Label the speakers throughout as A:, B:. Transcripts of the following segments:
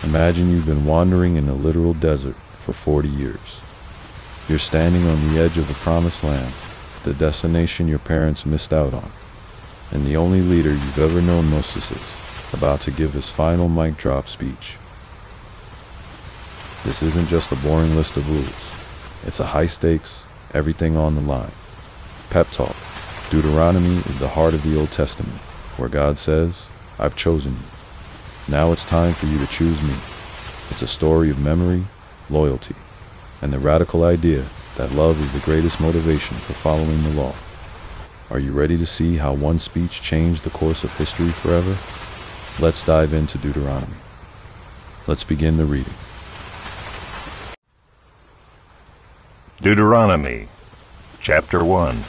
A: Imagine you've been wandering in a literal desert for 40 years. You're standing on the edge of the promised land, the destination your parents missed out on. And the only leader you've ever known, Moses, is about to give his final mic drop speech. This isn't just a boring list of rules. It's a high stakes, everything on the line pep talk. Deuteronomy is the heart of the Old Testament, where God says, "I've chosen you. Now it's time for you to choose me." It's a story of memory, loyalty, and the radical idea that love is the greatest motivation for following the law. Are you ready to see how one speech changed the course of history forever? Let's dive into Deuteronomy. Let's begin the reading.
B: Deuteronomy, chapter 1.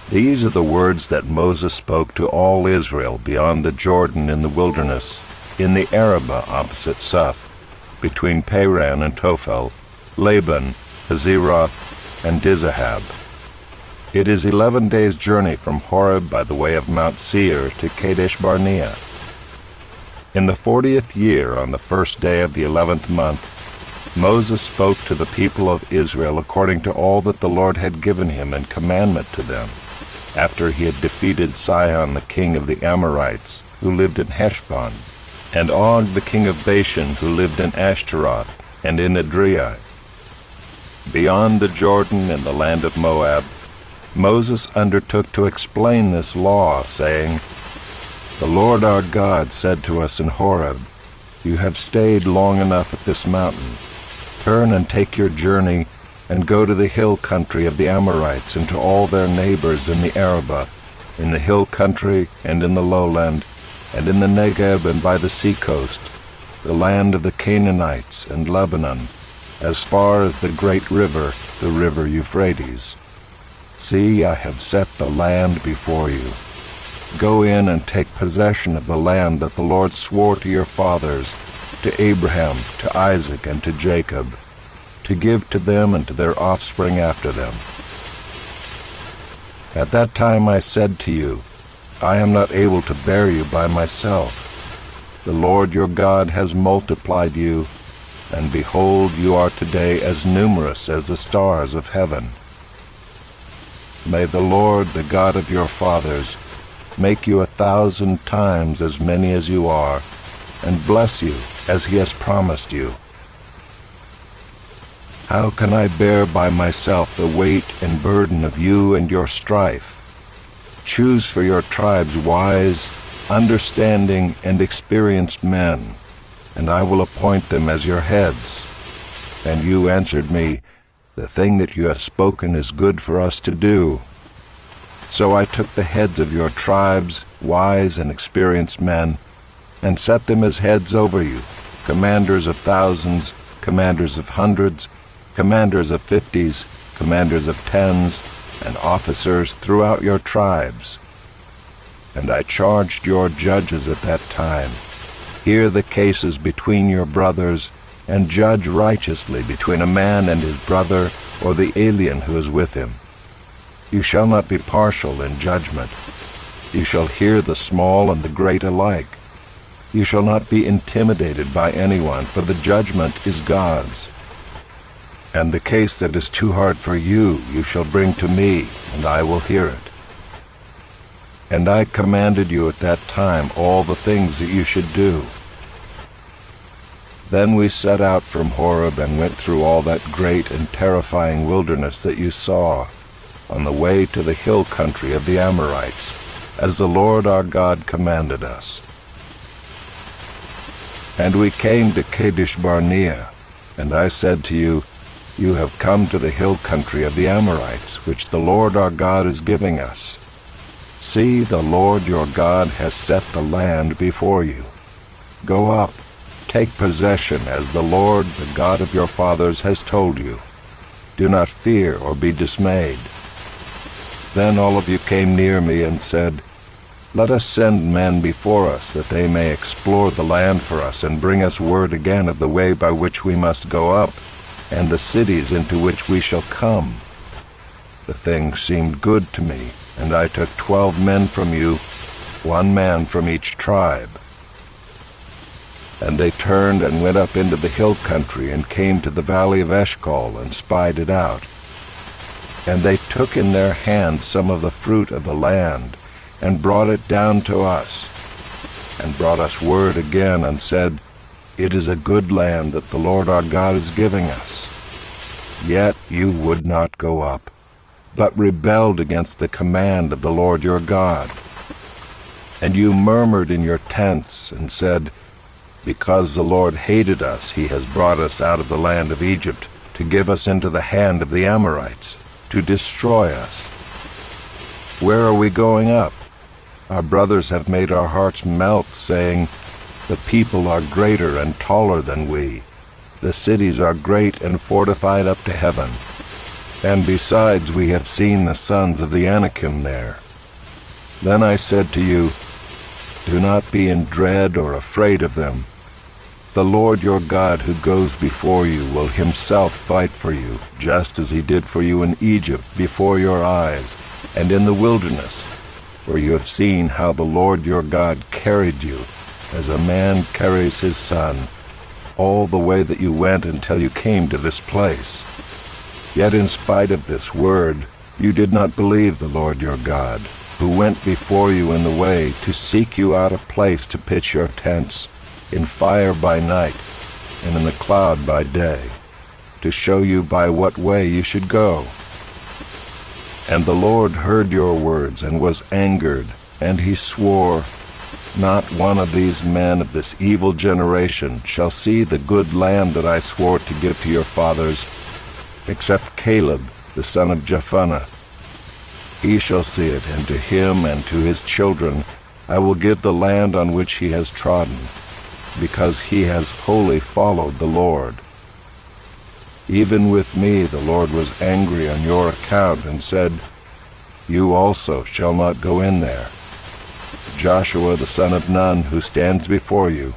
B: These are the words that Moses spoke to all Israel beyond the Jordan in the wilderness, in the Arabah opposite Suph, between Paran and Tophel, Laban, Hazeroth, and Dizahab. It is 11 days' journey from Horeb by the way of Mount Seir to Kadesh Barnea. In the 40th year, on the first day of the 11th month, Moses spoke to the people of Israel according to all that the Lord had given him in commandment to them, after he had defeated Sihon the king of the Amorites, who lived in Heshbon, and Og the king of Bashan, who lived in Ashtaroth and in Edrei. Beyond the Jordan in the land of Moab, Moses undertook to explain this law, saying, "The Lord our God said to us in Horeb, 'You have stayed long enough at this mountain. Turn and take your journey, and go to the hill country of the Amorites and to all their neighbors in the Arabah, in the hill country and in the lowland, and in the Negeb and by the seacoast, the land of the Canaanites and Lebanon, as far as the great river, the river Euphrates. See, I have set the land before you. Go in and take possession of the land that the Lord swore to your fathers, to Abraham, to Isaac, and to Jacob, to give to them and to their offspring after them.' At that time I said to you, I am not able to bear you by myself. The Lord your God has multiplied you, and behold, you are today as numerous as the stars of heaven. May the Lord, the God of your fathers, make you 1,000 times as many as you are, and bless you as he has promised you. How can I bear by myself the weight and burden of you and your strife? Choose for your tribes wise, understanding, and experienced men, and I will appoint them as your heads." And you answered me, "The thing that you have spoken is good for us to do." So I took the heads of your tribes, wise and experienced men, and set them as heads over you, commanders of thousands, commanders of hundreds, commanders of 50s, commanders of 10s, and officers throughout your tribes. And I charged your judges at that time, "Hear the cases between your brothers, and judge righteously between a man and his brother, or the alien who is with him. You shall not be partial in judgment. You shall hear the small and the great alike. You shall not be intimidated by anyone, for the judgment is God's. And the case that is too hard for you, you shall bring to me, and I will hear it." And I commanded you at that time all the things that you should do. Then we set out from Horeb and went through all that great and terrifying wilderness that you saw, on the way to the hill country of the Amorites, as the Lord our God commanded us. And we came to Kadesh Barnea, and I said to you, "You have come to the hill country of the Amorites, which the Lord our God is giving us. See, the Lord your God has set the land before you. Go up, take possession, as the Lord, the God of your fathers, has told you. Do not fear or be dismayed." Then all of you came near me and said, "Let us send men before us, that they may explore the land for us, and bring us word again of the way by which we must go up, and the cities into which we shall come." The thing seemed good to me, and I took 12 men from you, 1 man from each tribe. And they turned and went up into the hill country and came to the valley of Eshcol and spied it out. And they took in their hands some of the fruit of the land and brought it down to us, and brought us word again and said, It is a good land that the Lord our God is giving us. Yet you would not go up, but rebelled against the command of the Lord your God. And you murmured in your tents and said, Because the Lord hated us, he has brought us out of the land of Egypt to give us into the hand of the Amorites, to destroy us. Where are we going up? Our brothers have made our hearts melt, saying, The people are greater and taller than we. The cities are great and fortified up to heaven. And besides, we have seen the sons of the Anakim there. Then I said to you, Do not be in dread or afraid of them. The Lord your God who goes before you will himself fight for you, just as he did for you in Egypt before your eyes, and in the wilderness, where you have seen how the Lord your God carried you, as a man carries his son, all the way that you went until you came to this place. Yet in spite of this word, you did not believe the Lord your God, who went before you in the way to seek you out a place to pitch your tents, in fire by night, and in the cloud by day, to show you by what way you should go. And the Lord heard your words and was angered, and he swore, Not one of these men of this evil generation shall see the good land that I swore to give to your fathers, except Caleb, the son of Jephunneh. He shall see it, and to him and to his children I will give the land on which he has trodden, because he has wholly followed the Lord. Even with me the Lord was angry on your account, and said, You also shall not go in there. Joshua the son of Nun, who stands before you,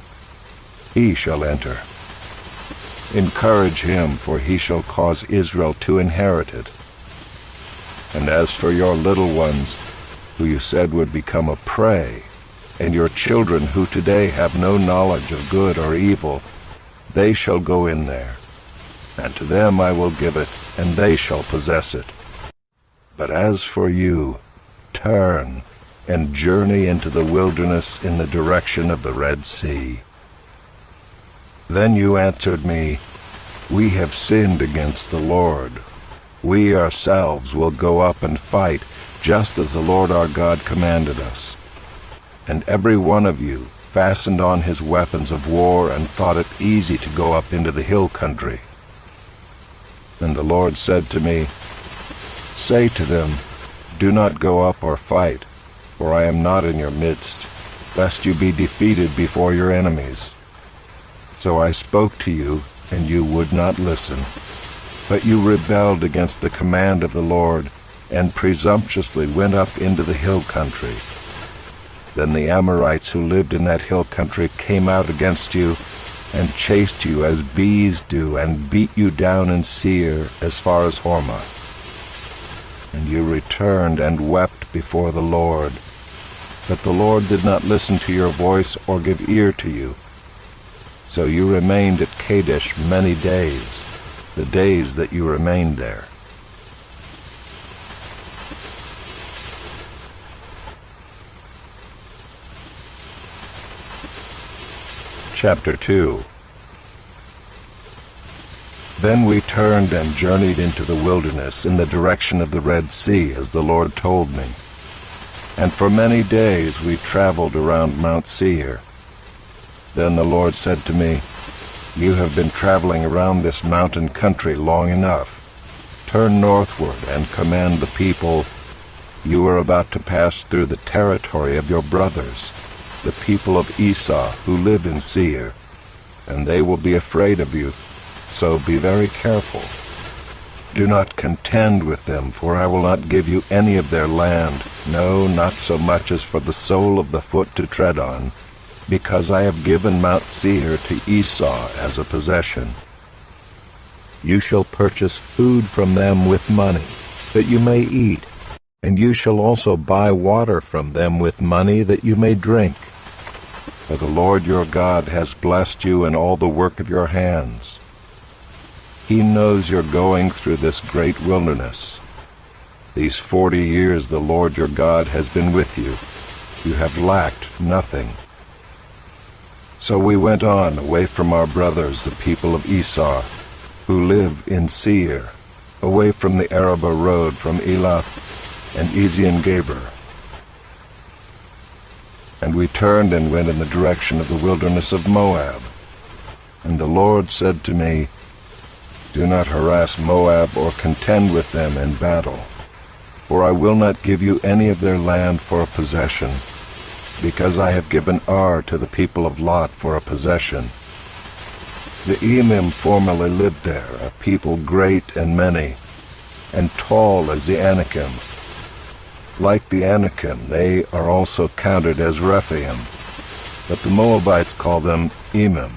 B: he shall enter. Encourage him, for he shall cause Israel to inherit it. And as for your little ones, who you said would become a prey, and your children who today have no knowledge of good or evil, they shall go in there, and to them I will give it, and they shall possess it. But as for you, turn and journey into the wilderness in the direction of the Red Sea. Then you answered me, We have sinned against the Lord. We ourselves will go up and fight, just as the Lord our God commanded us. And every one of you fastened on his weapons of war and thought it easy to go up into the hill country. And the Lord said to me, Say to them, Do not go up or fight, for I am not in your midst, lest you be defeated before your enemies. So I spoke to you, and you would not listen. But you rebelled against the command of the Lord, and presumptuously went up into the hill country. Then the Amorites who lived in that hill country came out against you, and chased you as bees do, and beat you down in Seir as far as Hormah. And you returned and wept before the Lord. But the Lord did not listen to your voice or give ear to you. So you remained at Kadesh many days, the days that you remained there. Chapter 2. Then we turned and journeyed into the wilderness in the direction of the Red Sea, as the Lord told me. And for many days we traveled around Mount Seir. Then the Lord said to me, You have been traveling around this mountain country long enough. Turn northward and command the people, You are about to pass through the territory of your brothers, the people of Esau who live in Seir, and they will be afraid of you, so be very careful. Do not contend with them, for I will not give you any of their land, no, not so much as for the sole of the foot to tread on, because I have given Mount Seir to Esau as a possession. You shall purchase food from them with money, that you may eat, and you shall also buy water from them with money that you may drink. for the Lord your God has blessed you in all the work of your hands. He knows you're going through this great wilderness. These 40 years the Lord your God has been with you. You have lacked nothing. So we went on away from our brothers, the people of Esau, who live in Seir, away from the Arabah road from Elath and Ezion-Geber. And we turned and went in the direction of the wilderness of Moab. And the Lord said to me, "Do not harass Moab or contend with them in battle, for I will not give you any of their land for a possession, because I have given Ar to the people of Lot for a possession." The Emim formerly lived there, a people great and many, and tall as the Anakim. Like the Anakim, they are also counted as Rephaim, but the Moabites call them Emim.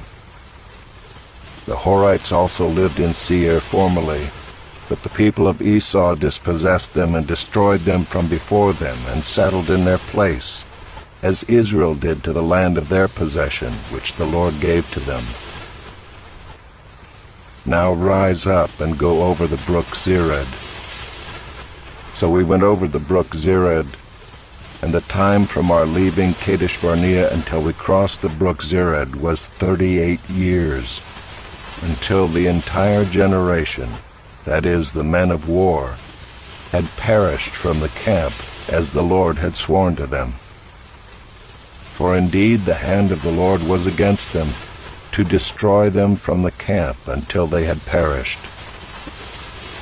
B: The Horites also lived in Seir formerly, but the people of Esau dispossessed them and destroyed them from before them and settled in their place, as Israel did to the land of their possession, which the Lord gave to them. Now rise up and go over the brook Zered. So we went over the brook Zered, and the time from our leaving Kadesh Barnea until we crossed the brook Zered was 38 years, until the entire generation, that is, the men of war, had perished from the camp, as the Lord had sworn to them. For indeed the hand of the Lord was against them, to destroy them from the camp until they had perished.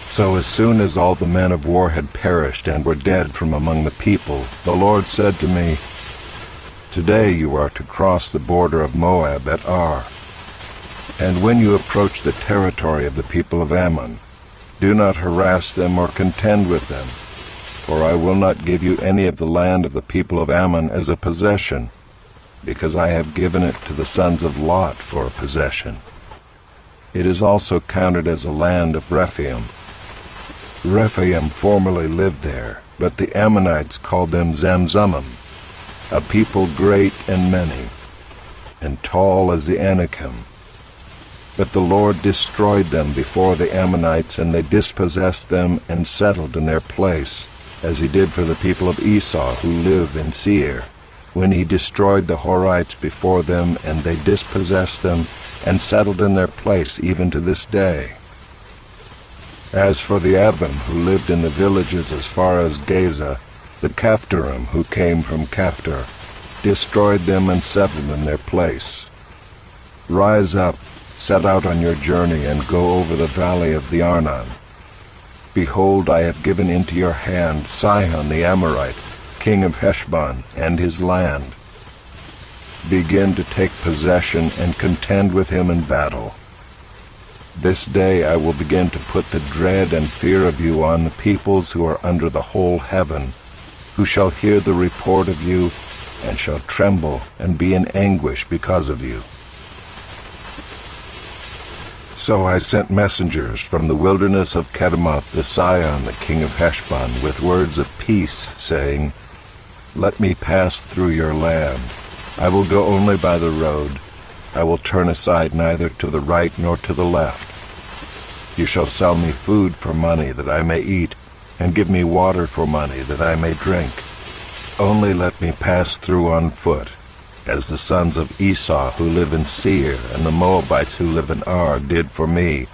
B: So as soon as all the men of war had perished and were dead from among the people, the Lord said to me, "Today you are to cross the border of Moab at Ar. And when you approach the territory of the people of Ammon, do not harass them or contend with them, for I will not give you any of the land of the people of Ammon as a possession, because I have given it to the sons of Lot for a possession. It is also counted as a land of Rephaim. Rephaim formerly lived there, but the Ammonites called them Zamzummim, a people great and many, and tall as the Anakim. But the Lord destroyed them before the Ammonites, and they dispossessed them and settled in their place, as he did for the people of Esau who live in Seir, when he destroyed the Horites before them, and they dispossessed them and settled in their place even to this day. As for the Avim who lived in the villages as far as Gaza, the Caphtorim who came from Caphtor destroyed them and settled in their place. Rise up, set out on your journey, and go over the valley of the Arnon. Behold, I have given into your hand Sihon the Amorite, king of Heshbon, and his land. Begin to take possession and contend with him in battle. This day I will begin to put the dread and fear of you on the peoples who are under the whole heaven, who shall hear the report of you, and shall tremble and be in anguish because of you. So I sent messengers from the wilderness of Kedemoth to Sihon the king of Heshbon with words of peace, saying, "Let me pass through your land. I will go only by the road. I will turn aside neither to the right nor to the left. You shall sell me food for money that I may eat, and give me water for money that I may drink. Only let me pass through on foot, as the sons of Esau who live in Seir and the Moabites who live in Ar did for me,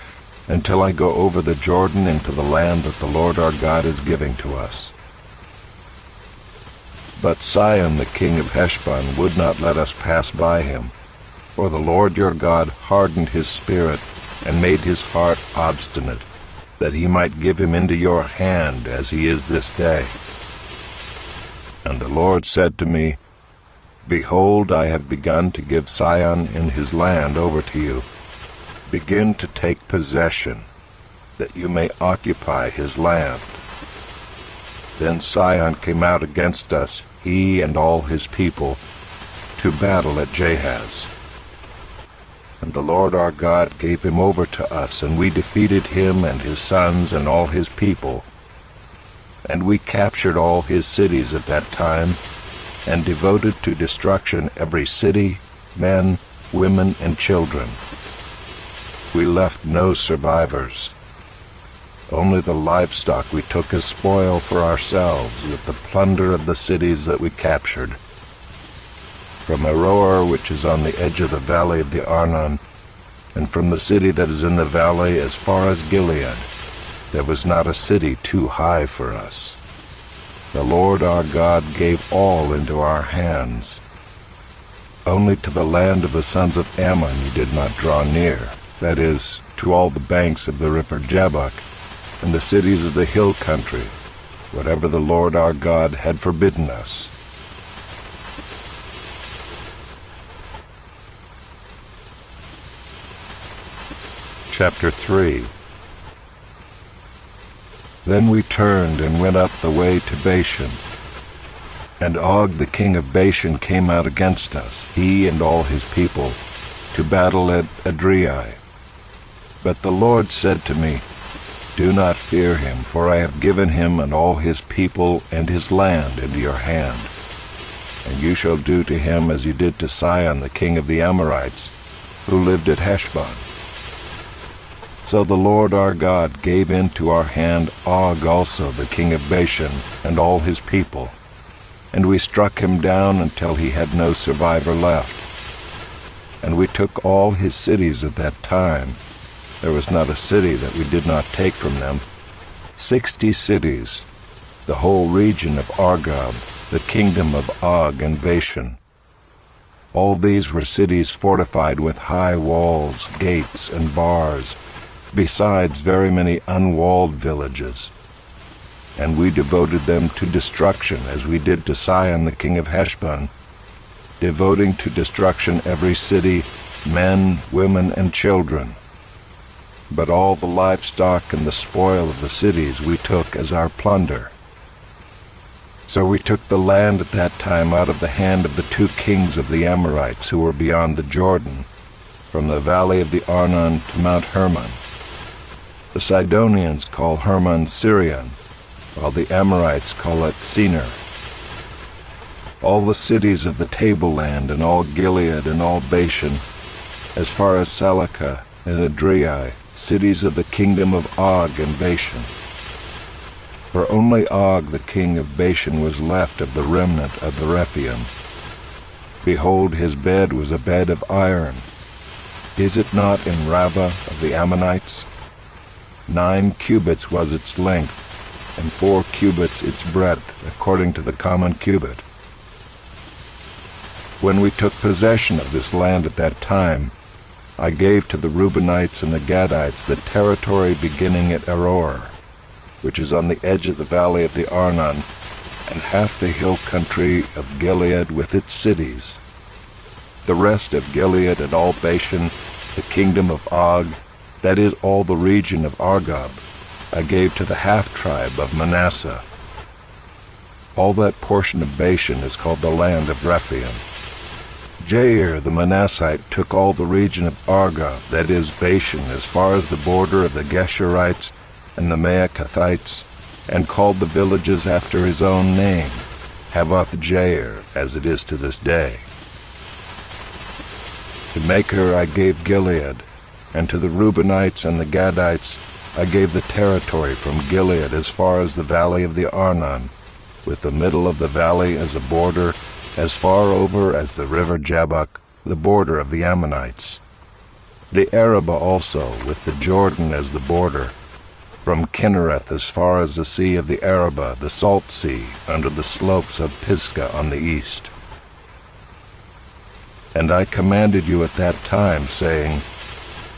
B: until I go over the Jordan into the land that the Lord our God is giving to us." But Sihon the king of Heshbon would not let us pass by him, for the Lord your God hardened his spirit and made his heart obstinate, that he might give him into your hand as he is this day. And the Lord said to me, "Behold, I have begun to give Sihon and his land over to you. Begin to take possession, that you may occupy his land." Then Sihon came out against us, he and all his people, to battle at Jahaz. And the Lord our God gave him over to us, and we defeated him and his sons and all his people. And we captured all his cities at that time, and devoted to destruction every city, men, women, and children. We left no survivors. Only the livestock we took as spoil for ourselves with the plunder of the cities that we captured. From Aroer, which is on the edge of the valley of the Arnon, and from the city that is in the valley as far as Gilead, there was not a city too high for us. The Lord our God gave all into our hands. Only to the land of the sons of Ammon you did not draw near, that is, to all the banks of the river Jabbok, and the cities of the hill country, whatever the Lord our God had forbidden us. Chapter 3. Then we turned and went up the way to Bashan. And Og the king of Bashan came out against us, he and all his people, to battle at Adrei. But the Lord said to me, Do not fear him, for I have given him and all his people and his land into your hand. And you shall do to him as you did to Sihon the king of the Amorites, who lived at Heshbon. So the Lord our God gave into our hand Og also the king of Bashan and all his people, and we struck him down until he had no survivor left. And we took all his cities at that time. There was not a city that we did not take from them. 60 cities, the whole region of Argob, the kingdom of Og and Bashan. All these were cities fortified with high walls, gates, and bars, besides very many unwalled villages. And we devoted them to destruction, as we did to Sihon the king of Heshbon, devoting to destruction every city, men, women, and children. But all the livestock and the spoil of the cities we took as our plunder. So we took the land at that time out of the hand of the 2 kings of the Amorites who were beyond the Jordan, from the valley of the Arnon to Mount Hermon. The Sidonians call Hermon Sirion, while the Amorites call it Senir. All the cities of the tableland, and all Gilead, and all Bashan, as far as Salakah and Adrei, cities of the kingdom of Og and Bashan. For only Og the king of Bashan was left of the remnant of the Rephaim. Behold, his bed was a bed of iron. Is it not in Rabbah of the Ammonites? 9 cubits was its length, and 4 cubits its breadth, according to the common cubit. When we took possession of this land at that time, I gave to the Reubenites and the Gadites the territory beginning at Aroer, which is on the edge of the valley of the Arnon, and half the hill country of Gilead with its cities. The rest of Gilead and all Bashan, the kingdom of Og, that is all the region of Argob, I gave to the half-tribe of Manasseh. All that portion of Bashan is called the land of Rephaim. Jair the Manassite took all the region of Argob, that is Bashan, as far as the border of the Geshurites and the Maacathites, and called the villages after his own name, Havoth Jair, as it is to this day. To Machir I gave Gilead, and to the Reubenites and the Gadites I gave the territory from Gilead as far as the valley of the Arnon, with the middle of the valley as a border, as far over as the river Jabbok, the border of the Ammonites. The Arabah also, with the Jordan as the border, from Kinnereth as far as the sea of the Arabah, the salt sea, under the slopes of Pisgah on the east. And I commanded you at that time, saying,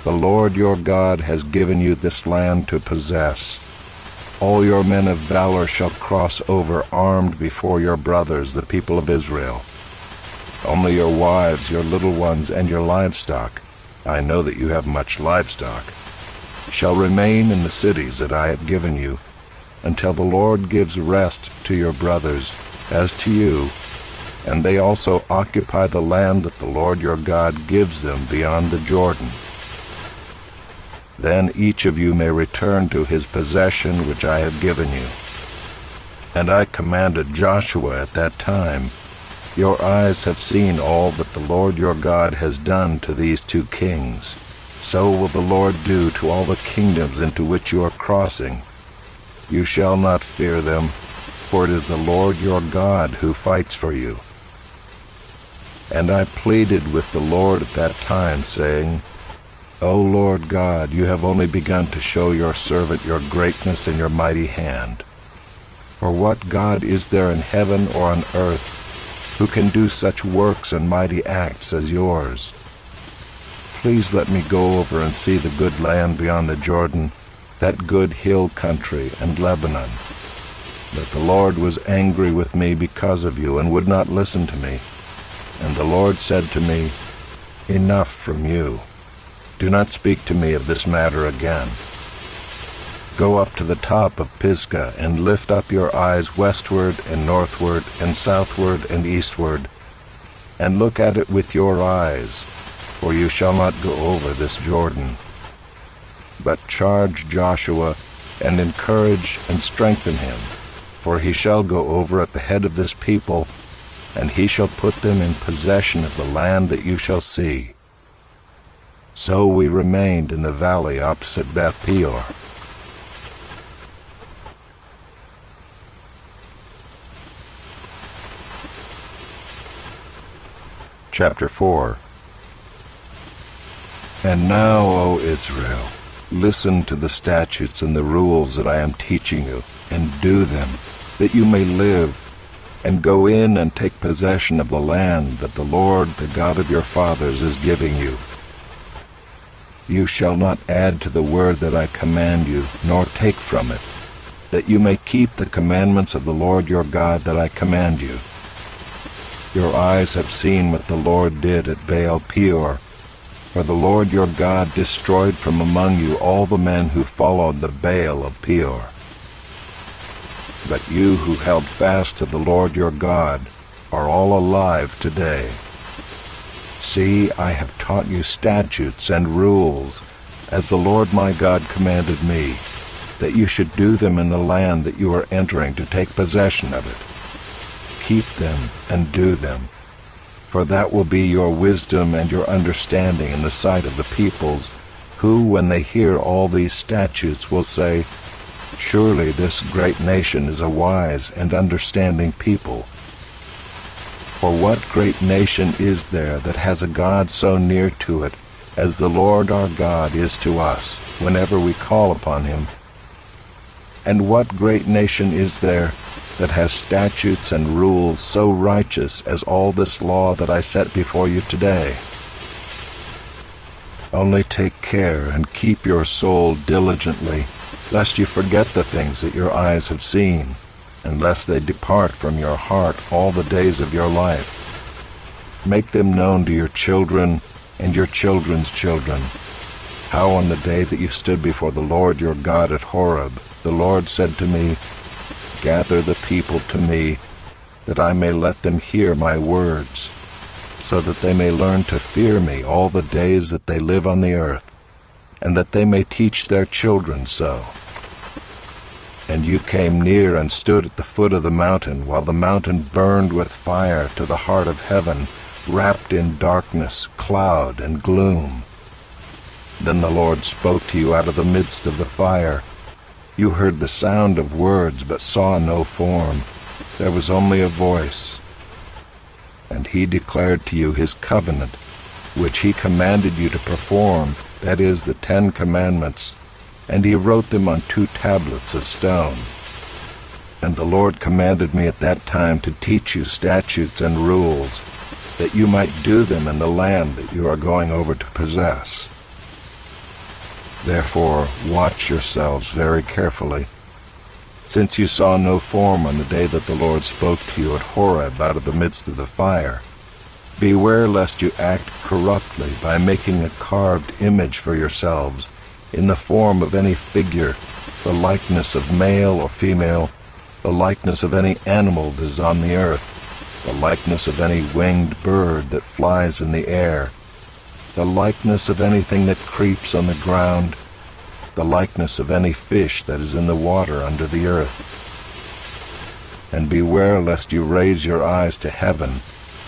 B: The Lord your God has given you this land to possess. All your men of valor shall cross over armed before your brothers, the people of Israel. Only your wives, your little ones, and your livestock, I know that you have much livestock, shall remain in the cities that I have given you, until the Lord gives rest to your brothers, as to you, and they also occupy the land that the Lord your God gives them beyond the Jordan. Then each of you may return to his possession which I have given you. And I commanded Joshua at that time, Your eyes have seen all that the Lord your God has done to these two kings. So will the Lord do to all the kingdoms into which you are crossing. You shall not fear them, for it is the Lord your God who fights for you." And I pleaded with the Lord at that time, saying, "O Lord God, you have only begun to show your servant your greatness and your mighty hand. For what God is there in heaven or on earth who can do such works and mighty acts as yours? Please let me go over and see the good land beyond the Jordan, that good hill country and Lebanon." But the Lord was angry with me because of you and would not listen to me. And the Lord said to me, "Enough from you. Do not speak to me of this matter again. Go up to the top of Pisgah and lift up your eyes westward and northward and southward and eastward, and look at it with your eyes, for you shall not go over this Jordan. But charge Joshua and encourage and strengthen him, for he shall go over at the head of this people, and he shall put them in possession of the land that you shall see." So we remained in the valley opposite Beth Peor. Chapter 4. And now, O Israel, listen to the statutes and the rules that I am teaching you, and do them, that you may live, and go in and take possession of the land that the Lord, the God of your fathers, is giving you. You shall not add to the word that I command you, nor take from it, that you may keep the commandments of the Lord your God that I command you. Your eyes have seen what the Lord did at Baal Peor, for the Lord your God destroyed from among you all the men who followed the Baal of Peor. But you who held fast to the Lord your God are all alive today. See, I have taught you statutes and rules, as the Lord my God commanded me, that you should do them in the land that you are entering to take possession of it. Keep them and do them, for that will be your wisdom and your understanding in the sight of the peoples, who, when they hear all these statutes, will say, "Surely this great nation is a wise and understanding people." For what great nation is there that has a God so near to it as the Lord our God is to us, whenever we call upon him? And what great nation is there that has statutes and rules so righteous as all this law that I set before you today? Only take care and keep your soul diligently, lest you forget the things that your eyes have seen, and lest they depart from your heart all the days of your life. Make them known to your children and your children's children, how on the day that you stood before the Lord your God at Horeb, the Lord said to me, "Gather the people to me, that I may let them hear my words, so that they may learn to fear me all the days that they live on the earth, and that they may teach their children so." And you came near and stood at the foot of the mountain, while the mountain burned with fire to the heart of heaven, wrapped in darkness, cloud, and gloom. Then the Lord spoke to you out of the midst of the fire. You heard the sound of words, but saw no form. There was only a voice. And he declared to you his covenant, which he commanded you to perform, that is, the 10 Commandments, and he wrote them on 2 tablets of stone. And the Lord commanded me at that time to teach you statutes and rules, that you might do them in the land that you are going over to possess. Therefore, watch yourselves very carefully, since you saw no form on the day that the Lord spoke to you at Horeb out of the midst of the fire. Beware lest you act corruptly by making a carved image for yourselves in the form of any figure, the likeness of male or female, the likeness of any animal that is on the earth, the likeness of any winged bird that flies in the air, the likeness of anything that creeps on the ground, the likeness of any fish that is in the water under the earth. And beware lest you raise your eyes to heaven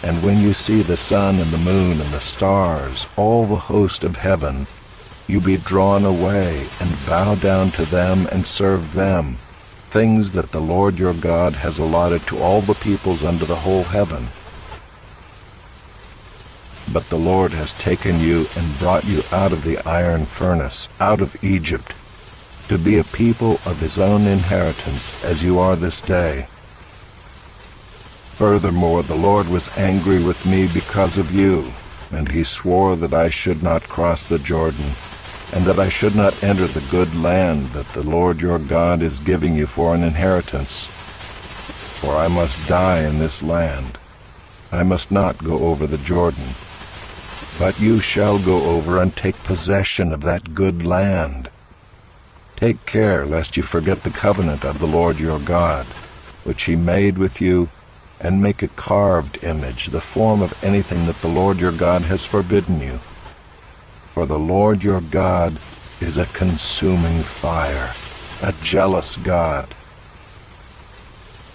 B: And when you see the sun and the moon and the stars, all the host of heaven, you be drawn away and bow down to them and serve them, things that the Lord your God has allotted to all the peoples under the whole heaven. But the Lord has taken you and brought you out of the iron furnace, out of Egypt, to be a people of his own inheritance, as you are this day. Furthermore, the Lord was angry with me because of you, and he swore that I should not cross the Jordan, and that I should not enter the good land that the Lord your God is giving you for an inheritance. For I must die in this land. I must not go over the Jordan. But you shall go over and take possession of that good land. Take care lest you forget the covenant of the Lord your God, which he made with you, and make a carved image, the form of anything that the Lord your God has forbidden you. For the Lord your God is a consuming fire, a jealous God.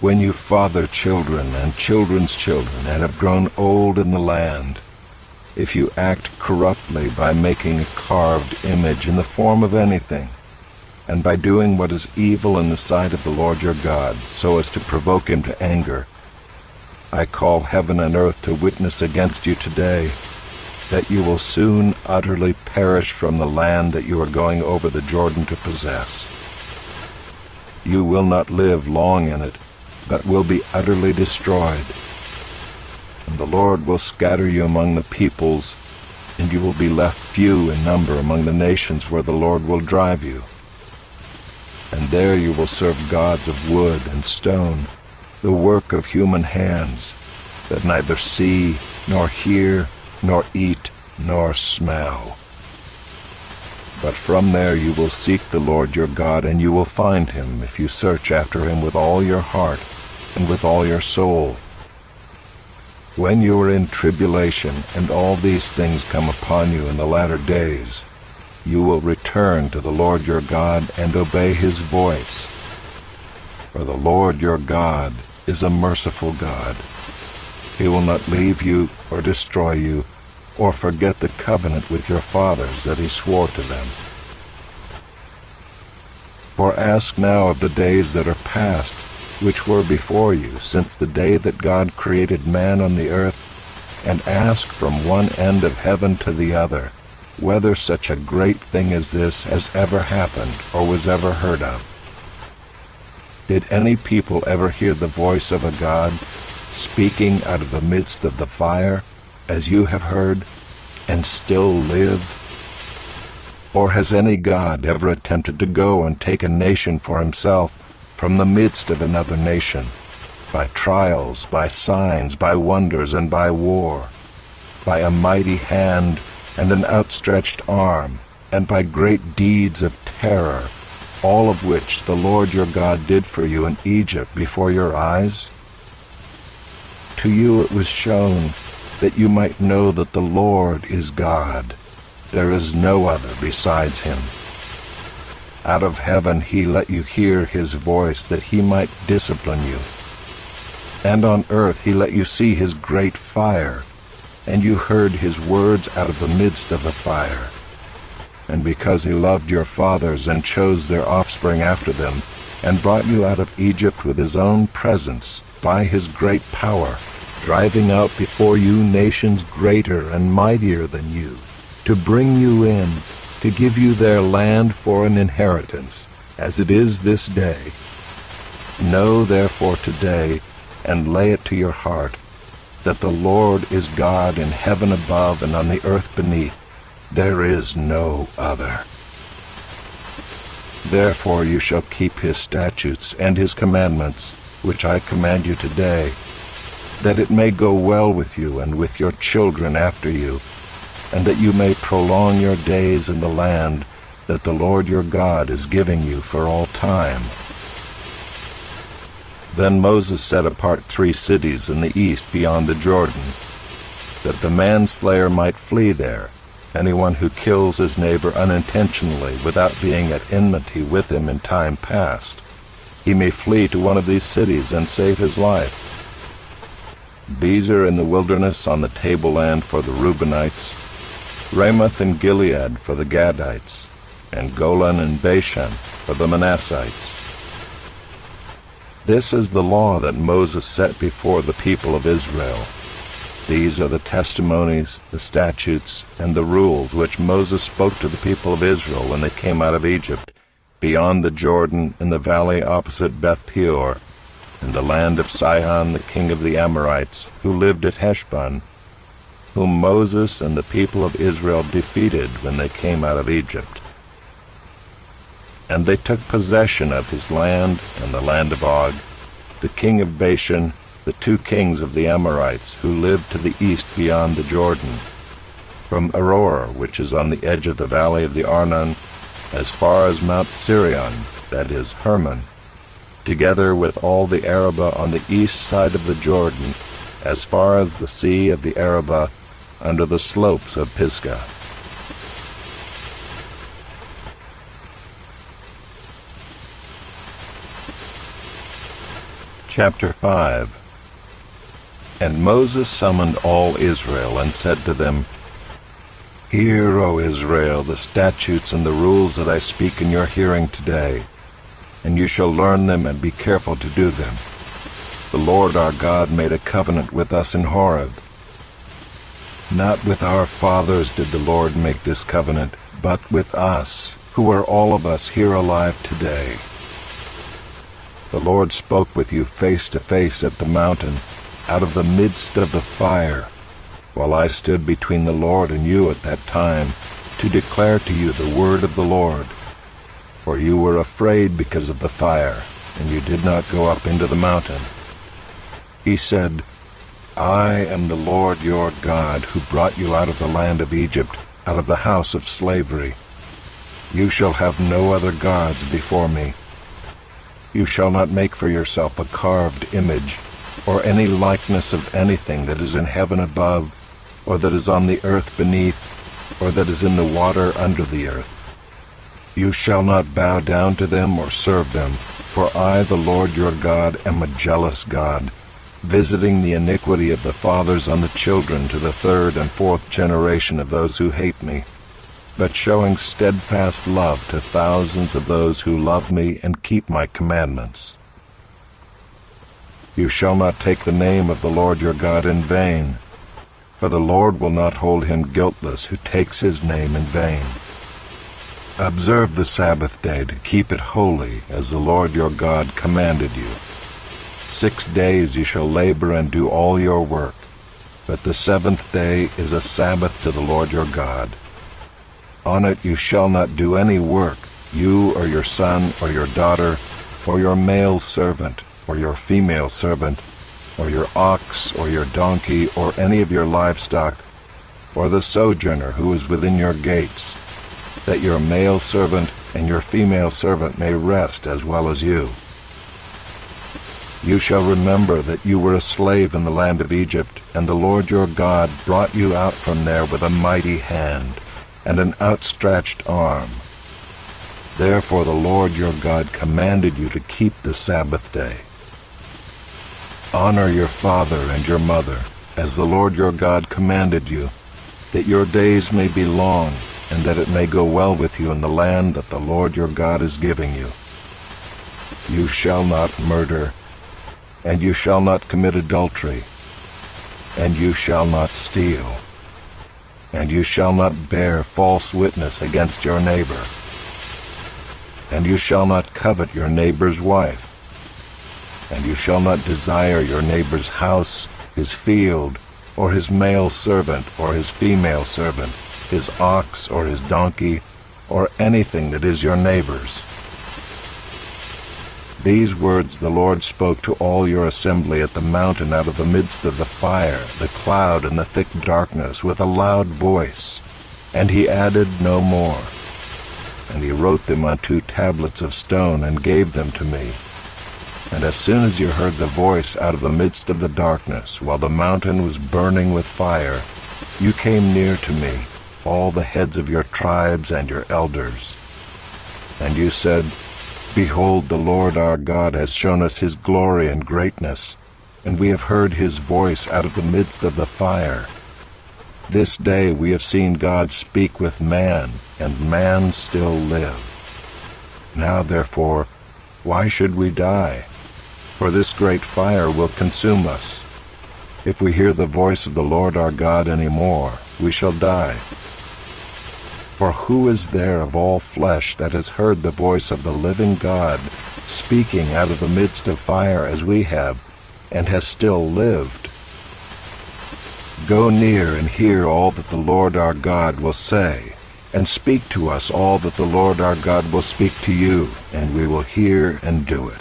B: When you father children and children's children and have grown old in the land, if you act corruptly by making a carved image in the form of anything, and by doing what is evil in the sight of the Lord your God, so as to provoke him to anger, I call heaven and earth to witness against you today, that you will soon utterly perish from the land that you are going over the Jordan to possess. You will not live long in it, but will be utterly destroyed. And the Lord will scatter you among the peoples, and you will be left few in number among the nations where the Lord will drive you. And there you will serve gods of wood and stone, the work of human hands, that neither see, nor hear, nor eat, nor smell. But from there you will seek the Lord your God, and you will find him if you search after him with all your heart and with all your soul. When you are in tribulation, and all these things come upon you in the latter days, you will return to the Lord your God and obey his voice. For the Lord your God is a merciful God. He will not leave you or destroy you, or forget the covenant with your fathers that he swore to them. For ask now of the days that are past, which were before you, since the day that God created man on the earth, and ask from one end of heaven to the other, whether such a great thing as this has ever happened or was ever heard of. Did any people ever hear the voice of a God speaking out of the midst of the fire, as you have heard, and still live? Or has any God ever attempted to go and take a nation for himself from the midst of another nation, by trials, by signs, by wonders, and by war, by a mighty hand and an outstretched arm, and by great deeds of terror, all of which the Lord your God did for you in Egypt before your eyes? To you it was shown that you might know that the Lord is God. There is no other besides him. Out of heaven he let you hear his voice, that he might discipline you. And on earth he let you see his great fire, and you heard his words out of the midst of the fire. And because he loved your fathers and chose their offspring after them, and brought you out of Egypt with his own presence, by his great power, driving out before you nations greater and mightier than you, to bring you in, to give you their land for an inheritance, as it is this day. Know therefore today, and lay it to your heart, that the Lord is God in heaven above and on the earth beneath. There is no other. Therefore you shall keep his statutes and his commandments, which I command you today, that it may go well with you and with your children after you, and that you may prolong your days in the land that the Lord your God is giving you for all time. Then Moses set apart 3 cities in the east beyond the Jordan, that the manslayer might flee there, anyone who kills his neighbor unintentionally without being at enmity with him in time past. He may flee to one of these cities and save his life. Bezer in the wilderness on the tableland for the Reubenites, Ramoth in Gilead for the Gadites, and Golan and Bashan for the Manassites. This is the law that Moses set before the people of Israel. These are the testimonies, the statutes, and the rules which Moses spoke to the people of Israel when they came out of Egypt, beyond the Jordan in the valley opposite Beth Peor, in the land of Sihon the king of the Amorites, who lived at Heshbon, whom Moses and the people of Israel defeated when they came out of Egypt. And they took possession of his land and the land of Og, the king of Bashan, the two kings of the Amorites, who lived to the east beyond the Jordan, from Aroer, which is on the edge of the valley of the Arnon, as far as Mount Sirion, that is, Hermon, together with all the Arabah on the east side of the Jordan, as far as the sea of the Arabah, under the slopes of Pisgah. Chapter 5. And Moses summoned all Israel, and said to them, Hear, O Israel, the statutes and the rules that I speak in your hearing today, and you shall learn them and be careful to do them. The Lord our God made a covenant with us in Horeb. Not with our fathers did the Lord make this covenant, but with us, who are all of us here alive today. The Lord spoke with you face to face at the mountain, out of the midst of the fire, while I stood between the Lord and you at that time, to declare to you the word of the Lord. For you were afraid because of the fire, and you did not go up into the mountain. He said, I am the Lord your God, who brought you out of the land of Egypt, out of the house of slavery. You shall have no other gods before me. You shall not make for yourself a carved image, or any likeness of anything that is in heaven above, or that is on the earth beneath, or that is in the water under the earth. You shall not bow down to them or serve them, for I, the Lord your God, am a jealous God, visiting the iniquity of the fathers on the children to the third and fourth generation of those who hate me, but showing steadfast love to thousands of those who love me and keep my commandments. You shall not take the name of the Lord your God in vain, for the Lord will not hold him guiltless who takes his name in vain. Observe the Sabbath day to keep it holy, as the Lord your God commanded you. 6 days you shall labor and do all your work, but the seventh day is a Sabbath to the Lord your God. On it you shall not do any work, you or your son or your daughter, or your male servant, or your female servant, or your ox or your donkey, or any of your livestock, or the sojourner who is within your gates, that your male servant and your female servant may rest as well as you. You shall remember that you were a slave in the land of Egypt, and the Lord your God brought you out from there with a mighty hand and an outstretched arm. Therefore the Lord your God commanded you to keep the Sabbath day. Honor your father and your mother, as the Lord your God commanded you, that your days may be long, and that it may go well with you in the land that the Lord your God is giving you. You shall not murder, and you shall not commit adultery, and you shall not steal, and you shall not bear false witness against your neighbor, and you shall not covet your neighbor's wife, and you shall not desire your neighbor's house, his field, or his male servant or his female servant, his ox or his donkey, or anything that is your neighbor's. These words the Lord spoke to all your assembly at the mountain out of the midst of the fire, the cloud, and the thick darkness, with a loud voice. And he added no more. And he wrote them on 2 tablets of stone, and gave them to me. And as soon as you heard the voice out of the midst of the darkness, while the mountain was burning with fire, you came near to me, all the heads of your tribes and your elders. And you said, Behold, the Lord our God has shown us his glory and greatness, and we have heard his voice out of the midst of the fire. This day we have seen God speak with man, and man still live. Now therefore, why should we die? For this great fire will consume us. If we hear the voice of the Lord our God any more, we shall die. For who is there of all flesh that has heard the voice of the living God speaking out of the midst of fire as we have, and has still lived? Go near and hear all that the Lord our God will say, and speak to us all that the Lord our God will speak to you, and we will hear and do it.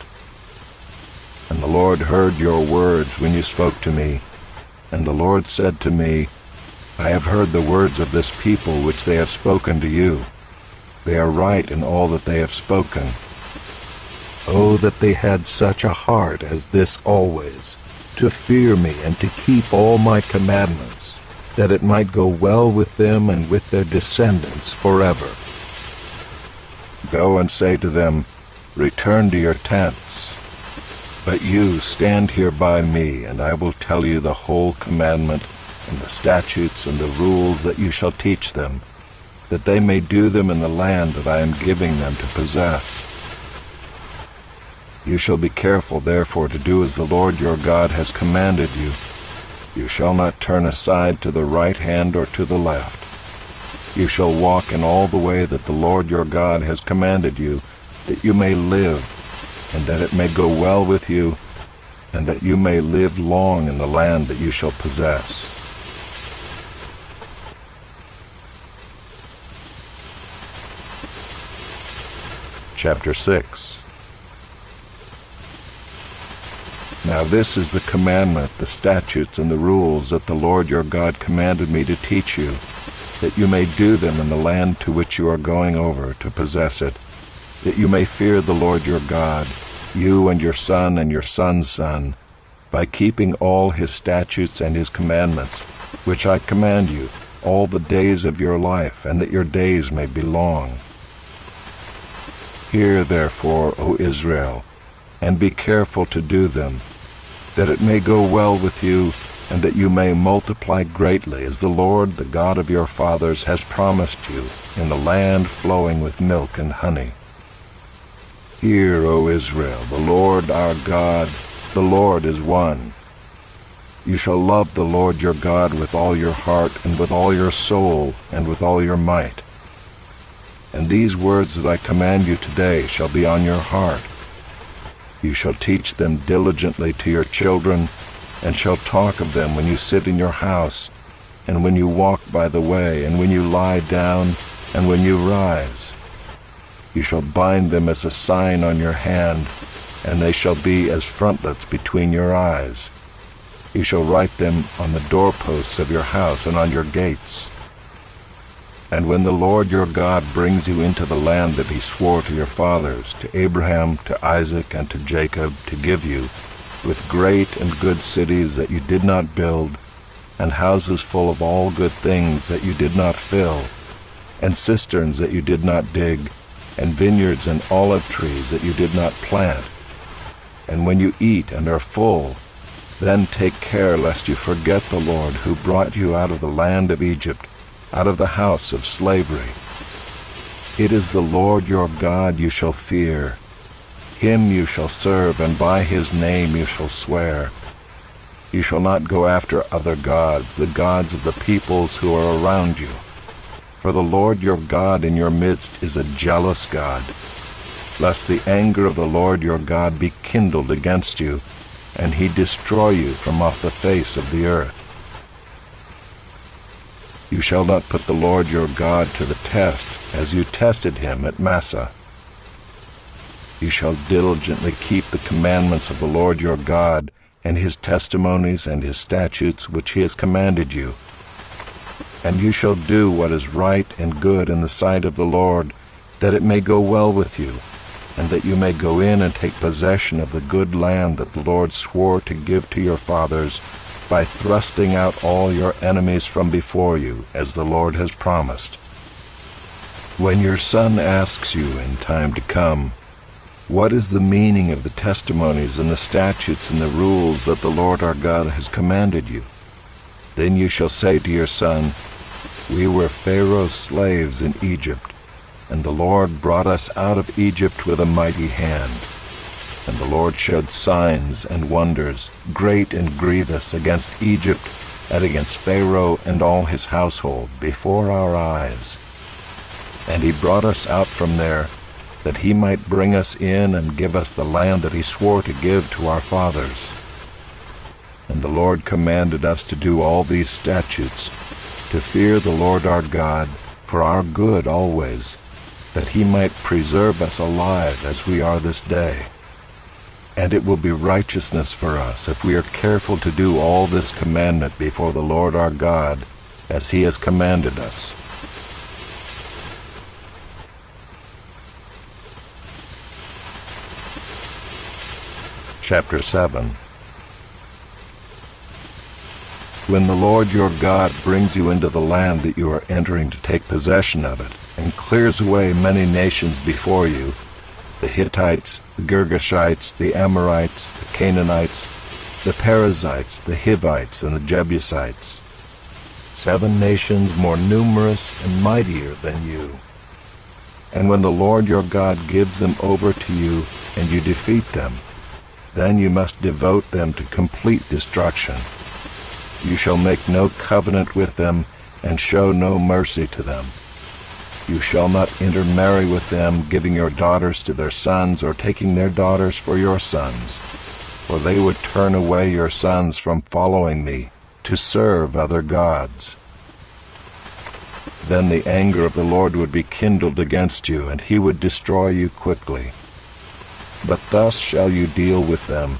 B: And the Lord heard your words when you spoke to me, and the Lord said to me, I have heard the words of this people which they have spoken to you. They are right in all that they have spoken. Oh, that they had such a heart as this always, to fear me and to keep all my commandments, that it might go well with them and with their descendants forever. Go and say to them, return to your tents. But you stand here by me, and I will tell you the whole commandment, and the statutes and the rules that you shall teach them, that they may do them in the land that I am giving them to possess. You shall be careful therefore to do as the Lord your God has commanded you. You shall not turn aside to the right hand or to the left. You shall walk in all the way that the Lord your God has commanded you, that you may live, and that it may go well with you, and that you may live long in the land that you shall possess. Chapter 6. Now this is the commandment, the statutes, and the rules that the Lord your God commanded me to teach you, that you may do them in the land to which you are going over to possess it, that you may fear the Lord your God, you and your son and your son's son, by keeping all his statutes and his commandments, which I command you, all the days of your life, and that your days may be long. Hear therefore, O Israel, and be careful to do them, that it may go well with you, and that you may multiply greatly, as the Lord, the God of your fathers, has promised you, in the land flowing with milk and honey. Hear, O Israel, the Lord our God, the Lord is one. You shall love the Lord your God with all your heart, and with all your soul, and with all your might. And these words that I command you today shall be on your heart. You shall teach them diligently to your children, and shall talk of them when you sit in your house, and when you walk by the way, and when you lie down, and when you rise. You shall bind them as a sign on your hand, and they shall be as frontlets between your eyes. You shall write them on the doorposts of your house and on your gates. And when the Lord your God brings you into the land that he swore to your fathers, to Abraham, to Isaac, and to Jacob, to give you, with great and good cities that you did not build, and houses full of all good things that you did not fill, and cisterns that you did not dig, and vineyards and olive trees that you did not plant. And when you eat and are full, then take care lest you forget the Lord who brought you out of the land of Egypt, out of the house of slavery. It is the Lord your God you shall fear. Him you shall serve, and by his name you shall swear. You shall not go after other gods, the gods of the peoples who are around you. For the Lord your God in your midst is a jealous God, lest the anger of the Lord your God be kindled against you, and he destroy you from off the face of the earth. You shall not put the Lord your God to the test, as you tested him at Massah. You shall diligently keep the commandments of the Lord your God, and his testimonies and his statutes which he has commanded you. And you shall do what is right and good in the sight of the Lord, that it may go well with you, and that you may go in and take possession of the good land that the Lord swore to give to your fathers, by thrusting out all your enemies from before you, as the Lord has promised. When your son asks you in time to come, What is the meaning of the testimonies and the statutes and the rules that the Lord our God has commanded you? Then you shall say to your son, We were Pharaoh's slaves in Egypt, and the Lord brought us out of Egypt with a mighty hand. And the Lord showed signs and wonders, great and grievous, against Egypt and against Pharaoh and all his household, before our eyes. And he brought us out from there, that he might bring us in and give us the land that he swore to give to our fathers. And the Lord commanded us to do all these statutes, to fear the Lord our God for our good always, that he might preserve us alive as we are this day. And it will be righteousness for us if we are careful to do all this commandment before the Lord our God, as he has commanded us. Chapter 7. When the Lord your God brings you into the land that you are entering to take possession of it, and clears away many nations before you, the Hittites, the Girgashites, the Amorites, the Canaanites, the Perizzites, the Hivites, and the Jebusites, 7 nations more numerous and mightier than you. And when the Lord your God gives them over to you, and you defeat them, then you must devote them to complete destruction. You shall make no covenant with them, and show no mercy to them. You shall not intermarry with them, giving your daughters to their sons, or taking their daughters for your sons, for they would turn away your sons from following me, to serve other gods. Then the anger of the Lord would be kindled against you, and he would destroy you quickly. But thus shall you deal with them.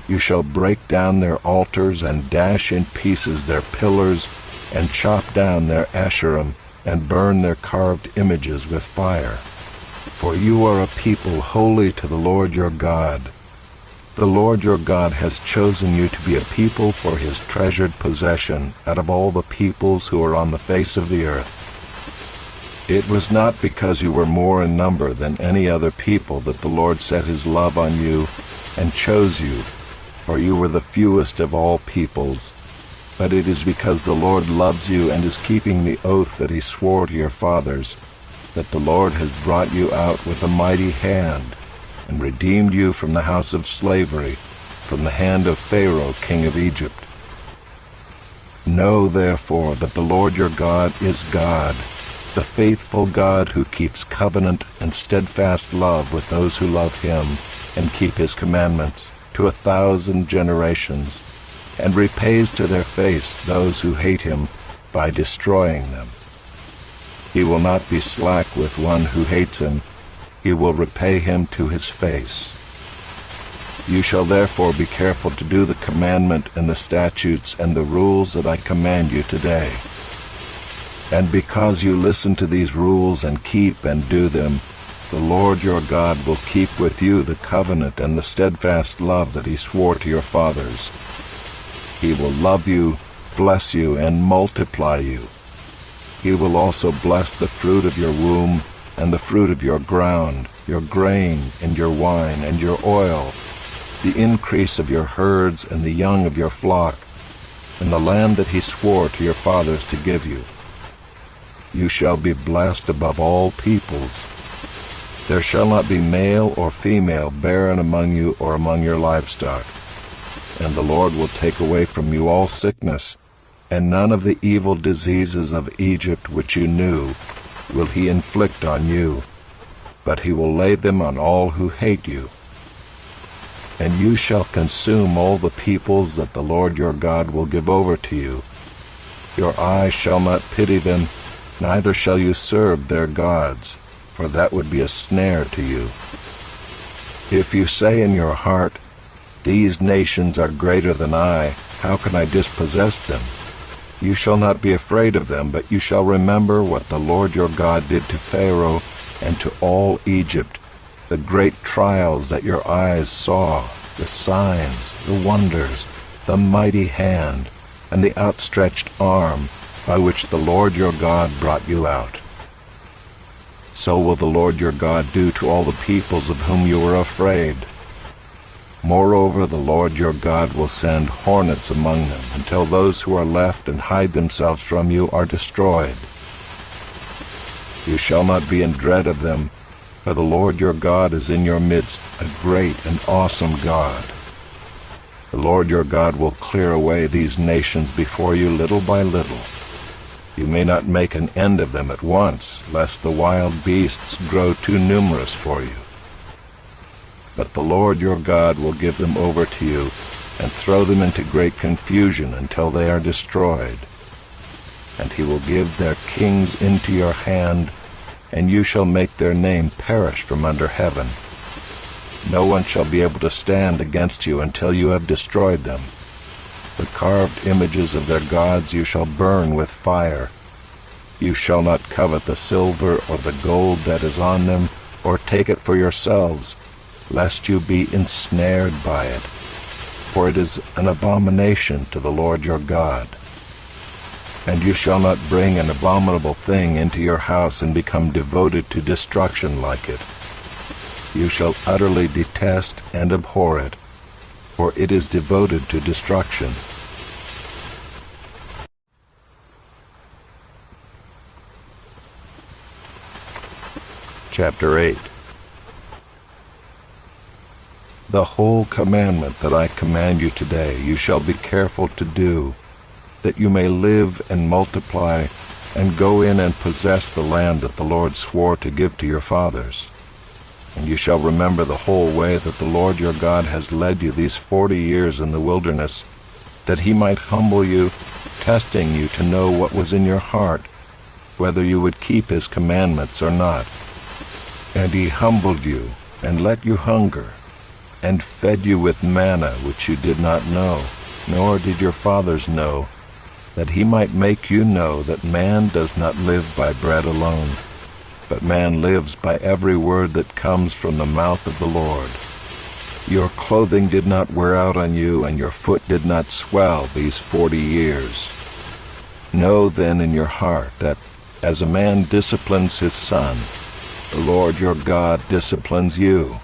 B: You shall break down their altars, and dash in pieces their pillars, and chop down their Asherim, and burn their carved images with fire. For you are a people holy to the Lord your God. The Lord your God has chosen you to be a people for his treasured possession out of all the peoples who are on the face of the earth. It was not because you were more in number than any other people that the Lord set his love on you and chose you, for you were the fewest of all peoples, but it is because the Lord loves you and is keeping the oath that he swore to your fathers, that the Lord has brought you out with a mighty hand, and redeemed you from the house of slavery, from the hand of Pharaoh king of Egypt. Know therefore that the Lord your God is God, the faithful God who keeps covenant and steadfast love with those who love him and keep his commandments to 1,000 generations, and repays to their face those who hate him by destroying them. He will not be slack with one who hates him. He will repay him to his face. You shall therefore be careful to do the commandment and the statutes and the rules that I command you today. And because you listen to these rules and keep and do them, the Lord your God will keep with you the covenant and the steadfast love that he swore to your fathers. He will love you, bless you, and multiply you. He will also bless the fruit of your womb and the fruit of your ground, your grain and your wine and your oil, the increase of your herds and the young of your flock, in the land that he swore to your fathers to give you. You shall be blessed above all peoples. There shall not be male or female barren among you or among your livestock. And the Lord will take away from you all sickness, and none of the evil diseases of Egypt which you knew will he inflict on you, but he will lay them on all who hate you. And you shall consume all the peoples that the Lord your God will give over to you. Your eye shall not pity them, neither shall you serve their gods, for that would be a snare to you. If you say in your heart, These nations are greater than I, how can I dispossess them? You shall not be afraid of them, but you shall remember what the Lord your God did to Pharaoh and to all Egypt, the great trials that your eyes saw, the signs, the wonders, the mighty hand, and the outstretched arm by which the Lord your God brought you out. so will the Lord your God do to all the peoples of whom you are afraid. Moreover, the Lord your God will send hornets among them, until those who are left and hide themselves from you are destroyed. You shall not be in dread of them, for the Lord your God is in your midst, a great and awesome God. The Lord your God will clear away these nations before you little by little. You may not make an end of them at once, lest the wild beasts grow too numerous for you. But the Lord your God will give them over to you, and throw them into great confusion until they are destroyed. And he will give their kings into your hand, and you shall make their name perish from under heaven. No one shall be able to stand against you until you have destroyed them. The carved images of their gods you shall burn with fire. You shall not covet the silver or the gold that is on them, or take it for yourselves, lest you be ensnared by it, for it is an abomination to the Lord your God. And you shall not bring an abominable thing into your house and become devoted to destruction like it. You shall utterly detest and abhor it, for it is devoted to destruction. Chapter 8. The whole commandment that I command you today you shall be careful to do, that you may live and multiply, and go in and possess the land that the Lord swore to give to your fathers. And you shall remember the whole way that the Lord your God has led you these 40 years in the wilderness, that he might humble you, testing you to know what was in your heart, whether you would keep his commandments or not. And he humbled you, and let you hunger, and fed you with manna which you did not know, nor did your fathers know, that he might make you know that man does not live by bread alone, but man lives by every word that comes from the mouth of the Lord. Your clothing did not wear out on you, and your foot did not swell these 40 years. Know then in your heart that, as a man disciplines his son, the Lord your God disciplines you.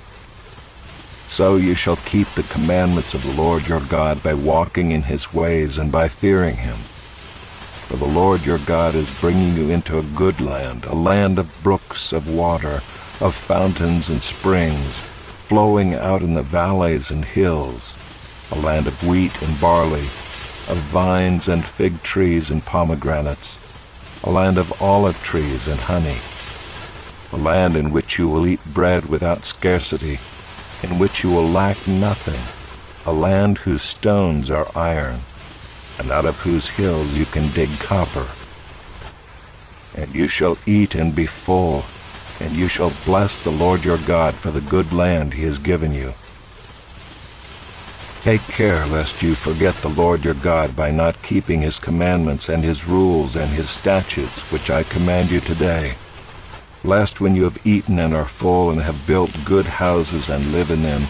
B: So you shall keep the commandments of the Lord your God by walking in his ways and by fearing him. For the Lord your God is bringing you into a good land, a land of brooks of water, of fountains and springs, flowing out in the valleys and hills, a land of wheat and barley, of vines and fig trees and pomegranates, a land of olive trees and honey, a land in which you will eat bread without scarcity, in which you will lack nothing, a land whose stones are iron, and out of whose hills you can dig copper. And you shall eat and be full, and you shall bless the Lord your God for the good land he has given you. Take care lest you forget the Lord your God by not keeping his commandments and his rules and his statutes which I command you today, lest when you have eaten and are full and have built good houses and live in them,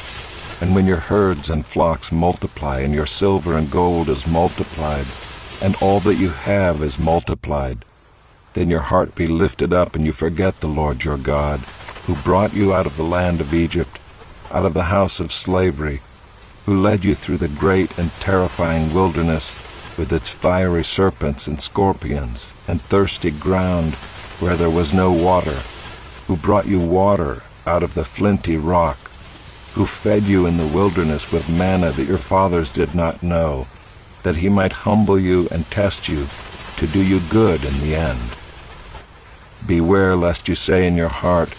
B: and when your herds and flocks multiply, and your silver and gold is multiplied, and all that you have is multiplied, then your heart be lifted up, and you forget the Lord your God, who brought you out of the land of Egypt, out of the house of slavery, who led you through the great and terrifying wilderness, with its fiery serpents and scorpions, and thirsty ground, where there was no water, who brought you water out of the flinty rock, who fed you in the wilderness with manna that your fathers did not know, that he might humble you and test you, to do you good in the end. Beware lest you say in your heart,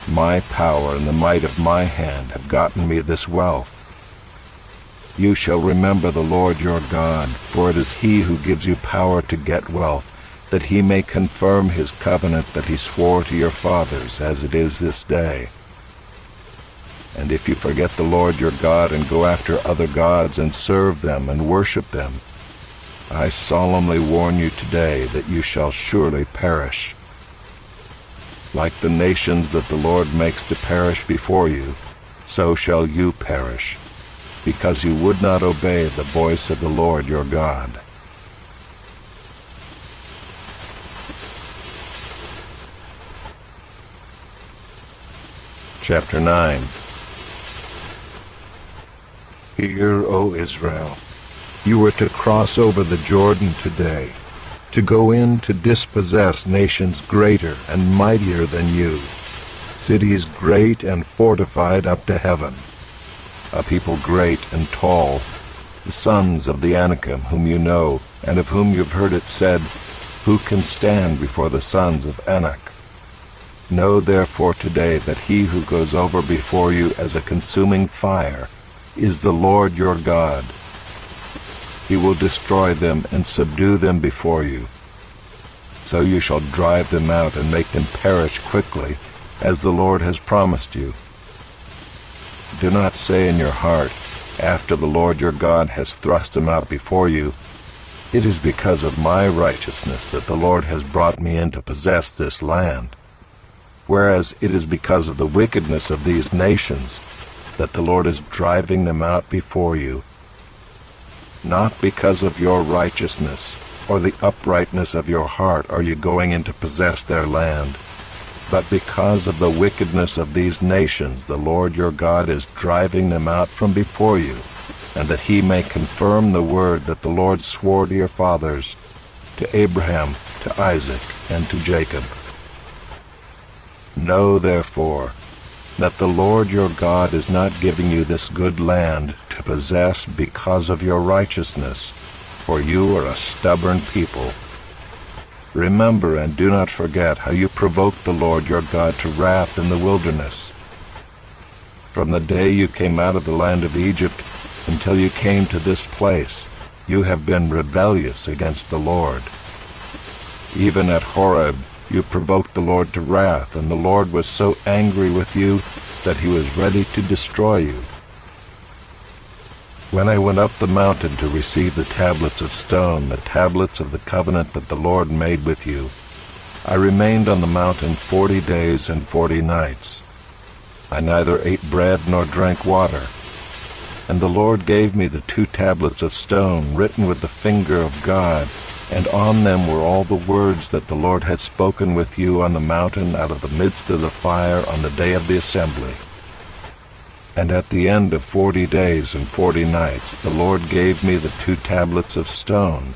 B: my power and the might of my hand have gotten me this wealth. You shall remember the Lord your God, for it is he who gives you power to get wealth, that he may confirm his covenant that he swore to your fathers, as it is this day. And if you forget the Lord your God and go after other gods and serve them and worship them, I solemnly warn you today that you shall surely perish. Like the nations that the Lord makes to perish before you, so shall you perish, because you would not obey the voice of the Lord your God. Chapter 9. Hear, O Israel, you were to cross over the Jordan today, to go in to dispossess nations greater and mightier than you, cities great and fortified up to heaven, a people great and tall, the sons of the Anakim, whom you know, and of whom you've heard it said, who can stand before the sons of Anak? Know therefore today that he who goes over before you as a consuming fire is the Lord your God. He will destroy them and subdue them before you. So you shall drive them out and make them perish quickly, as the Lord has promised you. Do not say in your heart, after the Lord your God has thrust them out before you, it is because of my righteousness that the Lord has brought me in to possess this land. Whereas it is because of the wickedness of these nations that the Lord is driving them out before you. Not because of your righteousness or the uprightness of your heart are you going in to possess their land, but because of the wickedness of these nations the Lord your God is driving them out from before you, and that he may confirm the word that the Lord swore to your fathers, to Abraham, to Isaac, and to Jacob. Know therefore that the Lord your God is not giving you this good land to possess because of your righteousness, for you are a stubborn people. Remember and do not forget how you provoked the Lord your God to wrath in the wilderness. From the day you came out of the land of Egypt until you came to this place, you have been rebellious against the Lord. Even at Horeb you provoked the Lord to wrath, and the Lord was so angry with you that he was ready to destroy you. When I went up the mountain to receive the tablets of stone, the tablets of the covenant that the Lord made with you, I remained on the mountain 40 days and 40 nights. I neither ate bread nor drank water. And the Lord gave me the 2 tablets of stone written with the finger of God, and on them were all the words that the Lord had spoken with you on the mountain out of the midst of the fire on the day of the assembly. And at the end of 40 days and 40 nights the Lord gave me the 2 tablets of stone,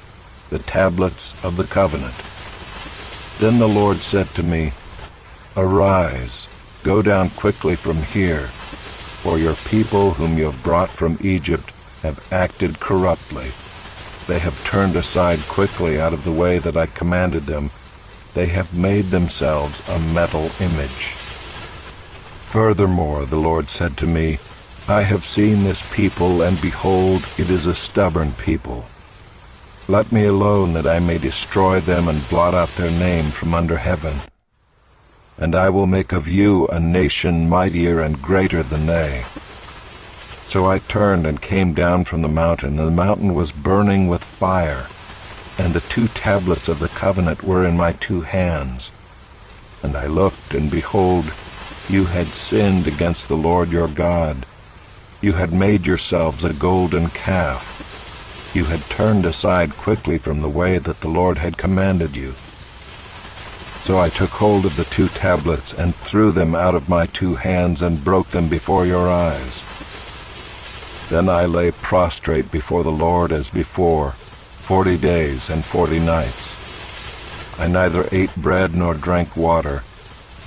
B: the tablets of the covenant. Then the Lord said to me, Arise, go down quickly from here, for your people whom you have brought from Egypt have acted corruptly. They have turned aside quickly out of the way that I commanded them. They have made themselves a metal image. Furthermore, the Lord said to me, I have seen this people, and behold, it is a stubborn people. Let me alone that I may destroy them and blot out their name from under heaven. And I will make of you a nation mightier and greater than they. So I turned and came down from the mountain, and the mountain was burning with fire, and the 2 tablets of the covenant were in my 2 hands. And I looked, and behold, you had sinned against the Lord your God. You had made yourselves a golden calf. You had turned aside quickly from the way that the Lord had commanded you. So I took hold of the 2 tablets and threw them out of my 2 hands and broke them before your eyes. Then I lay prostrate before the Lord as before, 40 days and 40 nights. I neither ate bread nor drank water,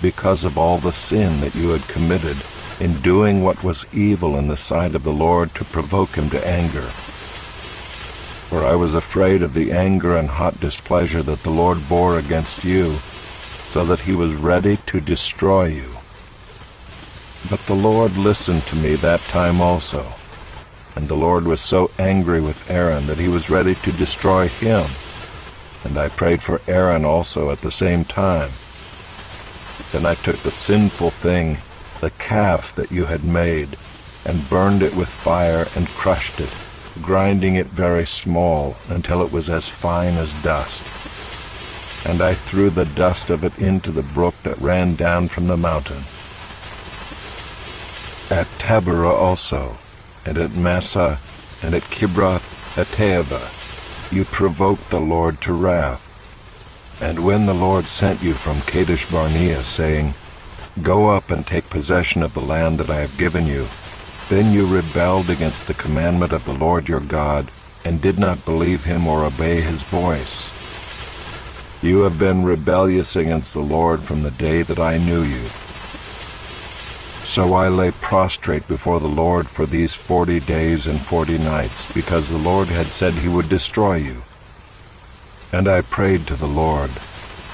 B: because of all the sin that you had committed in doing what was evil in the sight of the Lord to provoke him to anger. For I was afraid of the anger and hot displeasure that the Lord bore against you, so that he was ready to destroy you. But the Lord listened to me that time also, and the Lord was so angry with Aaron that he was ready to destroy him, and I prayed for Aaron also at the same time. Then I took the sinful thing, the calf that you had made, and burned it with fire and crushed it, grinding it very small until it was as fine as dust. And I threw the dust of it into the brook that ran down from the mountain. At Taberah also, and at Massah, and at Kibroth-Hattaavah, you provoked the Lord to wrath. And when the Lord sent you from Kadesh-barnea, saying, Go up and take possession of the land that I have given you. Then you rebelled against the commandment of the Lord your God, and did not believe him or obey his voice. You have been rebellious against the Lord from the day that I knew you. So I lay prostrate before the Lord for these 40 days and 40 nights, because the Lord had said he would destroy you. And I prayed to the Lord,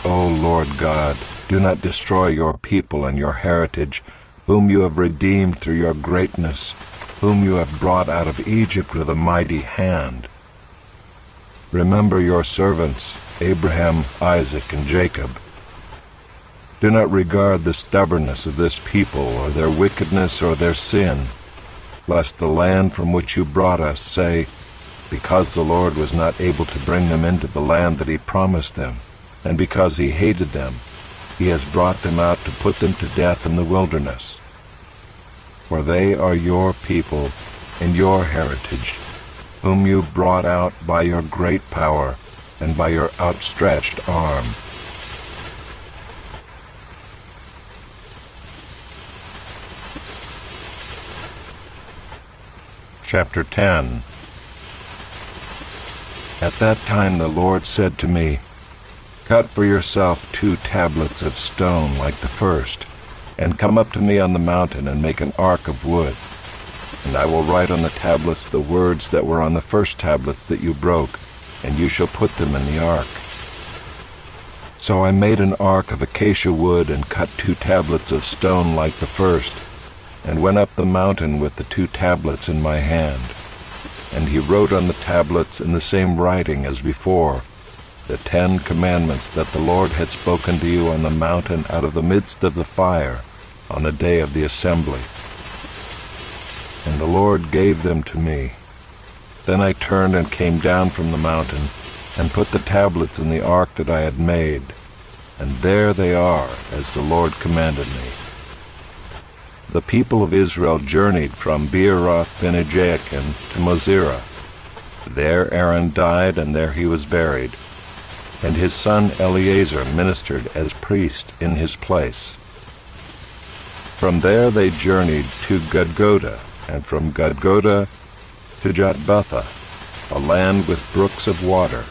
B: O Lord God, do not destroy your people and your heritage, whom you have redeemed through your greatness, whom you have brought out of Egypt with a mighty hand. Remember your servants, Abraham, Isaac, and Jacob. Do not regard the stubbornness of this people, or their wickedness, or their sin, lest the land from which you brought us say, because the Lord was not able to bring them into the land that he promised them, and because he hated them, he has brought them out to put them to death in the wilderness. For they are your people and your heritage, whom you brought out by your great power and by your outstretched arm. Chapter 10. At that time the Lord said to me, Cut for yourself 2 tablets of stone like the first, and come up to me on the mountain and make an ark of wood. And I will write on the tablets the words that were on the first tablets that you broke, and you shall put them in the ark. So I made an ark of acacia wood and cut 2 tablets of stone like the first, and went up the mountain with the 2 tablets in my hand. And he wrote on the tablets in the same writing as before, the 10 commandments that the Lord had spoken to you on the mountain out of the midst of the fire on the day of the assembly. And the Lord gave them to me. Then I turned and came down from the mountain, and put the tablets in the ark that I had made, and there they are, as the Lord commanded me. The people of Israel journeyed from Beeroth-Bene-Jaakan to Mosera. There Aaron died, and there he was buried, and his son Eleazar ministered as priest in his place. From there they journeyed to Gudgoda, and from Gudgoda to Jotbatha, a land with brooks of water.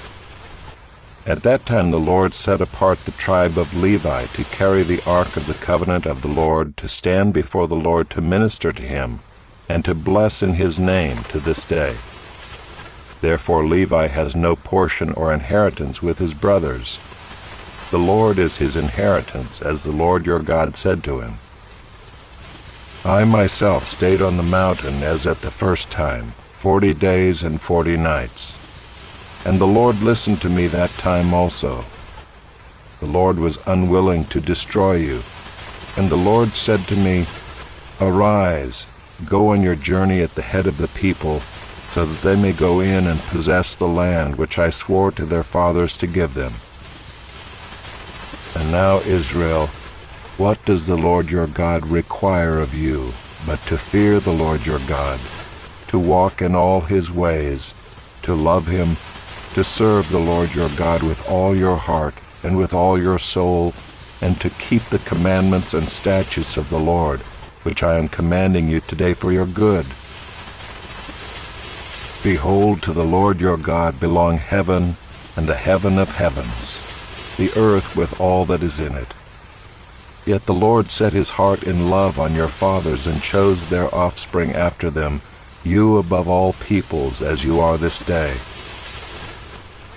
B: At that time the Lord set apart the tribe of Levi to carry the ark of the covenant of the Lord, to stand before the Lord to minister to him, and to bless in his name to this day. Therefore Levi has no portion or inheritance with his brothers. The Lord is his inheritance, as the Lord your God said to him. I myself stayed on the mountain as at the first time, 40 days and 40 nights. And the Lord listened to me that time also. The Lord was unwilling to destroy you. And the Lord said to me, Arise, go on your journey at the head of the people, so that they may go in and possess the land which I swore to their fathers to give them. And now, Israel, what does the Lord your God require of you, but to fear the Lord your God, to walk in all his ways, to love him, to serve the Lord your God with all your heart and with all your soul, and to keep the commandments and statutes of the Lord, which I am commanding you today for your good? Behold, to the Lord your God belong heaven and the heaven of heavens, the earth with all that is in it. Yet the Lord set his heart in love on your fathers, and chose their offspring after them, you above all peoples, as you are this day.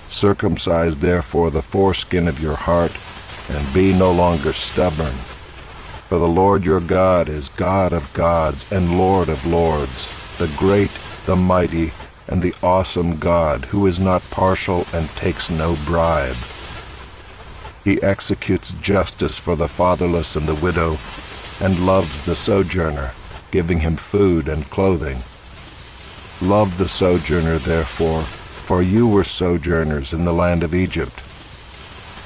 B: Circumcise therefore the foreskin of your heart, and be no longer stubborn. For the Lord your God is God of gods and Lord of lords, the great, the mighty, and the awesome God, who is not partial and takes no bribe. He executes justice for the fatherless and the widow, and loves the sojourner, giving him food and clothing. Love the sojourner, therefore, for you were sojourners in the land of Egypt.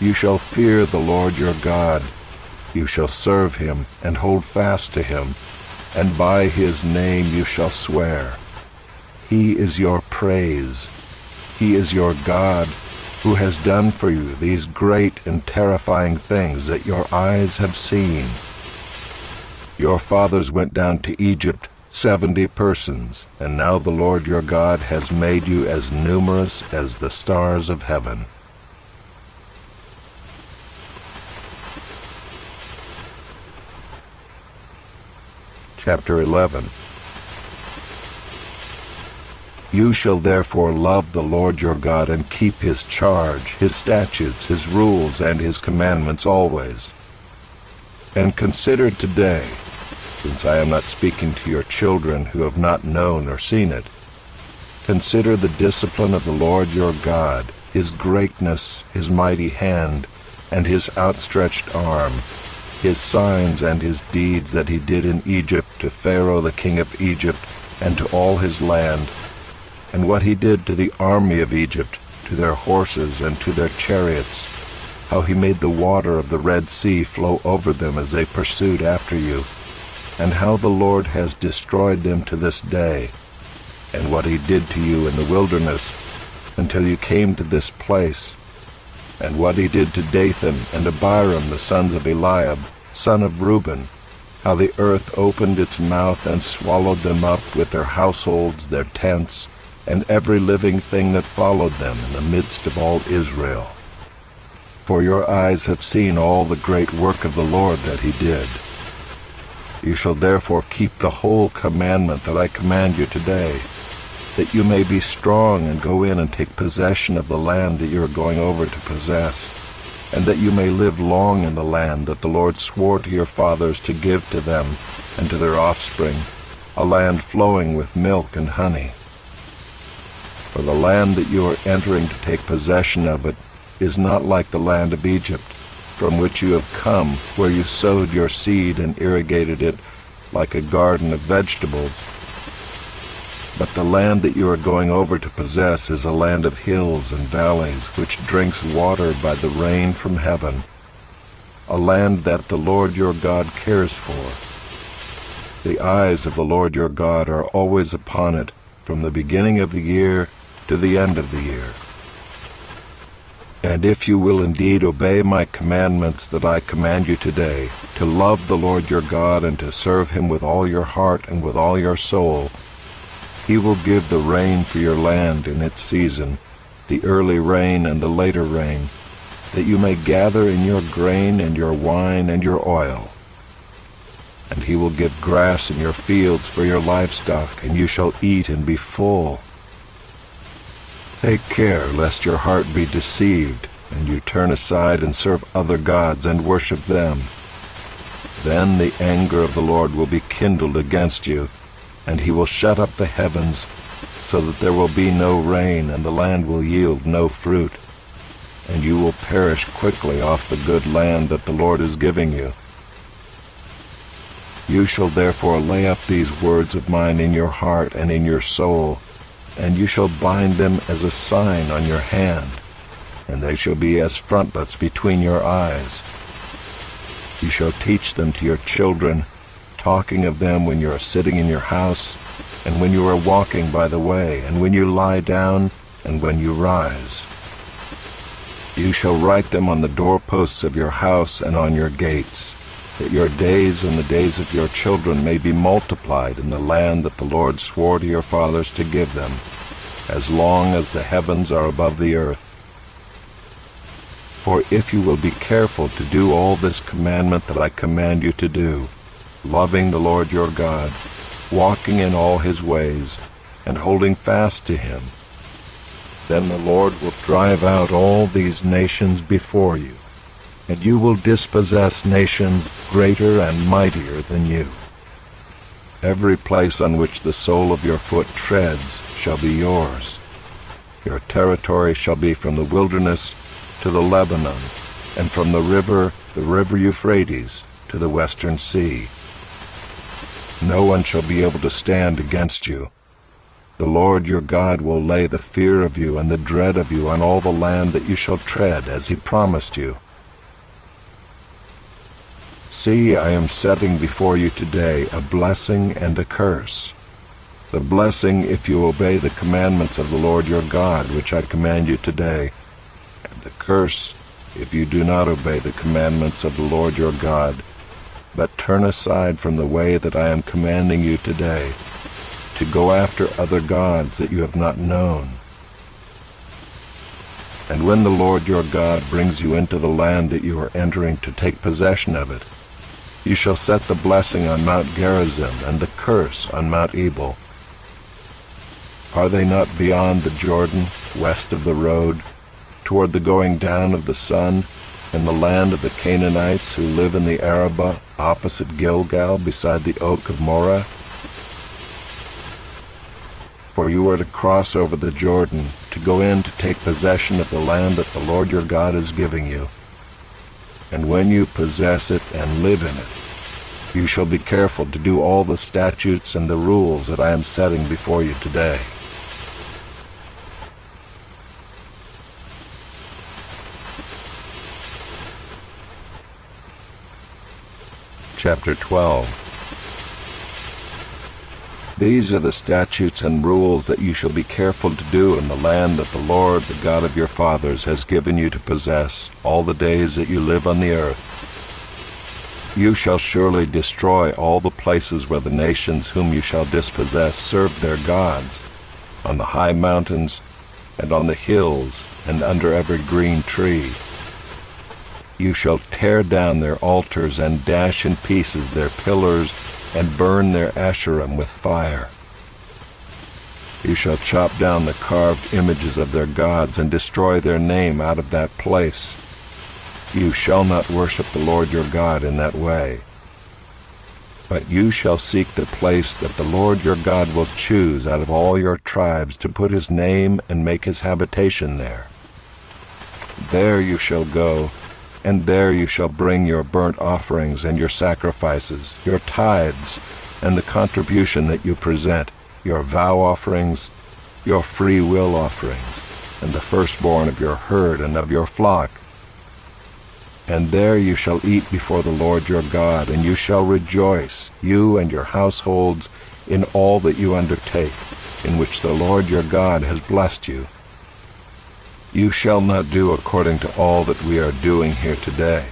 B: You shall fear the Lord your God. You shall serve him and hold fast to him, and by his name you shall swear. He is your praise. He is your God, who has done for you these great and terrifying things that your eyes have seen. Your fathers went down to Egypt, 70 persons, and now the Lord your God has made you as numerous as the stars of heaven. Chapter 11. You shall therefore love the Lord your God and keep his charge, his statutes, his rules, and his commandments always. And consider today, since I am not speaking to your children who have not known or seen it, consider the discipline of the Lord your God, his greatness, his mighty hand, and his outstretched arm, his signs and his deeds that he did in Egypt to Pharaoh the king of Egypt and to all his land, and what he did to the army of Egypt, to their horses and to their chariots, how he made the water of the Red Sea flow over them as they pursued after you, and how the Lord has destroyed them to this day, and what he did to you in the wilderness until you came to this place, and what he did to Dathan and Abiram the sons of Eliab, son of Reuben, how the earth opened its mouth and swallowed them up with their households, their tents, and every living thing that followed them in the midst of all Israel. For your eyes have seen all the great work of the Lord that he did. You shall therefore keep the whole commandment that I command you today, that you may be strong and go in and take possession of the land that you are going over to possess, and that you may live long in the land that the Lord swore to your fathers to give to them and to their offspring, a land flowing with milk and honey. For the land that you are entering to take possession of it is not like the land of Egypt, from which you have come, where you sowed your seed and irrigated it like a garden of vegetables. But the land that you are going over to possess is a land of hills and valleys, which drinks water by the rain from heaven, a land that the Lord your God cares for. The eyes of the Lord your God are always upon it, from the beginning of the year to the end of the year. And if you will indeed obey my commandments that I command you today, to love the Lord your God and to serve him with all your heart and with all your soul, he will give the rain for your land in its season, the early rain and the later rain, that you may gather in your grain and your wine and your oil. And he will give grass in your fields for your livestock, and you shall eat and be full. Take care lest your heart be deceived, and you turn aside and serve other gods and worship them. Then the anger of the Lord will be kindled against you, and he will shut up the heavens, so that there will be no rain, and the land will yield no fruit, and you will perish quickly off the good land that the Lord is giving you. You shall therefore lay up these words of mine in your heart and in your soul, and you shall bind them as a sign on your hand, and they shall be as frontlets between your eyes. You shall teach them to your children, talking of them when you are sitting in your house, and when you are walking by the way, and when you lie down, and when you rise. You shall write them on the doorposts of your house and on your gates, that your days and the days of your children may be multiplied in the land that the Lord swore to your fathers to give them, as long as the heavens are above the earth. For if you will be careful to do all this commandment that I command you to do, loving the Lord your God, walking in all his ways, and holding fast to him, then the Lord will drive out all these nations before you, and you will dispossess nations greater and mightier than you. Every place on which the sole of your foot treads shall be yours. Your territory shall be from the wilderness to the Lebanon, and from the river Euphrates, to the western sea. No one shall be able to stand against you. The Lord your God will lay the fear of you and the dread of you on all the land that you shall tread, as he promised you. See, I am setting before you today a blessing and a curse. The blessing if you obey the commandments of the Lord your God, which I command you today, and the curse if you do not obey the commandments of the Lord your God, but turn aside from the way that I am commanding you today, to go after other gods that you have not known. And when the Lord your God brings you into the land that you are entering to take possession of it, you shall set the blessing on Mount Gerizim and the curse on Mount Ebal. Are they not beyond the Jordan, west of the road, toward the going down of the sun, in the land of the Canaanites who live in the Arabah, opposite Gilgal, beside the oak of Moreh? For you are to cross over the Jordan, to go in to take possession of the land that the Lord your God is giving you. And when you possess it and live in it, you shall be careful to do all the statutes and the rules that I am setting before you today. Chapter 12. These are the statutes and rules that you shall be careful to do in the land that the Lord, the God of your fathers, has given you to possess all the days that you live on the earth. You shall surely destroy all the places where the nations whom you shall dispossess serve their gods, on the high mountains, and on the hills, and under every green tree. You shall tear down their altars and dash in pieces their pillars and burn their Asherim with fire. You shall chop down the carved images of their gods and destroy their name out of that place. You shall not worship the Lord your God in that way. But you shall seek the place that the Lord your God will choose out of all your tribes to put his name and make his habitation there. There you shall go, and there you shall bring your burnt offerings and your sacrifices, your tithes, and the contribution that you present, your vow offerings, your free will offerings, and the firstborn of your herd and of your flock. And there you shall eat before the Lord your God, and you shall rejoice, you and your households, in all that you undertake, in which the Lord your God has blessed you. You shall not do according to all that we are doing here today,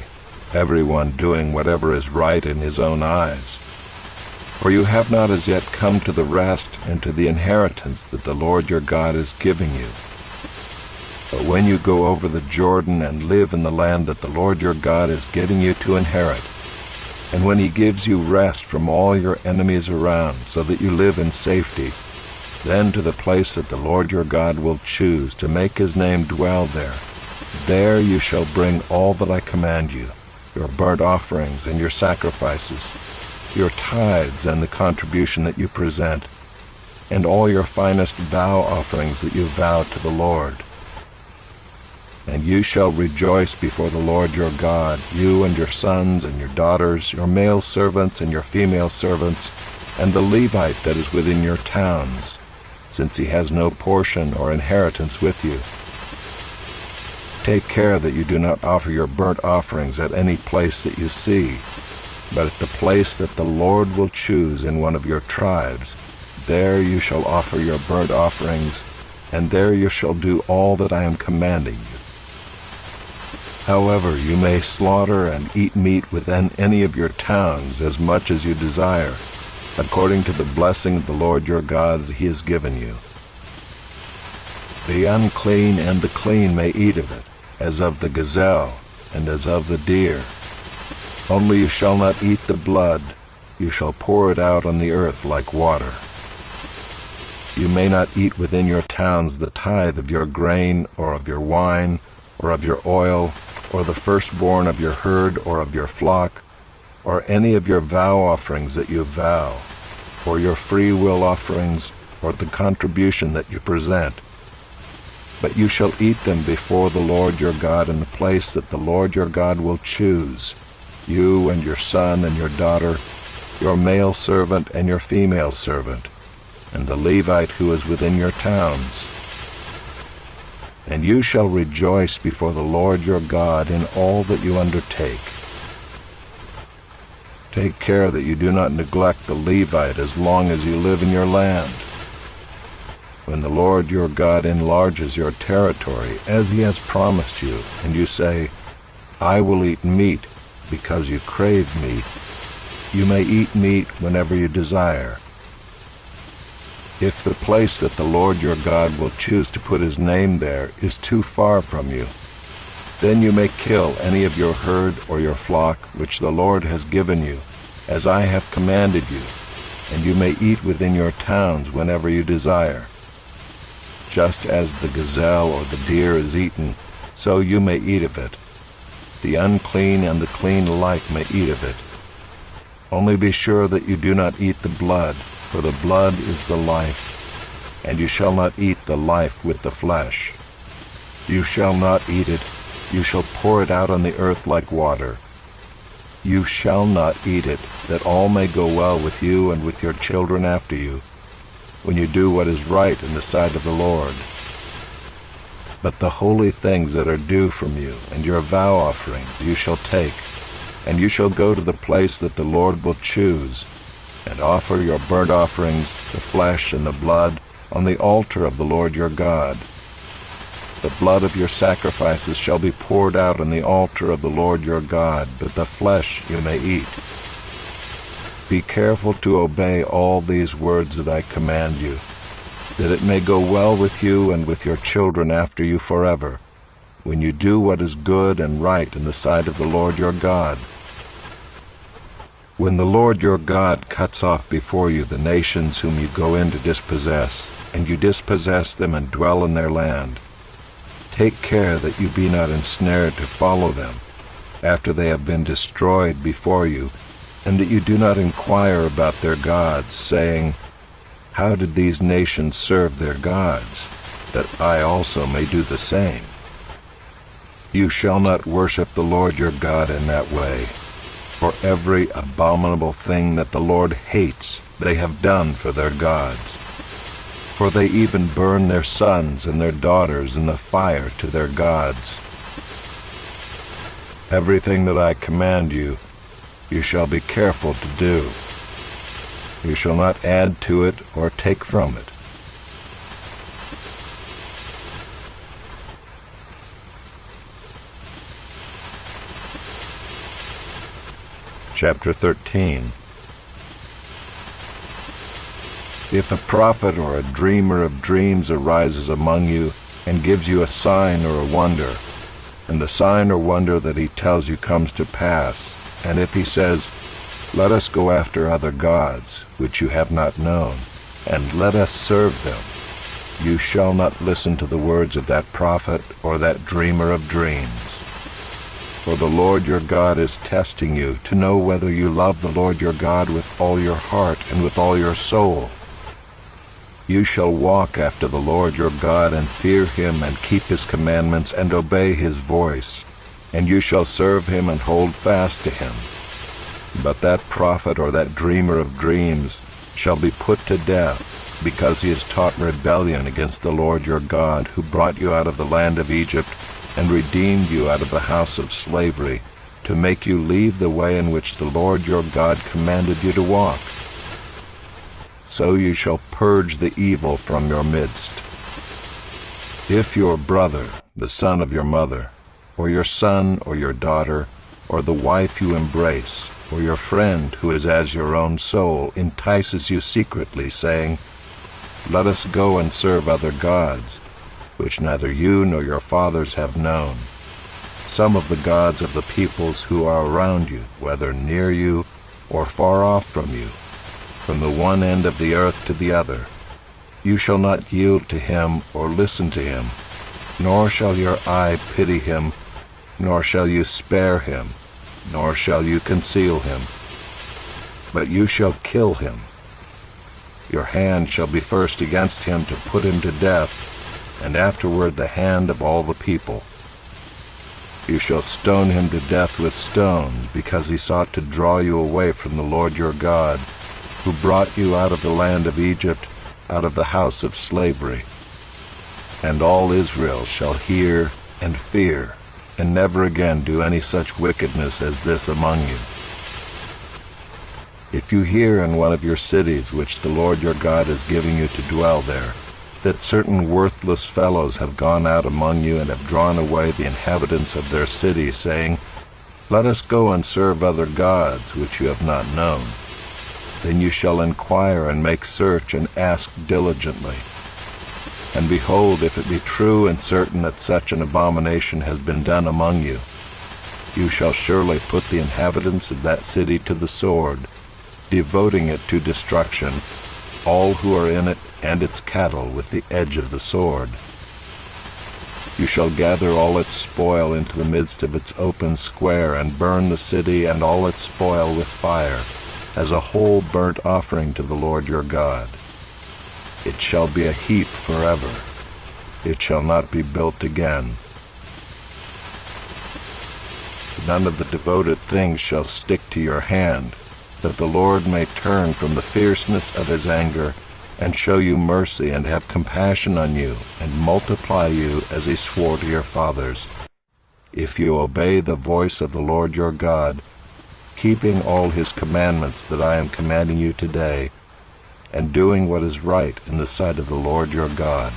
B: everyone doing whatever is right in his own eyes. For you have not as yet come to the rest and to the inheritance that the Lord your God is giving you. But when you go over the Jordan and live in the land that the Lord your God is giving you to inherit, and when he gives you rest from all your enemies around, so that you live in safety, then to the place that the Lord your God will choose to make his name dwell there, there you shall bring all that I command you, your burnt offerings and your sacrifices, your tithes and the contribution that you present, and all your finest vow offerings that you vow to the Lord. And you shall rejoice before the Lord your God, you and your sons and your daughters, your male servants and your female servants, and the Levite that is within your towns, since he has no portion or inheritance with you. Take care that you do not offer your burnt offerings at any place that you see, but at the place that the Lord will choose in one of your tribes. There you shall offer your burnt offerings, and there you shall do all that I am commanding you. However, you may slaughter and eat meat within any of your towns as much as you desire, according to the blessing of the Lord your God that he has given you. The unclean and the clean may eat of it, as of the gazelle and as of the deer. Only you shall not eat the blood, you shall pour it out on the earth like water. You may not eat within your towns the tithe of your grain, or of your wine, or of your oil, or the firstborn of your herd or of your flock, or any of your vow offerings that you vow, or your free will offerings, or the contribution that you present. But you shall eat them before the Lord your God in the place that the Lord your God will choose, you and your son and your daughter, your male servant and your female servant, and the Levite who is within your towns. And you shall rejoice before the Lord your God in all that you undertake. Take care that you do not neglect the Levite as long as you live in your land. When the Lord your God enlarges your territory, as he has promised you, and you say, I will eat meat because you crave meat, You may eat meat whenever you desire. If the place that the Lord your God will choose to put his name there is too far from you, then you may kill any of your herd or your flock which the Lord has given you, as I have commanded you, and you may eat within your towns whenever you desire. Just as the gazelle or the deer is eaten, so you may eat of it. The unclean and the clean alike may eat of it. Only be sure that you do not eat the blood, for the blood is the life, and you shall not eat the life with the flesh. You shall not eat it, you shall pour it out on the earth like water. You shall not eat it, that all may go well with you and with your children after you, when you do what is right in the sight of the Lord. But the holy things that are due from you, and your vow offerings, you shall take, and you shall go to the place that the Lord will choose, and offer your burnt offerings, the flesh and the blood, on the altar of the Lord your God. The blood of your sacrifices shall be poured out on the altar of the Lord your God, but the flesh you may eat. Be careful to obey all these words that I command you, that it may go well with you and with your children after you forever, when you do what is good and right in the sight of the Lord your God. When the Lord your God cuts off before you the nations whom you go in to dispossess, and you dispossess them and dwell in their land, take care that you be not ensnared to follow them, after they have been destroyed before you, and that you do not inquire about their gods, saying, how did these nations serve their gods, that I also may do the same? You shall not worship the Lord your God in that way, for every abominable thing that the Lord hates they have done for their gods. For they even burn their sons and their daughters in the fire to their gods. Everything that I command you, you shall be careful to do. You shall not add to it or take from it. Chapter 13. If a prophet or a dreamer of dreams arises among you and gives you a sign or a wonder, and the sign or wonder that he tells you comes to pass, and if he says, let us go after other gods, which you have not known, and let us serve them, you shall not listen to the words of that prophet or that dreamer of dreams. For the Lord your God is testing you to know whether you love the Lord your God with all your heart and with all your soul. You shall walk after the Lord your God and fear him and keep his commandments and obey his voice, and you shall serve him and hold fast to him. But that prophet or that dreamer of dreams shall be put to death, because he has taught rebellion against the Lord your God, who brought you out of the land of Egypt and redeemed you out of the house of slavery, to make you leave the way in which the Lord your God commanded you to walk. So you shall purge the evil from your midst. If your brother, the son of your mother, or your son or your daughter, or the wife you embrace, or your friend who is as your own soul, entices you secretly, saying, let us go and serve other gods, which neither you nor your fathers have known, some of the gods of the peoples who are around you, whether near you or far off from you, from the one end of the earth to the other, you shall not yield to him or listen to him, nor shall your eye pity him, nor shall you spare him, nor shall you conceal him, but you shall kill him. Your hand shall be first against him to put him to death, and afterward the hand of all the people. You shall stone him to death with stones, because he sought to draw you away from the Lord your God, who brought you out of the land of Egypt, out of the house of slavery. And all Israel shall hear and fear, and never again do any such wickedness as this among you. If you hear in one of your cities which the Lord your God is giving you to dwell there, that certain worthless fellows have gone out among you and have drawn away the inhabitants of their city, saying, Let us go and serve other gods which you have not known. Then you shall inquire and make search and ask diligently. And behold, if it be true and certain that such an abomination has been done among you, you shall surely put the inhabitants of that city to the sword, devoting it to destruction, all who are in it and its cattle with the edge of the sword. You shall gather all its spoil into the midst of its open square, and burn the city and all its spoil with fire, as a whole burnt offering to the Lord your God. It shall be a heap forever. It shall not be built again. None of the devoted things shall stick to your hand, that the Lord may turn from the fierceness of his anger, and show you mercy, and have compassion on you, and multiply you as he swore to your fathers, if you obey the voice of the Lord your God, keeping all his commandments that I am commanding you today, and doing what is right in the sight of the Lord your God.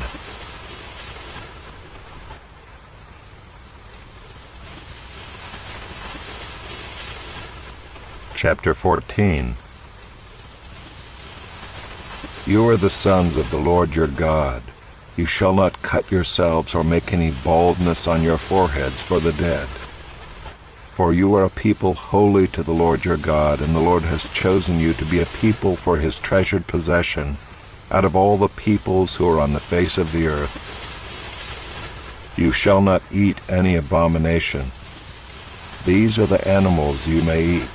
B: Chapter 14. You are the sons of the Lord your God. You shall not cut yourselves or make any baldness on your foreheads for the dead. For you are a people holy to the Lord your God, and the Lord has chosen you to be a people for his treasured possession out of all the peoples who are on the face of the earth. You shall not eat any abomination. These are the animals you may eat: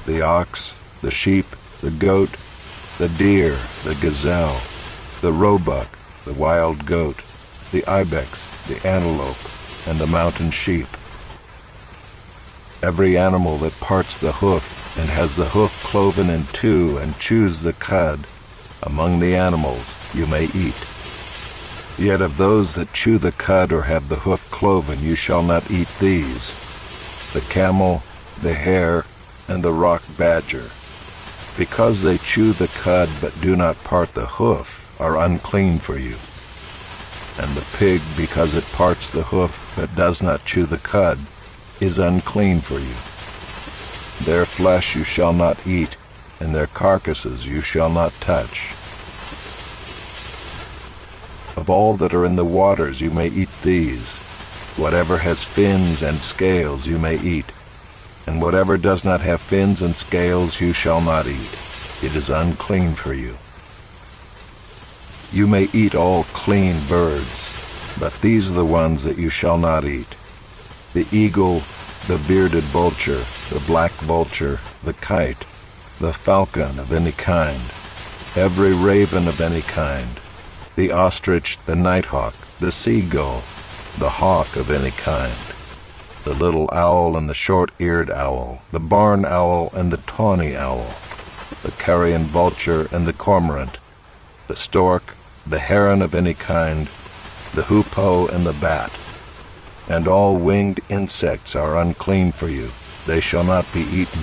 B: the ox, the sheep, the goat, the deer, the gazelle, the roebuck, the wild goat, the ibex, the antelope, and the mountain sheep. Every animal that parts the hoof and has the hoof cloven in two and chews the cud, among the animals you may eat. Yet of those that chew the cud or have the hoof cloven you shall not eat these: the camel, the hare, and the rock badger, because they chew the cud but do not part the hoof, are unclean for you. And the pig, because it parts the hoof but does not chew the cud, is unclean for you. Their flesh you shall not eat, and their carcasses you shall not touch. Of all that are in the waters you may eat these: whatever has fins and scales you may eat, and whatever does not have fins and scales you shall not eat. It is unclean for you. You may eat all clean birds, but these are the ones that you shall not eat: the eagle, the bearded vulture, the black vulture, the kite, the falcon of any kind, every raven of any kind, the ostrich, the nighthawk, the seagull, the hawk of any kind, the little owl and the short-eared owl, the barn owl and the tawny owl, the carrion vulture and the cormorant, the stork, the heron of any kind, the hoopoe and the bat. And all winged insects are unclean for you. They shall not be eaten.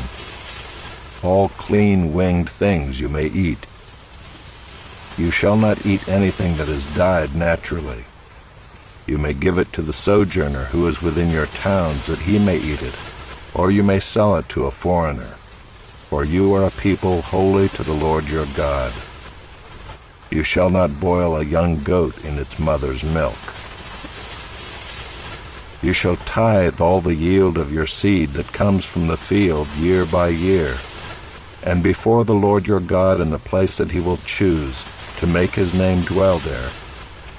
B: All clean winged things you may eat. You shall not eat anything that has died naturally. You may give it to the sojourner who is within your towns, that he may eat it, or you may sell it to a foreigner. For you are a people holy to the Lord your God. You shall not boil a young goat in its mother's milk. You shall tithe all the yield of your seed that comes from the field year by year, and before the Lord your God in the place that he will choose to make his name dwell there,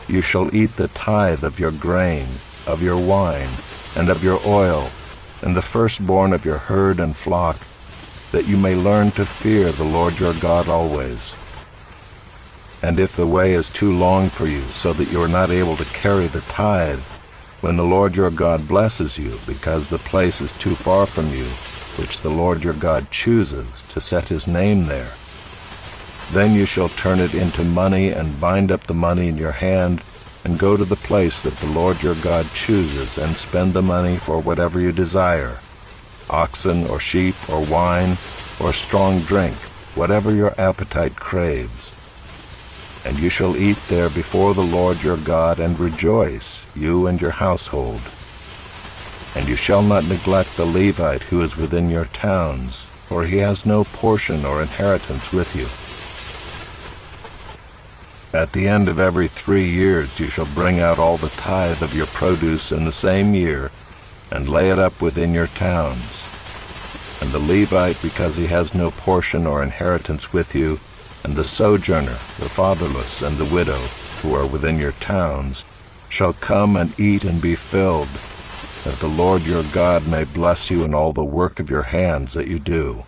B: you shall eat the tithe of your grain, of your wine, and of your oil, and the firstborn of your herd and flock, that you may learn to fear the Lord your God always. And if the way is too long for you, so that you are not able to carry the tithe, when the Lord your God blesses you, because the place is too far from you, which the Lord your God chooses to set his name there, then you shall turn it into money, and bind up the money in your hand, and go to the place that the Lord your God chooses, and spend the money for whatever you desire: oxen, or sheep, or wine, or strong drink, whatever your appetite craves. And you shall eat there before the Lord your God, and rejoice, you and your household. And you shall not neglect the Levite who is within your towns, for he has no portion or inheritance with you. At the end of every 3 years you shall bring out all the tithe of your produce in the same year, and lay it up within your towns. And the Levite, because he has no portion or inheritance with you, and the sojourner, the fatherless, and the widow, who are within your towns, shall come and eat and be filled, that the Lord your God may bless you in all the work of your hands that you do.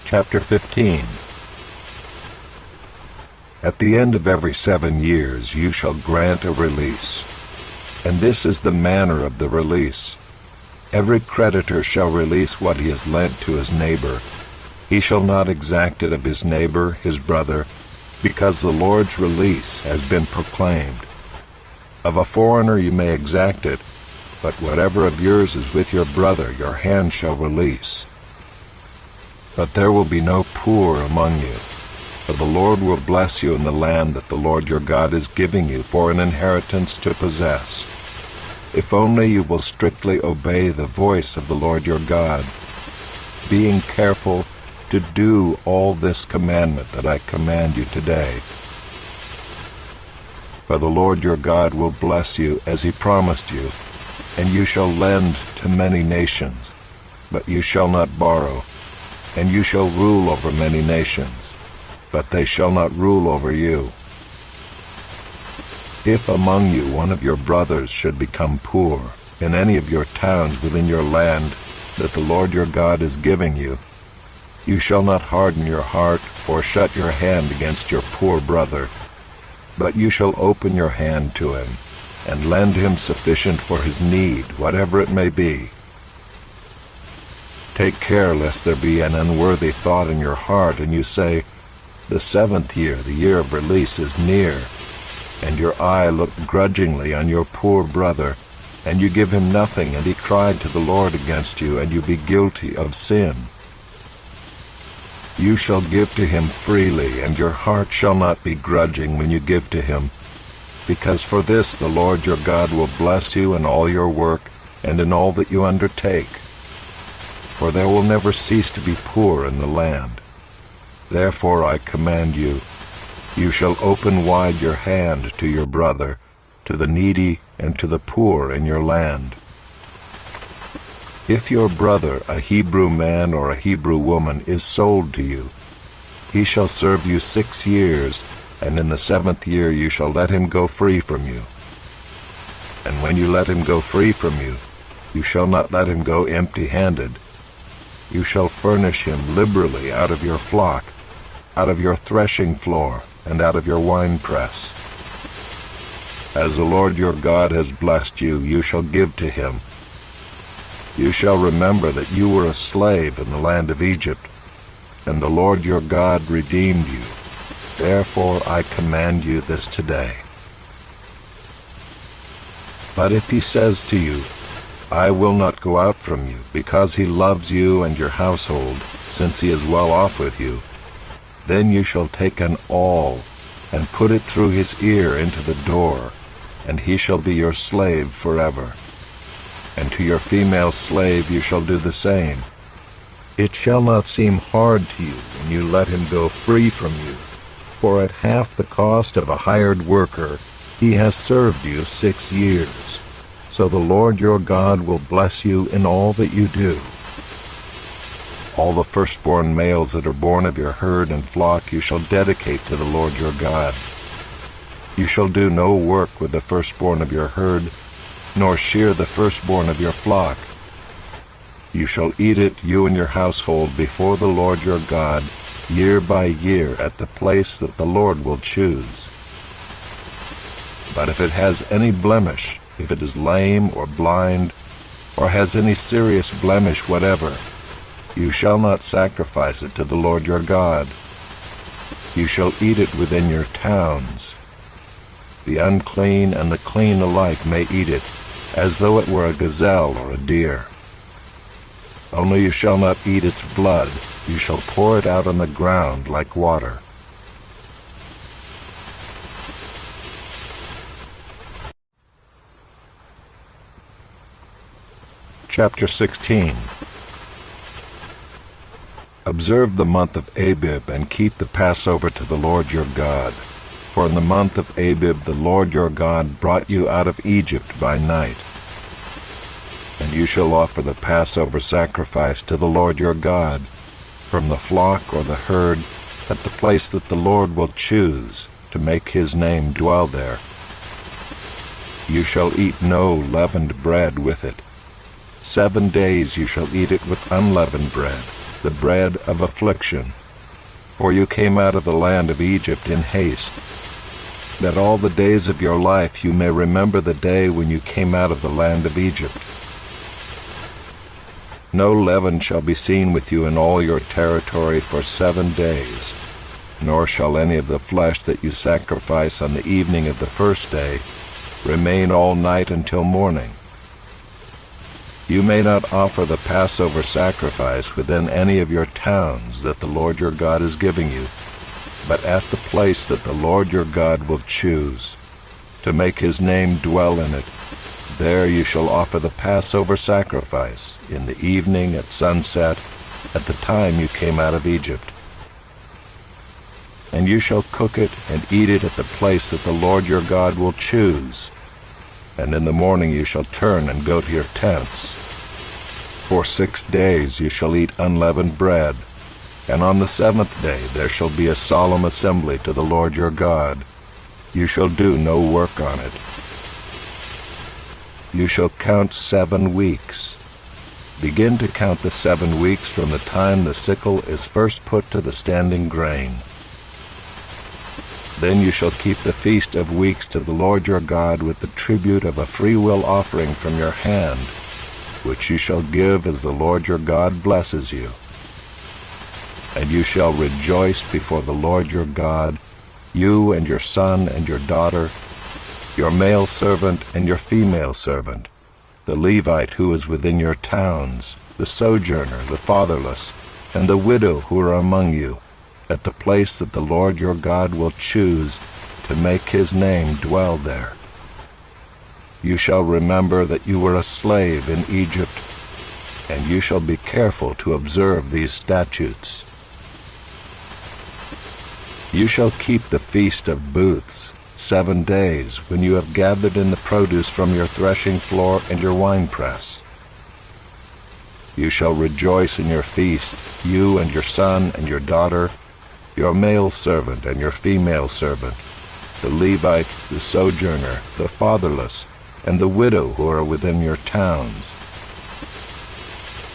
B: Chapter 15. At the end of every 7 years you shall grant a release. And this is the manner of the release. Every creditor shall release what he has lent to his neighbor. He shall not exact it of his neighbor, his brother, because the Lord's release has been proclaimed. Of a foreigner you may exact it, but whatever of yours is with your brother your hand shall release. But there will be no poor among you, for the Lord will bless you in the land that the Lord your God is giving you for an inheritance to possess, if only you will strictly obey the voice of the Lord your God, being careful to do all this commandment that I command you today. For the Lord your God will bless you as he promised you, and you shall lend to many nations, but you shall not borrow, and you shall rule over many nations, but they shall not rule over you. If among you one of your brothers should become poor in any of your towns within your land that the Lord your God is giving you, you shall not harden your heart or shut your hand against your poor brother, but you shall open your hand to him and lend him sufficient for his need, whatever it may be. Take care lest there be an unworthy thought in your heart, and you say, the 7th year, the year of release, is near, and your eye look grudgingly on your poor brother, and you give him nothing, and he cried to the Lord against you, and you be guilty of sin. You shall give to him freely, and your heart shall not be grudging when you give to him, because for this the Lord your God will bless you in all your work and in all that you undertake. For there will never cease to be poor in the land. Therefore I command you, you shall open wide your hand to your brother, to the needy and to the poor in your land. If your brother, a Hebrew man or a Hebrew woman, is sold to you, he shall serve you 6 years, and in the 7th year you shall let him go free from you. And when you let him go free from you, you shall not let him go empty-handed. You shall furnish him liberally out of your flock, out of your threshing floor, and out of your winepress. As the Lord your God has blessed you, you shall give to him. You shall remember that you were a slave in the land of Egypt, and the Lord your God redeemed you. Therefore I command you this today. But if he says to you, I will not go out from you, because he loves you and your household, since he is well off with you, then you shall take an awl, and put it through his ear into the door, and he shall be your slave forever. And to your female slave you shall do the same. It shall not seem hard to you when you let him go free from you, for at half the cost of a hired worker he has served you 6 years. So the Lord your God will bless you in all that you do. All the firstborn males that are born of your herd and flock you shall dedicate to the Lord your God. You shall do no work with the firstborn of your herd, nor shear the firstborn of your flock. You shall eat it, you and your household, before the Lord your God, year by year, at the place that the Lord will choose. But if it has any blemish, if it is lame or blind, or has any serious blemish whatever, you shall not sacrifice it to the Lord your God. You shall eat it within your towns. The unclean and the clean alike may eat it, as though it were a gazelle or a deer. Only you shall not eat its blood, you shall pour it out on the ground like water. Chapter 16. Observe the month of Abib, and keep the Passover to the Lord your God. For in the month of Abib the Lord your God brought you out of Egypt by night. And you shall offer the Passover sacrifice to the Lord your God, from the flock or the herd, at the place that the Lord will choose, to make his name dwell there. You shall eat no leavened bread with it. 7 days you shall eat it with unleavened bread, the bread of affliction. For you came out of the land of Egypt in haste, that all the days of your life you may remember the day when you came out of the land of Egypt. No leaven shall be seen with you in all your territory for 7 days, nor shall any of the flesh that you sacrifice on the evening of the first day remain all night until morning. You may not offer the Passover sacrifice within any of your towns that the Lord your God is giving you, but at the place that the Lord your God will choose, to make his name dwell in it. There you shall offer the Passover sacrifice in the evening at sunset, at the time you came out of Egypt. And you shall cook it and eat it at the place that the Lord your God will choose. And in the morning you shall turn and go to your tents. For 6 days you shall eat unleavened bread, and on the 7th day there shall be a solemn assembly to the Lord your God. You shall do no work on it. You shall count 7 weeks. Begin to count the 7 weeks from the time the sickle is first put to the standing grain. Then you shall keep the feast of weeks to the Lord your God with the tribute of a freewill offering from your hand, which you shall give as the Lord your God blesses you. And you shall rejoice before the Lord your God, you and your son and your daughter, your male servant and your female servant, the Levite who is within your towns, the sojourner, the fatherless, and the widow who are among you, at the place that the Lord your God will choose to make his name dwell there. You shall remember that you were a slave in Egypt, and you shall be careful to observe these statutes. You shall keep the Feast of Booths 7 days, when you have gathered in the produce from your threshing floor and your winepress. You shall rejoice in your feast, you and your son and your daughter, your male servant and your female servant, the Levite, the sojourner, the fatherless, and the widow who are within your towns.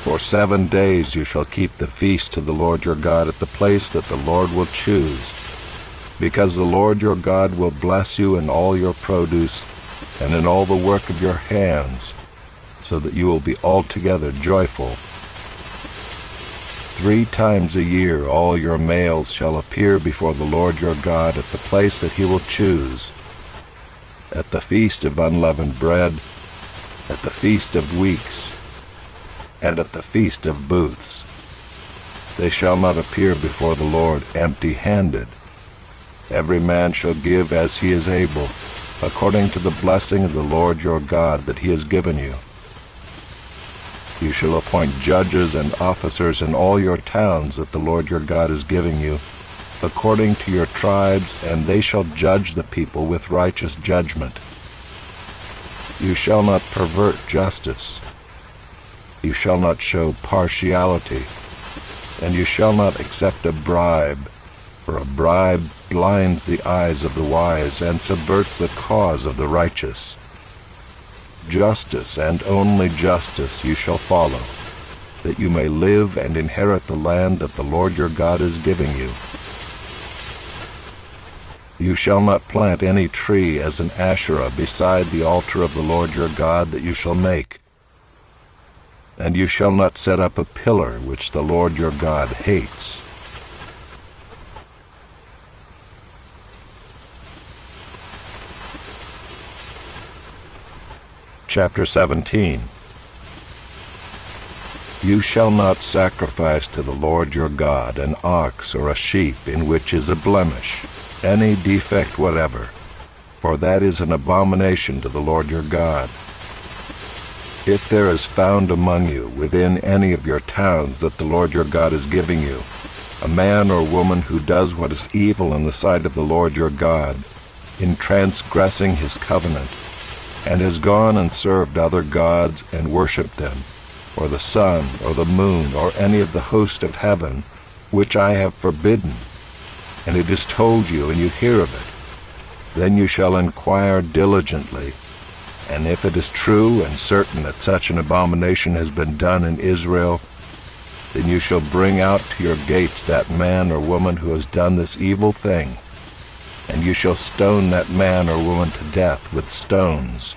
B: For 7 days you shall keep the feast to the Lord your God at the place that the Lord will choose, because the Lord your God will bless you in all your produce and in all the work of your hands, so that you will be altogether joyful. 3 times a year all your males shall appear before the Lord your God at the place that he will choose, at the feast of unleavened bread, at the feast of weeks, and at the feast of booths. They shall not appear before the Lord empty-handed. Every man shall give as he is able, according to the blessing of the Lord your God that he has given you. You shall appoint judges and officers in all your towns that the Lord your God is giving you, according to your tribes, and they shall judge the people with righteous judgment. You shall not pervert justice. You shall not show partiality, and you shall not accept a bribe, for a bribe blinds the eyes of the wise and subverts the cause of the righteous. Justice and only justice you shall follow, that you may live and inherit the land that the Lord your God is giving you. You shall not plant any tree as an Asherah beside the altar of the Lord your God that you shall make. And you shall not set up a pillar which the Lord your God hates. Chapter 17. You shall not sacrifice to the Lord your God an ox or a sheep in which is a blemish, any defect whatever, for that is an abomination to the Lord your God. If there is found among you, within any of your towns that the Lord your God is giving you, a man or woman who does what is evil in the sight of the Lord your God, in transgressing his covenant, and has gone and served other gods and worshipped them, or the sun, or the moon, or any of the host of heaven, which I have forbidden, and it is told you, and you hear of it, then you shall inquire diligently, and if it is true and certain that such an abomination has been done in Israel, then you shall bring out to your gates that man or woman who has done this evil thing, and you shall stone that man or woman to death with stones.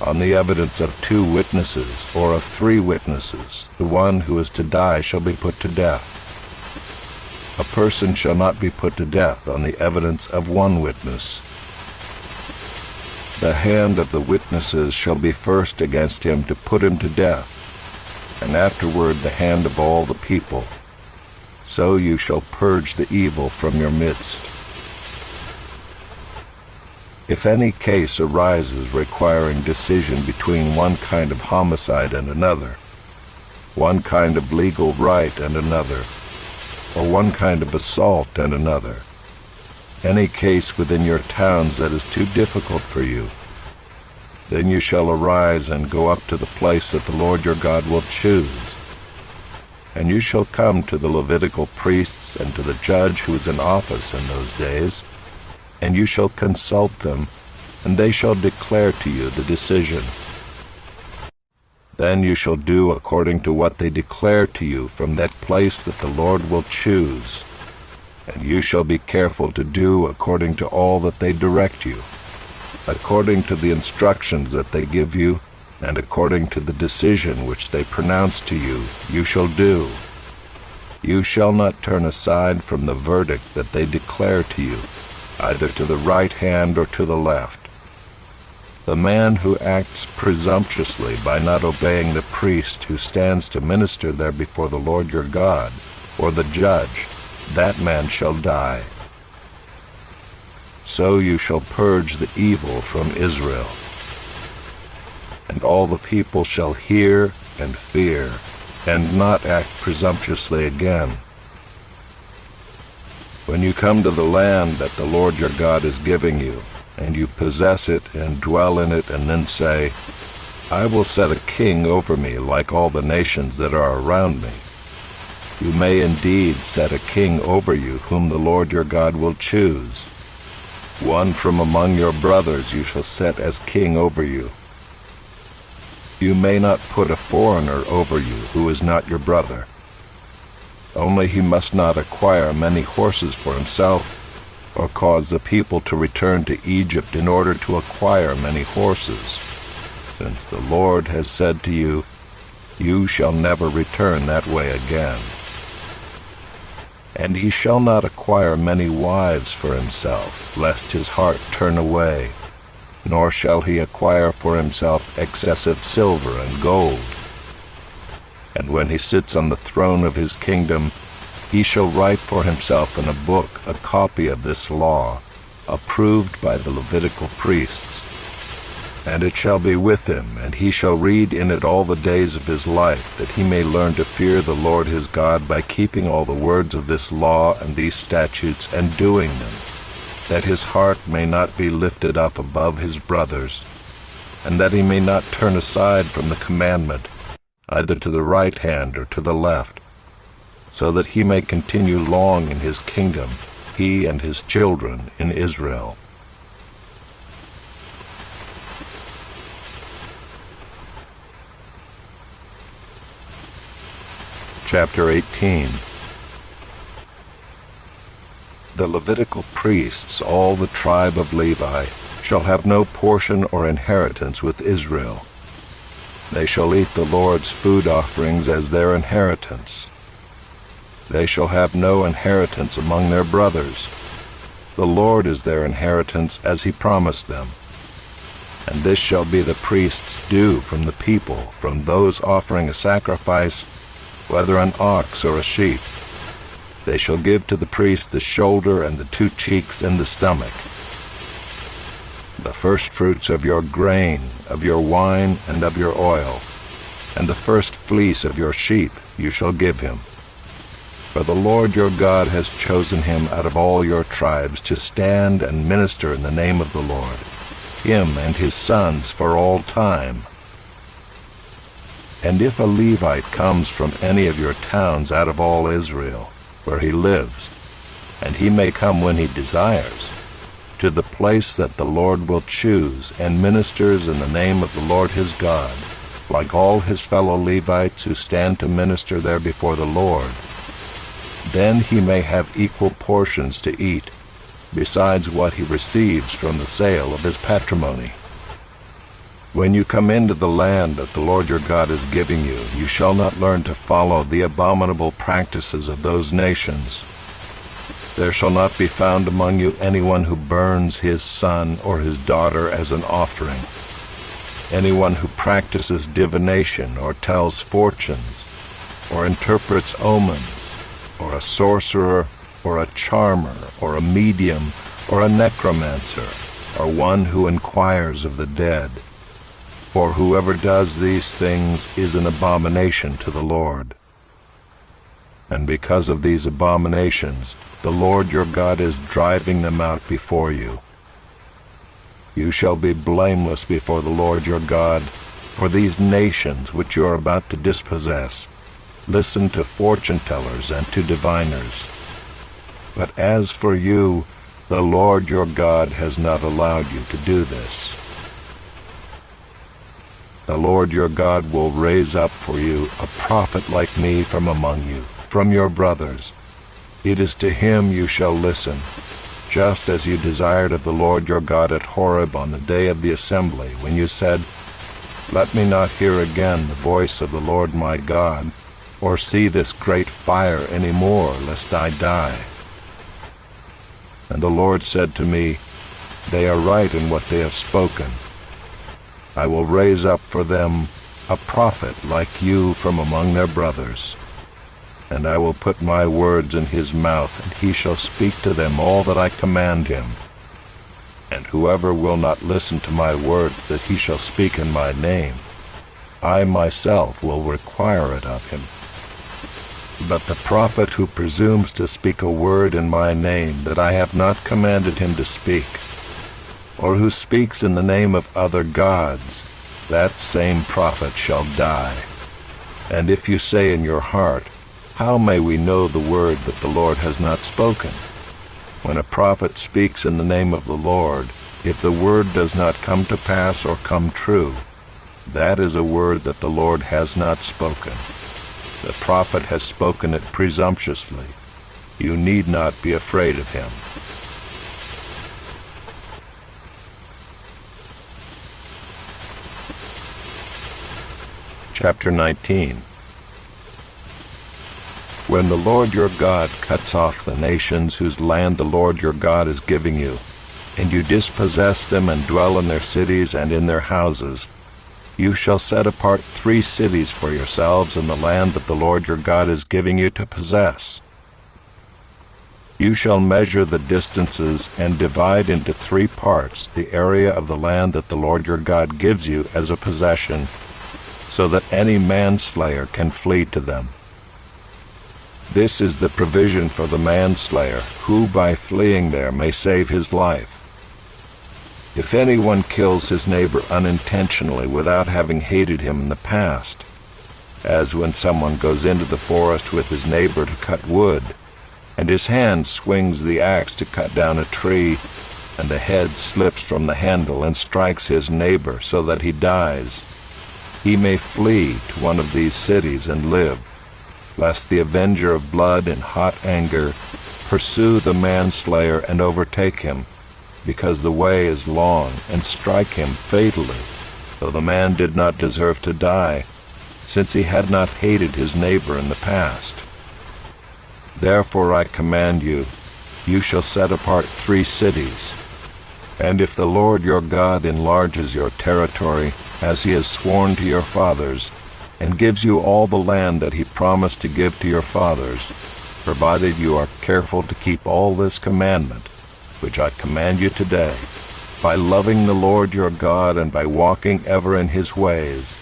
B: On the evidence of 2 witnesses, or of 3 witnesses, the one who is to die shall be put to death. A person shall not be put to death on the evidence of 1 witness. The hand of the witnesses shall be first against him to put him to death, and afterward the hand of all the people. So you shall purge the evil from your midst. If any case arises requiring decision between one kind of homicide and another, one kind of legal right and another, or one kind of assault and another, any case within your towns that is too difficult for you, then you shall arise and go up to the place that the Lord your God will choose. And you shall come to the Levitical priests and to the judge who is in office in those days, and you shall consult them, and they shall declare to you the decision. Then you shall do according to what they declare to you from that place that the Lord will choose, and you shall be careful to do according to all that they direct you, according to the instructions that they give you, and according to the decision which they pronounce to you, you shall do. You shall not turn aside from the verdict that they declare to you, either to the right hand or to the left. The man who acts presumptuously by not obeying the priest who stands to minister there before the Lord your God, or the judge, that man shall die. So you shall purge the evil from Israel. And all the people shall hear and fear, and not act presumptuously again. When you come to the land that the Lord your God is giving you, and you possess it and dwell in it, and then say, I will set a king over me like all the nations that are around me, you may indeed set a king over you whom the Lord your God will choose. One from among your brothers you shall set as king over you. You may not put a foreigner over you who is not your brother. Only he must not acquire many horses for himself, or cause the people to return to Egypt in order to acquire many horses, since the Lord has said to you, you shall never return that way again. And he shall not acquire many wives for himself, lest his heart turn away, nor shall he acquire for himself excessive silver and gold. And when he sits on the throne of his kingdom, he shall write for himself in a book a copy of this law, approved by the Levitical priests. And it shall be with him, and he shall read in it all the days of his life, that he may learn to fear the Lord his God by keeping all the words of this law and these statutes and doing them, that his heart may not be lifted up above his brothers, and that he may not turn aside from the commandment, either to the right hand or to the left, so that he may continue long in his kingdom, he and his children in Israel. Chapter 18. The Levitical priests, all the tribe of Levi, shall have no portion or inheritance with Israel. They shall eat the Lord's food offerings as their inheritance. They shall have no inheritance among their brothers. The Lord is their inheritance as he promised them. And this shall be the priest's due from the people, from those offering a sacrifice, whether an ox or a sheep. They shall give to the priest the shoulder and the 2 cheeks and the stomach. The firstfruits of your grain, of your wine, and of your oil, and the first fleece of your sheep you shall give him. For the Lord your God has chosen him out of all your tribes to stand and minister in the name of the Lord, him and his sons for all time. And if a Levite comes from any of your towns out of all Israel, where he lives, and he may come when he desires, to the place that the Lord will choose, and ministers in the name of the Lord his God, like all his fellow Levites who stand to minister there before the Lord, then he may have equal portions to eat, besides what he receives from the sale of his patrimony. When you come into the land that the Lord your God is giving you, you shall not learn to follow the abominable practices of those nations. There shall not be found among you anyone who burns his son or his daughter as an offering, anyone who practices divination or tells fortunes, or interprets omens, or a sorcerer, or a charmer, or a medium, or a necromancer, or one who inquires of the dead. For whoever does these things is an abomination to the Lord. And because of these abominations, the Lord your God is driving them out before you. You shall be blameless before the Lord your God, for these nations which you are about to dispossess listen to fortune-tellers and to diviners. But as for you, the Lord your God has not allowed you to do this. The Lord your God will raise up for you a prophet like me from among you, from your brothers. It is to him you shall listen, just as you desired of the Lord your God at Horeb on the day of the assembly, when you said, Let me not hear again the voice of the Lord my God, or see this great fire any more, lest I die. And the Lord said to me, They are right in what they have spoken. I will raise up for them a prophet like you from among their brothers. And I will put my words in his mouth, and he shall speak to them all that I command him. And whoever will not listen to my words that he shall speak in my name, I myself will require it of him. But the prophet who presumes to speak a word in my name that I have not commanded him to speak, or who speaks in the name of other gods, that same prophet shall die. And if you say in your heart, How may we know the word that the Lord has not spoken? When a prophet speaks in the name of the Lord, if the word does not come to pass or come true, that is a word that the Lord has not spoken. The prophet has spoken it presumptuously. You need not be afraid of him. Chapter 19. When the Lord your God cuts off the nations whose land the Lord your God is giving you, and you dispossess them and dwell in their cities and in their houses, you shall set apart 3 cities for yourselves in the land that the Lord your God is giving you to possess. You shall measure the distances and divide into 3 parts the area of the land that the Lord your God gives you as a possession, so that any manslayer can flee to them. This is the provision for the manslayer, who by fleeing there may save his life. If anyone kills his neighbor unintentionally without having hated him in the past, as when someone goes into the forest with his neighbor to cut wood, and his hand swings the axe to cut down a tree, and the head slips from the handle and strikes his neighbor so that he dies, he may flee to one of these cities and live, lest the avenger of blood in hot anger pursue the manslayer and overtake him, because the way is long, and strike him fatally, though the man did not deserve to die, since he had not hated his neighbor in the past. Therefore I command you, you shall set apart 3 cities. And if the Lord your God enlarges your territory, as he has sworn to your fathers, and gives you all the land that he promised to give to your fathers, provided you are careful to keep all this commandment, which I command you today, by loving the Lord your God and by walking ever in his ways,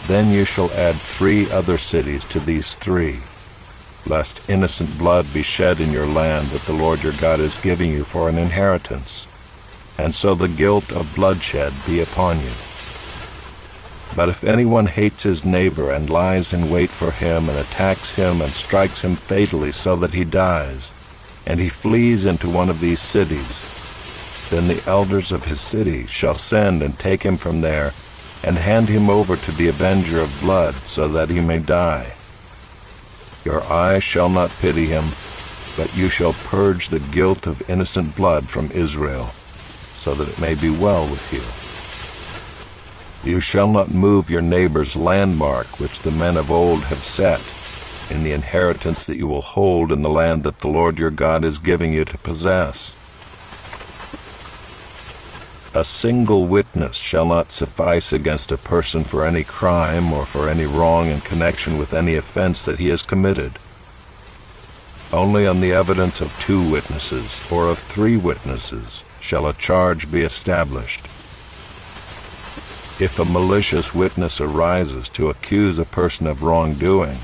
B: then you shall add 3 other cities to these 3, lest innocent blood be shed in your land that the Lord your God is giving you for an inheritance, and so the guilt of bloodshed be upon you. But if anyone hates his neighbor and lies in wait for him and attacks him and strikes him fatally so that he dies, and he flees into one of these cities, then the elders of his city shall send and take him from there and hand him over to the avenger of blood so that he may die. Your eye shall not pity him, but you shall purge the guilt of innocent blood from Israel, so that it may be well with you. You shall not move your neighbor's landmark which the men of old have set, in the inheritance that you will hold in the land that the Lord your God is giving you to possess. A single witness shall not suffice against a person for any crime or for any wrong in connection with any offense that he has committed. Only on the evidence of 2 witnesses or of 3 witnesses shall a charge be established. If a malicious witness arises to accuse a person of wrongdoing,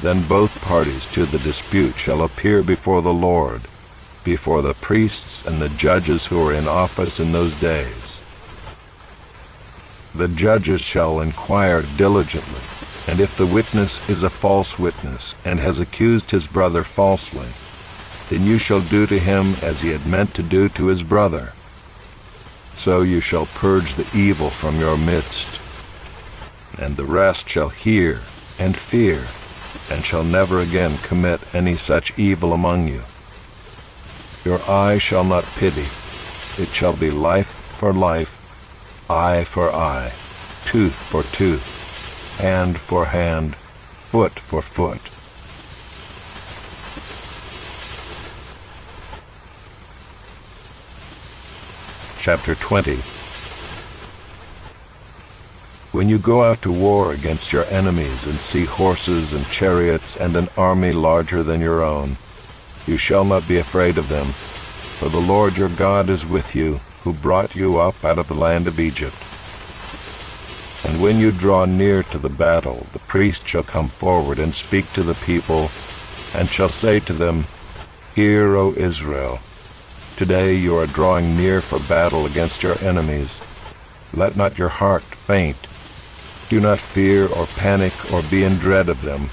B: then both parties to the dispute shall appear before the Lord, before the priests and the judges who are in office in those days. The judges shall inquire diligently, and if the witness is a false witness and has accused his brother falsely, then you shall do to him as he had meant to do to his brother. So you shall purge the evil from your midst, and the rest shall hear and fear, and shall never again commit any such evil among you. Your eye shall not pity, it shall be life for life, eye for eye, tooth for tooth, hand for hand, foot for foot. Chapter 20. When you go out to war against your enemies and see horses and chariots and an army larger than your own, you shall not be afraid of them, for the Lord your God is with you, who brought you up out of the land of Egypt. And when you draw near to the battle, the priest shall come forward and speak to the people, and shall say to them, Hear, O Israel, today you are drawing near for battle against your enemies. Let not your heart faint. Do not fear or panic or be in dread of them,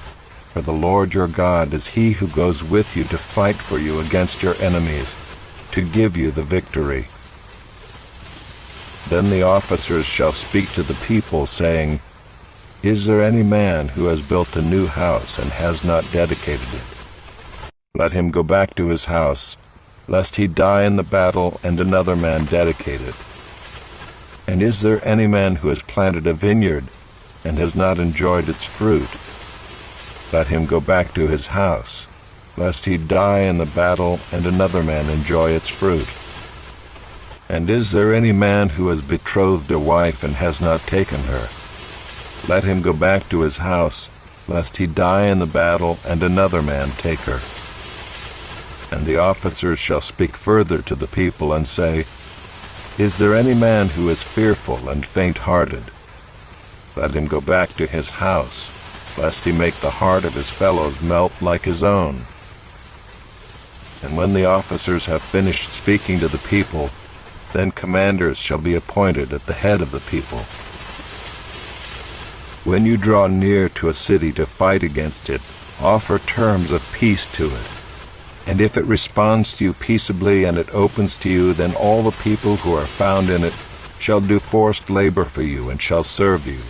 B: for the Lord your God is he who goes with you to fight for you against your enemies, to give you the victory. Then the officers shall speak to the people, saying, Is there any man who has built a new house and has not dedicated it? Let him go back to his house, lest he die in the battle and another man dedicate it. And is there any man who has planted a vineyard and has not enjoyed its fruit? Let him go back to his house, lest he die in the battle and another man enjoy its fruit. And is there any man who has betrothed a wife and has not taken her? Let him go back to his house, lest he die in the battle and another man take her. And the officers shall speak further to the people and say, Is there any man who is fearful and faint-hearted? Let him go back to his house, lest he make the heart of his fellows melt like his own. And when the officers have finished speaking to the people, then commanders shall be appointed at the head of the people. When you draw near to a city to fight against it, offer terms of peace to it. And if it responds to you peaceably and it opens to you, then all the people who are found in it shall do forced labor for you and shall serve you.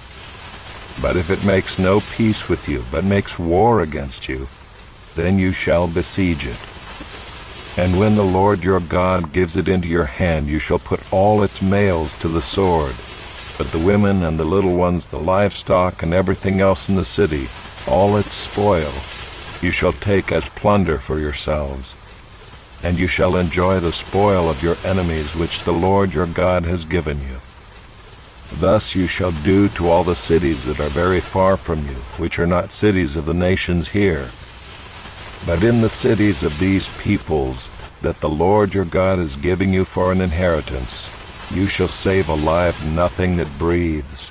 B: But if it makes no peace with you, but makes war against you, then you shall besiege it. And when the Lord your God gives it into your hand, you shall put all its males to the sword, but the women and the little ones, the livestock and everything else in the city, all its spoil, you shall take as plunder for yourselves. And you shall enjoy the spoil of your enemies which the Lord your God has given you. Thus you shall do to all the cities that are very far from you, which are not cities of the nations here. But in the cities of these peoples that the Lord your God is giving you for an inheritance, you shall save alive nothing that breathes,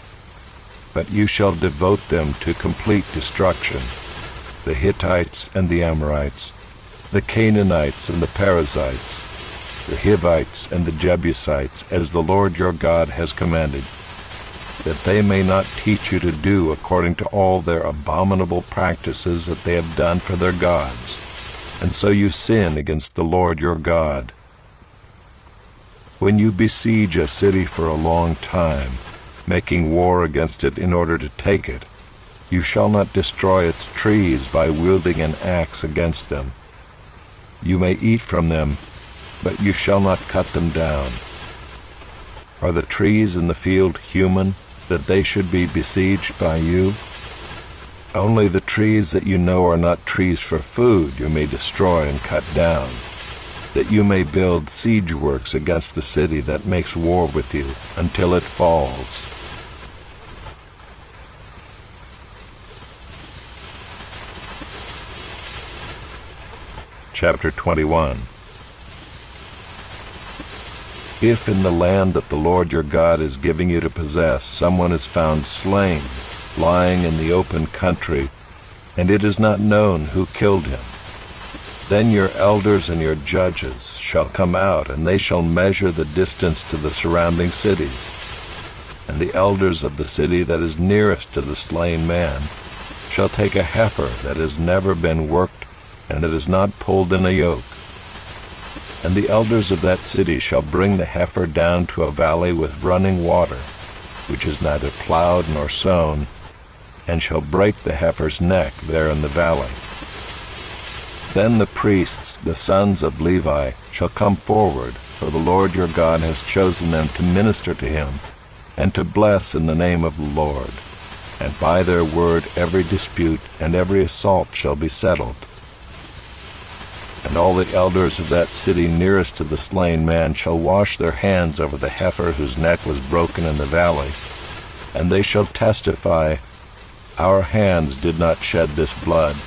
B: but you shall devote them to complete destruction: the Hittites and the Amorites, the Canaanites and the Perizzites, the Hivites and the Jebusites, as the Lord your God has commanded, that they may not teach you to do according to all their abominable practices that they have done for their gods, and so you sin against the Lord your God. When you besiege a city for a long time, making war against it in order to take it, you shall not destroy its trees by wielding an axe against them. You may eat from them, but you shall not cut them down. Are the trees in the field human, that they should be besieged by you? Only the trees that you know are not trees for food you may destroy and cut down, that you may build siege works against the city that makes war with you until it falls. Chapter 21. If in the land that the Lord your God is giving you to possess someone is found slain, lying in the open country, and it is not known who killed him, then your elders and your judges shall come out, and they shall measure the distance to the surrounding cities. And the elders of the city that is nearest to the slain man shall take a heifer that has never been worked and that is not pulled in a yoke. And the elders of that city shall bring the heifer down to a valley with running water, which is neither plowed nor sown, and shall break the heifer's neck there in the valley. Then the priests, the sons of Levi, shall come forward, for the Lord your God has chosen them to minister to him, and to bless in the name of the Lord. And by their word every dispute and every assault shall be settled. And all the elders of that city nearest to the slain man shall wash their hands over the heifer whose neck was broken in the valley, and they shall testify, "Our hands did not shed this blood,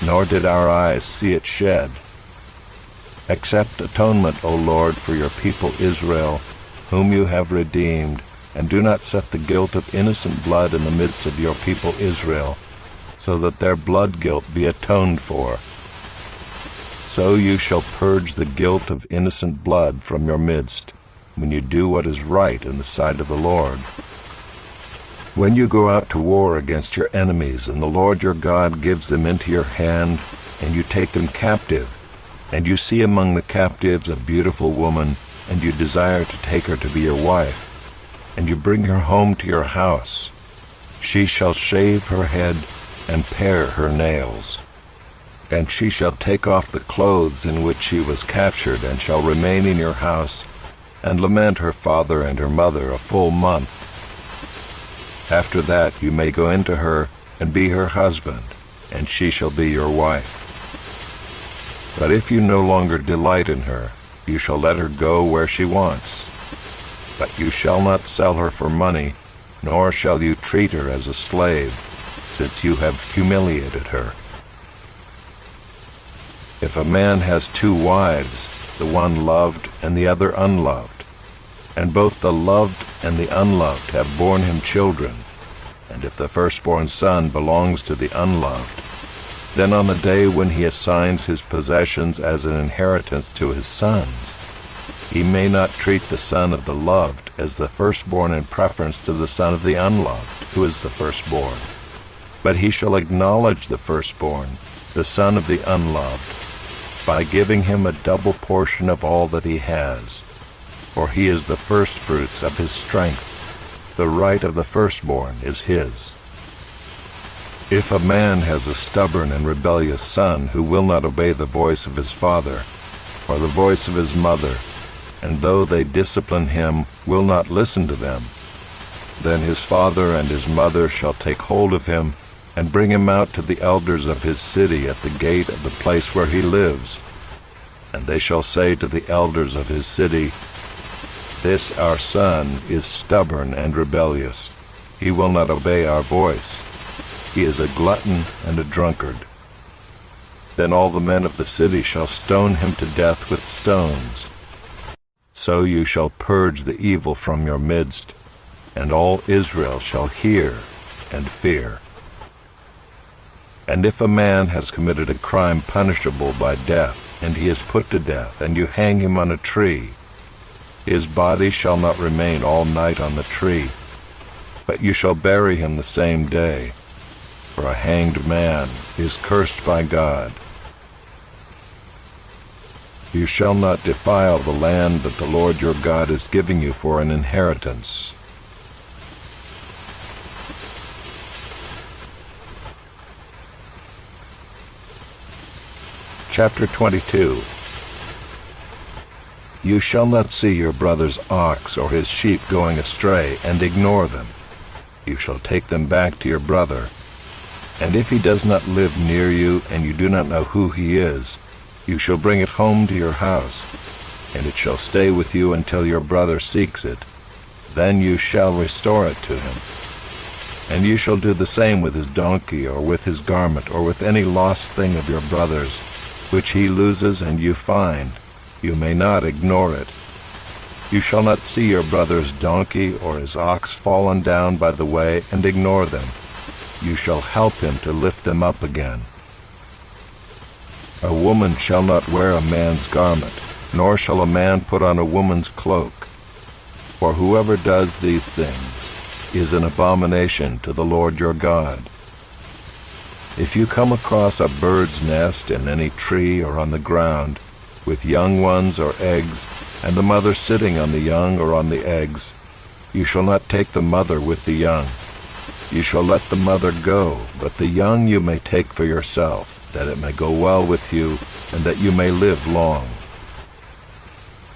B: nor did our eyes see it shed. Accept atonement, O Lord, for your people Israel, whom you have redeemed, and do not set the guilt of innocent blood in the midst of your people Israel, so that their blood guilt be atoned for. So you shall purge the guilt of innocent blood from your midst, when you do what is right in the sight of the Lord. When you go out to war against your enemies, and the Lord your God gives them into your hand, and you take them captive, and you see among the captives a beautiful woman, and you desire to take her to be your wife, and you bring her home to your house, she shall shave her head and pare her nails. And she shall take off the clothes in which she was captured, and shall remain in your house, and lament her father and her mother a full month. After that you may go into her, and be her husband, and she shall be your wife. But if you no longer delight in her, you shall let her go where she wants. But you shall not sell her for money, nor shall you treat her as a slave, since you have humiliated her. If a man has two wives, the one loved and the other unloved, and both the loved and the unloved have borne him children, and if the firstborn son belongs to the unloved, then on the day when he assigns his possessions as an inheritance to his sons, he may not treat the son of the loved as the firstborn in preference to the son of the unloved, who is the firstborn, but he shall acknowledge the firstborn, the son of the unloved, by giving him a double portion of all that he has, for he is the firstfruits of his strength. The right of the firstborn is his. If a man has a stubborn and rebellious son who will not obey the voice of his father, or the voice of his mother, and though they discipline him, will not listen to them, then his father and his mother shall take hold of him, and bring him out to the elders of his city at the gate of the place where he lives. And they shall say to the elders of his city, "This our son is stubborn and rebellious. He will not obey our voice. He is a glutton and a drunkard." Then all the men of the city shall stone him to death with stones. So you shall purge the evil from your midst, and all Israel shall hear and fear. And if a man has committed a crime punishable by death, and he is put to death, and you hang him on a tree, his body shall not remain all night on the tree, but you shall bury him the same day, for a hanged man is cursed by God. You shall not defile the land that the Lord your God is giving you for an inheritance. Chapter 22. You shall not see your brother's ox or his sheep going astray and ignore them. You shall take them back to your brother. And if he does not live near you and you do not know who he is, you shall bring it home to your house, and it shall stay with you until your brother seeks it. Then you shall restore it to him. And you shall do the same with his donkey, or with his garment, or with any lost thing of your brother's, which he loses and you find. You may not ignore it. You shall not see your brother's donkey or his ox fallen down by the way and ignore them. You shall help him to lift them up again. A woman shall not wear a man's garment, nor shall a man put on a woman's cloak. For whoever does these things is an abomination to the Lord your God. If you come across a bird's nest in any tree or on the ground, with young ones or eggs, and the mother sitting on the young or on the eggs, you shall not take the mother with the young. You shall let the mother go, but the young you may take for yourself, that it may go well with you, and that you may live long.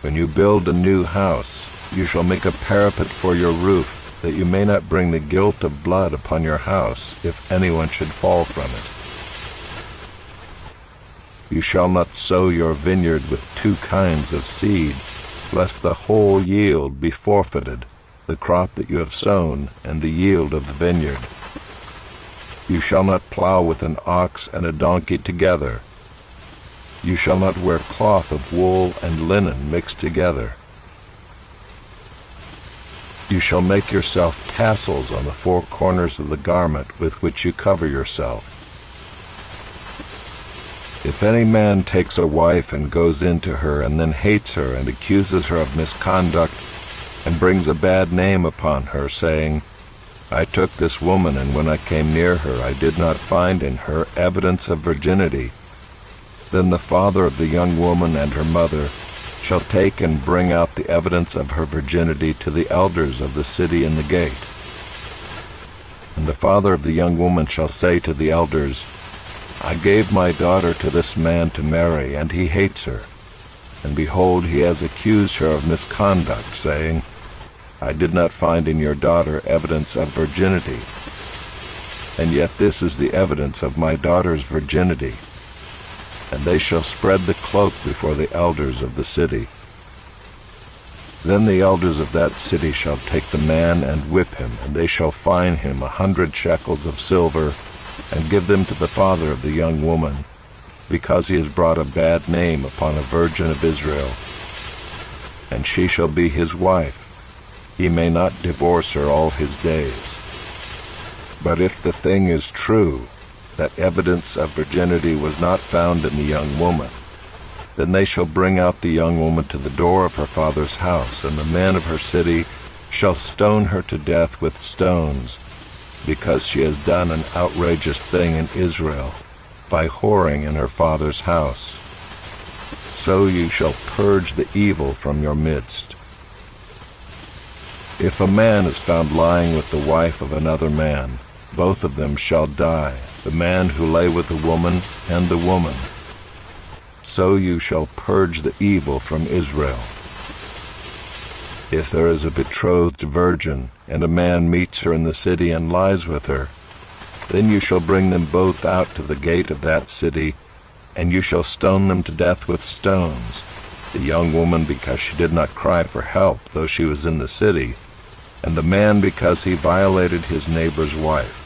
B: When you build a new house, you shall make a parapet for your roof, that you may not bring the guilt of blood upon your house, if anyone should fall from it. You shall not sow your vineyard with two kinds of seed, lest the whole yield be forfeited, the crop that you have sown, and the yield of the vineyard. You shall not plow with an ox and a donkey together. You shall not wear cloth of wool and linen mixed together. You shall make yourself tassels on the four corners of the garment with which you cover yourself. If any man takes a wife and goes into her and then hates her and accuses her of misconduct and brings a bad name upon her, saying, I took this woman, and when I came near her I did not find in her evidence of virginity, then the father of the young woman and her mother shall take and bring out the evidence of her virginity to the elders of the city in the gate. And the father of the young woman shall say to the elders, I gave my daughter to this man to marry, and he hates her. And behold, he has accused her of misconduct, saying, I did not find in your daughter evidence of virginity. And yet this is the evidence of my daughter's virginity. And they shall spread the cloak before the elders of the city. Then the elders of that city shall take the man and whip him, and they shall fine him 100 shekels of silver, and give them to the father of the young woman, because he has brought a bad name upon a virgin of Israel. And she shall be his wife. He may not divorce her all his days. But if the thing is true, that evidence of virginity was not found in the young woman, then they shall bring out the young woman to the door of her father's house, and the men of her city shall stone her to death with stones, because she has done an outrageous thing in Israel, by whoring in her father's house. So you shall purge the evil from your midst. If a man is found lying with the wife of another man, both of them shall die, the man who lay with the woman and the woman. So you shall purge the evil from Israel. If there is a betrothed virgin, and a man meets her in the city and lies with her, then you shall bring them both out to the gate of that city, and you shall stone them to death with stones, the young woman because she did not cry for help, though she was in the city, and the man because he violated his neighbor's wife.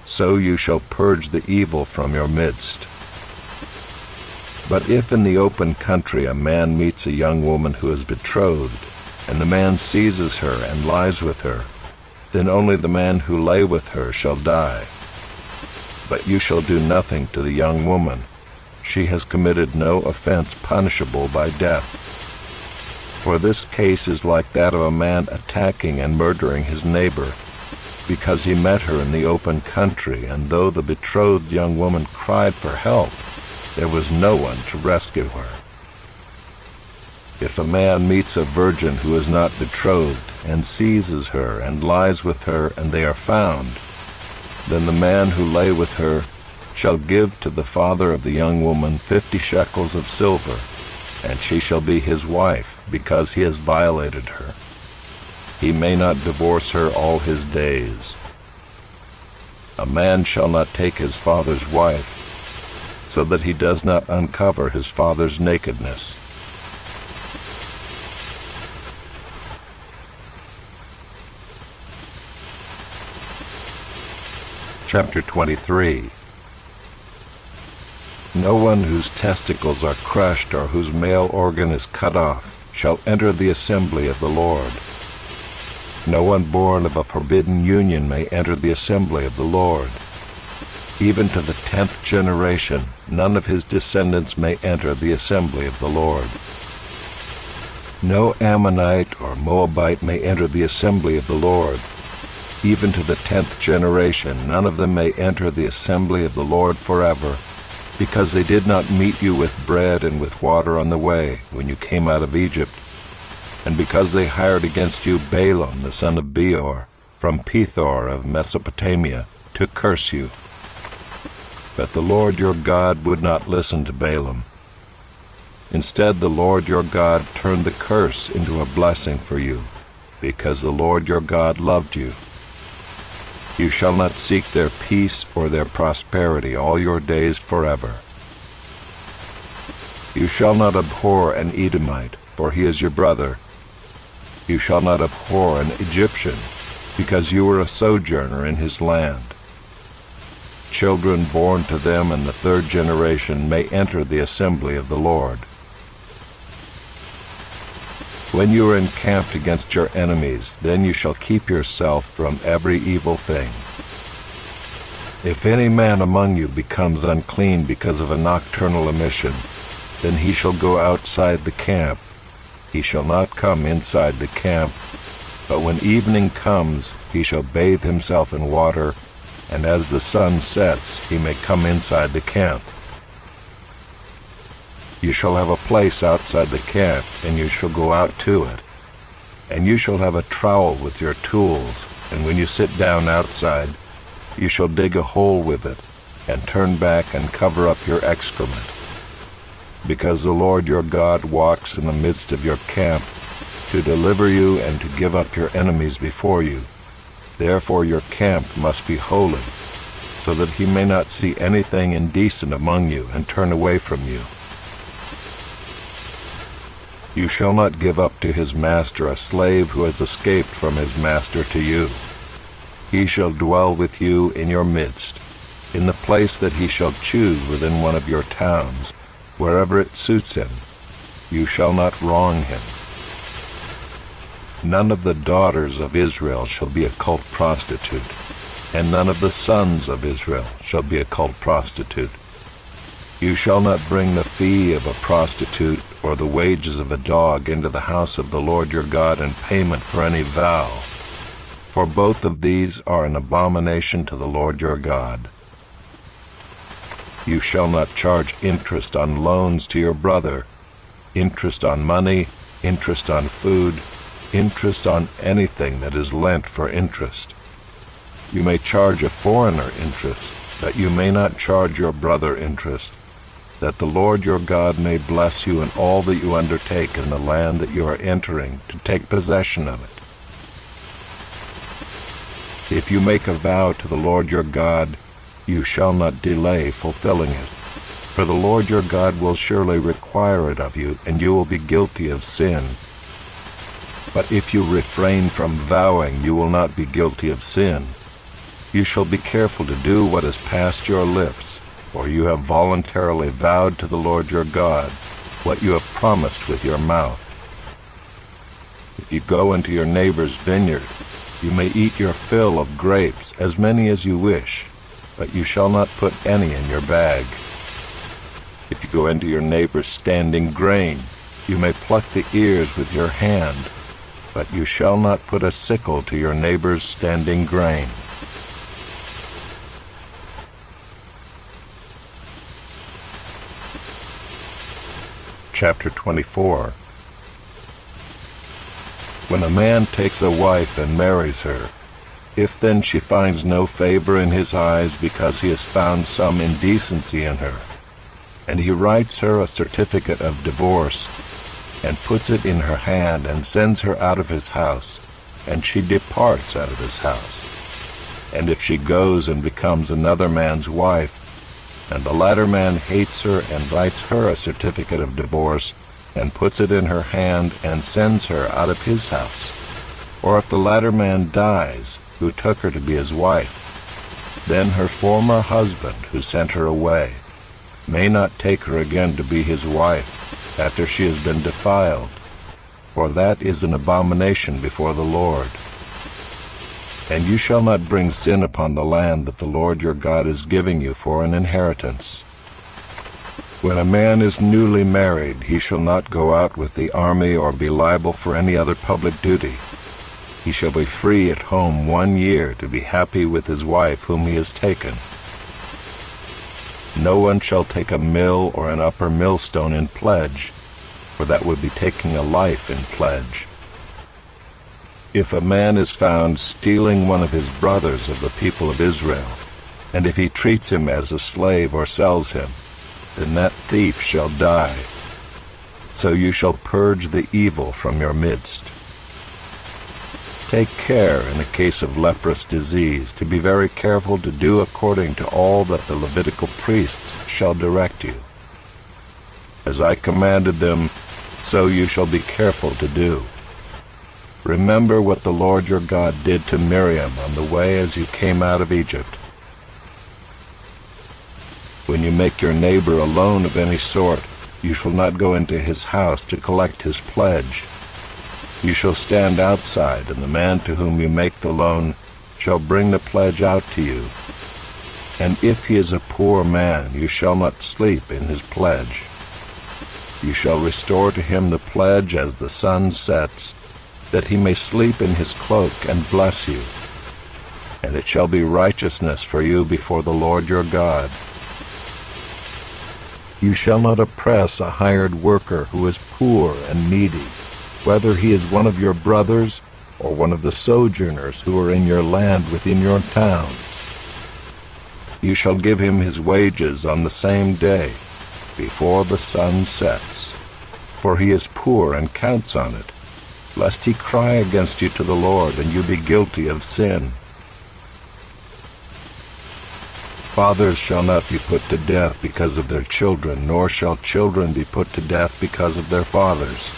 B: So you shall purge the evil from your midst. But if in the open country a man meets a young woman who is betrothed, and the man seizes her and lies with her, then only the man who lay with her shall die. But you shall do nothing to the young woman. She has committed no offense punishable by death. For this case is like that of a man attacking and murdering his neighbor, because he met her in the open country, and though the betrothed young woman cried for help, there was no one to rescue her. If a man meets a virgin who is not betrothed, and seizes her, and lies with her, and they are found, then the man who lay with her shall give to the father of the young woman 50 shekels of silver, and she shall be his wife, because he has violated her. He may not divorce her all his days. A man shall not take his father's wife, so that he does not uncover his father's nakedness. Chapter 23. No one whose testicles are crushed or whose male organ is cut off shall enter the assembly of the Lord. No one born of a forbidden union may enter the assembly of the Lord. Even to the 10th generation, none of his descendants may enter the assembly of the Lord. No Ammonite or Moabite may enter the assembly of the Lord. Even to the 10th generation, none of them may enter the assembly of the Lord forever, because they did not meet you with bread and with water on the way when you came out of Egypt, and because they hired against you Balaam the son of Beor from Pethor of Mesopotamia to curse you. But the Lord your God would not listen to Balaam. Instead, the Lord your God turned the curse into a blessing for you, because the Lord your God loved you. You shall not seek their peace or their prosperity all your days forever. You shall not abhor an Edomite, for he is your brother. You shall not abhor an Egyptian, because you were a sojourner in his land. Children born to them in the 3rd generation may enter the assembly of the Lord. When you are encamped against your enemies, then you shall keep yourself from every evil thing. If any man among you becomes unclean because of a nocturnal emission, then he shall go outside the camp. He shall not come inside the camp, but when evening comes, he shall bathe himself in water, and as the sun sets, he may come inside the camp. You shall have a place outside the camp, and you shall go out to it. And you shall have a trowel with your tools, and when you sit down outside, you shall dig a hole with it, and turn back and cover up your excrement. Because the Lord your God walks in the midst of your camp, to deliver you and to give up your enemies before you. Therefore your camp must be holy, so that he may not see anything indecent among you and turn away from you. You shall not give up to his master a slave who has escaped from his master to you. He shall dwell with you in your midst, in the place that he shall choose within one of your towns, wherever it suits him. You shall not wrong him. None of the daughters of Israel shall be a cult prostitute, and none of the sons of Israel shall be a cult prostitute. You shall not bring the fee of a prostitute or the wages of a dog into the house of the Lord your God in payment for any vow, for both of these are an abomination to the Lord your God. You shall not charge interest on loans to your brother, interest on money, interest on food, interest on anything that is lent for interest. You may charge a foreigner interest, but you may not charge your brother interest, that the Lord your God may bless you in all that you undertake in the land that you are entering to take possession of it. If you make a vow to the Lord your God, you shall not delay fulfilling it, for the Lord your God will surely require it of you, and you will be guilty of sin. But if you refrain from vowing, you will not be guilty of sin. You shall be careful to do what has passed your lips, for you have voluntarily vowed to the Lord your God what you have promised with your mouth. If you go into your neighbor's vineyard, you may eat your fill of grapes, as many as you wish, but you shall not put any in your bag. If you go into your neighbor's standing grain, you may pluck the ears with your hand, but you shall not put a sickle to your neighbor's standing grain. Chapter 24. When a man takes a wife and marries her, if then she finds no favor in his eyes because he has found some indecency in her, and he writes her a certificate of divorce, and puts it in her hand and sends her out of his house, and she departs out of his house, and if she goes and becomes another man's wife, and the latter man hates her and writes her a certificate of divorce, and puts it in her hand and sends her out of his house, or if the latter man dies, who took her to be his wife, then her former husband, who sent her away, may not take her again to be his wife after she has been defiled, for that is an abomination before the Lord. And you shall not bring sin upon the land that the Lord your God is giving you for an inheritance. When a man is newly married, he shall not go out with the army or be liable for any other public duty. He shall be free at home 1 year to be happy with his wife whom he has taken. No one shall take a mill or an upper millstone in pledge, for that would be taking a life in pledge. If a man is found stealing one of his brothers of the people of Israel, and if he treats him as a slave or sells him, then that thief shall die. So you shall purge the evil from your midst. Take care in a case of leprous disease to be very careful to do according to all that the Levitical priests shall direct you. As I commanded them, so you shall be careful to do. Remember what the Lord your God did to Miriam on the way as you came out of Egypt. When you make your neighbor a loan of any sort, you shall not go into his house to collect his pledge. You shall stand outside, and the man to whom you make the loan shall bring the pledge out to you. And if he is a poor man, you shall not sleep in his pledge. You shall restore to him the pledge as the sun sets, that he may sleep in his cloak and bless you. And it shall be righteousness for you before the Lord your God. You shall not oppress a hired worker who is poor and needy, whether he is one of your brothers or one of the sojourners who are in your land within your towns. You shall give him his wages on the same day, before the sun sets, for he is poor and counts on it, lest he cry against you to the Lord and you be guilty of sin. Fathers shall not be put to death because of their children, nor shall children be put to death because of their fathers.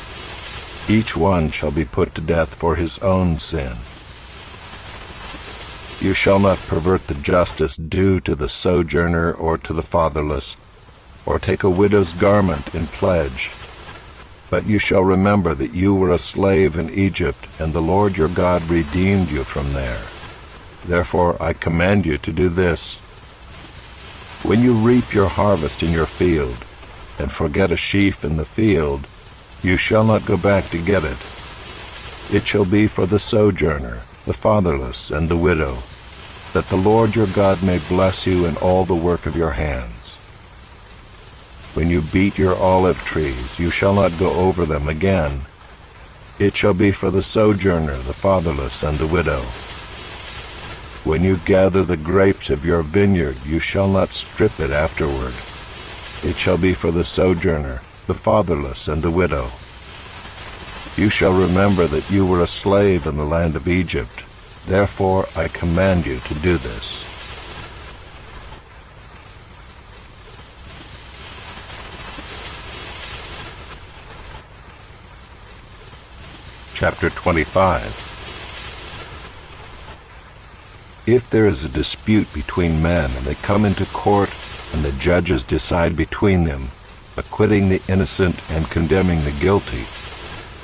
B: Each one shall be put to death for his own sin. You shall not pervert the justice due to the sojourner or to the fatherless, or take a widow's garment in pledge. But you shall remember that you were a slave in Egypt, and the Lord your God redeemed you from there. Therefore I command you to do this. When you reap your harvest in your field, and forget a sheaf in the field, you shall not go back to get it. It shall be for the sojourner, the fatherless, and the widow, that the Lord your God may bless you in all the work of your hands. When you beat your olive trees, you shall not go over them again. It shall be for the sojourner, the fatherless, and the widow. When you gather the grapes of your vineyard, you shall not strip it afterward. It shall be for the sojourner, the fatherless, and the widow. You shall remember that you were a slave in the land of Egypt. Therefore I command you to do this. Chapter 25. If there is a dispute between men, and they come into court, and the judges decide between them, acquitting the innocent and condemning the guilty,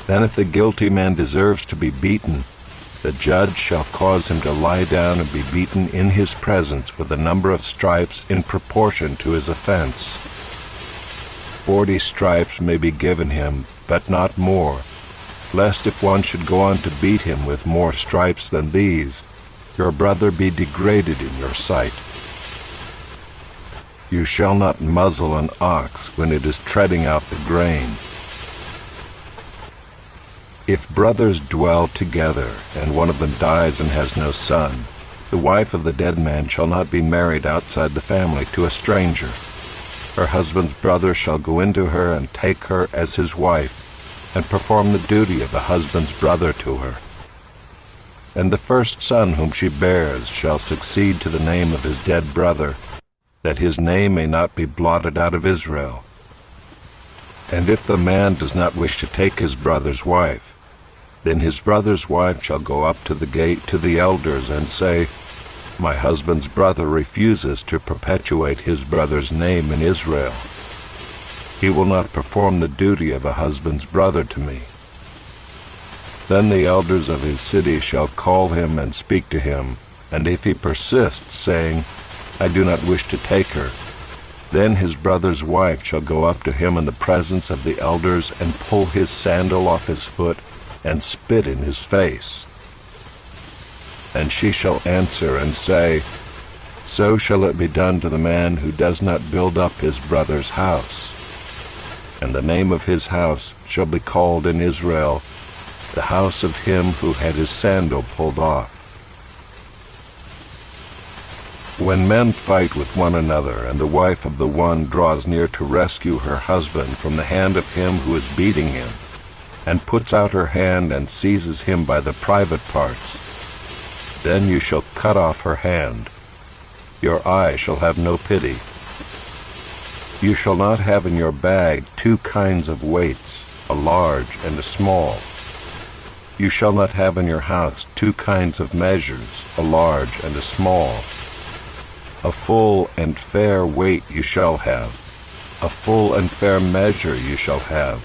B: then if the guilty man deserves to be beaten, the judge shall cause him to lie down and be beaten in his presence with a number of stripes in proportion to his offense. 40 stripes may be given him, but not more, lest if one should go on to beat him with more stripes than these, your brother be degraded in your sight. You shall not muzzle an ox when it is treading out the grain. If brothers dwell together, and one of them dies and has no son, the wife of the dead man shall not be married outside the family to a stranger. Her husband's brother shall go into her and take her as his wife, and perform the duty of a husband's brother to her. And the first son whom she bears shall succeed to the name of his dead brother, that his name may not be blotted out of Israel. And if the man does not wish to take his brother's wife, then his brother's wife shall go up to the gate to the elders and say, My husband's brother refuses to perpetuate his brother's name in Israel. He will not perform the duty of a husband's brother to me. Then the elders of his city shall call him and speak to him, and if he persists, saying, I do not wish to take her, then his brother's wife shall go up to him in the presence of the elders and pull his sandal off his foot and spit in his face. And she shall answer and say, So shall it be done to the man who does not build up his brother's house. And the name of his house shall be called in Israel, the house of him who had his sandal pulled off. When men fight with one another, and the wife of the one draws near to rescue her husband from the hand of him who is beating him, and puts out her hand and seizes him by the private parts, then you shall cut off her hand. Your eye shall have no pity. You shall not have in your bag 2 kinds of weights, a large and a small. You shall not have in your house 2 kinds of measures, a large and a small. A full and fair weight you shall have, a full and fair measure you shall have,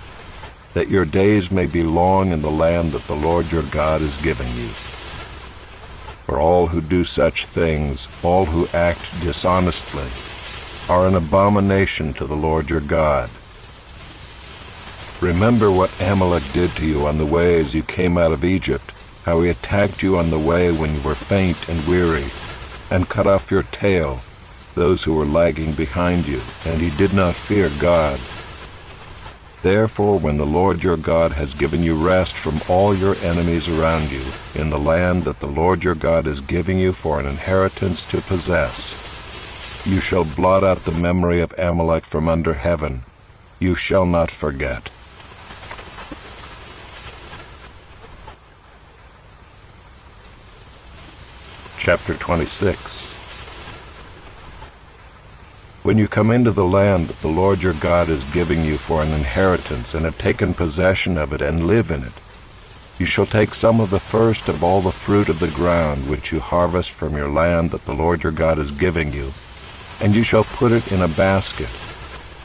B: that your days may be long in the land that the Lord your God is giving you. For all who do such things, all who act dishonestly, are an abomination to the Lord your God. Remember what Amalek did to you on the way as you came out of Egypt, how he attacked you on the way when you were faint and weary, and cut off your tail, those who were lagging behind you, and he did not fear God. Therefore, when the Lord your God has given you rest from all your enemies around you, in the land that the Lord your God is giving you for an inheritance to possess, you shall blot out the memory of Amalek from under heaven. You shall not forget. Chapter 26. When you come into the land that the Lord your God is giving you for an inheritance, and have taken possession of it and live in it, you shall take some of the first of all the fruit of the ground which you harvest from your land that the Lord your God is giving you, and you shall put it in a basket,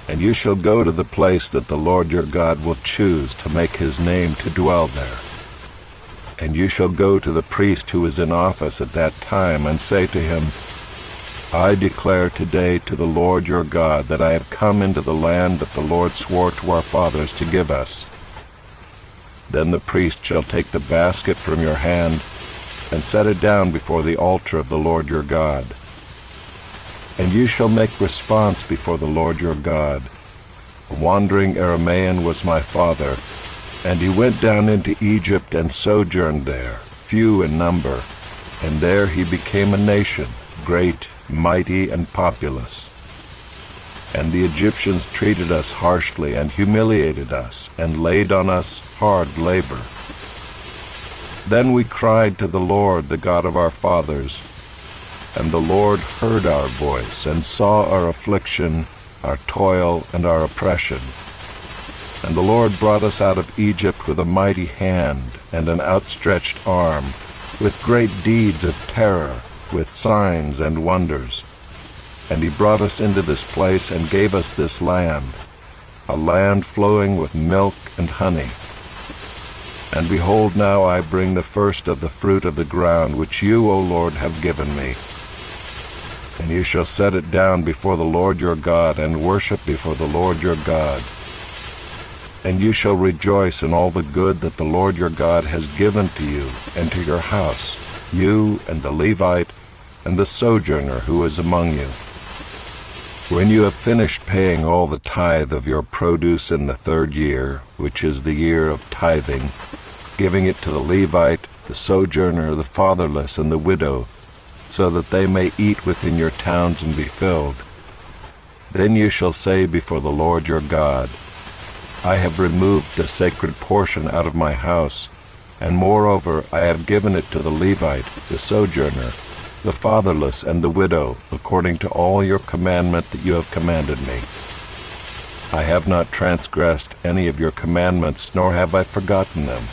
B: and you shall go to the place that the Lord your God will choose to make his name to dwell there. And you shall go to the priest who is in office at that time, and say to him, I declare today to the Lord your God that I have come into the land that the Lord swore to our fathers to give us. Then the priest shall take the basket from your hand, and set it down before the altar of the Lord your God. And you shall make response before the Lord your God. A wandering Aramean was my father, and he went down into Egypt and sojourned there, few in number, and there he became a nation, great, mighty, and populous. And the Egyptians treated us harshly and humiliated us, and laid on us hard labor. Then we cried to the Lord, the God of our fathers, and the Lord heard our voice, and saw our affliction, our toil, and our oppression. And the Lord brought us out of Egypt with a mighty hand and an outstretched arm, with great deeds of terror, with signs and wonders. and he brought us into this place and gave us this land, a land flowing with milk and honey. And behold, now I bring the first of the fruit of the ground, which you, O Lord, have given me. And you shall set it down before the Lord your God, and worship before the Lord your God. And you shall rejoice in all the good that the Lord your God has given to you and to your house, you and the Levite and the sojourner who is among you. When you have finished paying all the tithe of your produce in the 3rd year, which is the year of tithing, giving it to the Levite, the sojourner, the fatherless, and the widow, so that they may eat within your towns and be filled, then you shall say before the Lord your God, I have removed the sacred portion out of my house, and moreover I have given it to the Levite, the sojourner, the fatherless, and the widow, according to all your commandment that you have commanded me. I have not transgressed any of your commandments, nor have I forgotten them.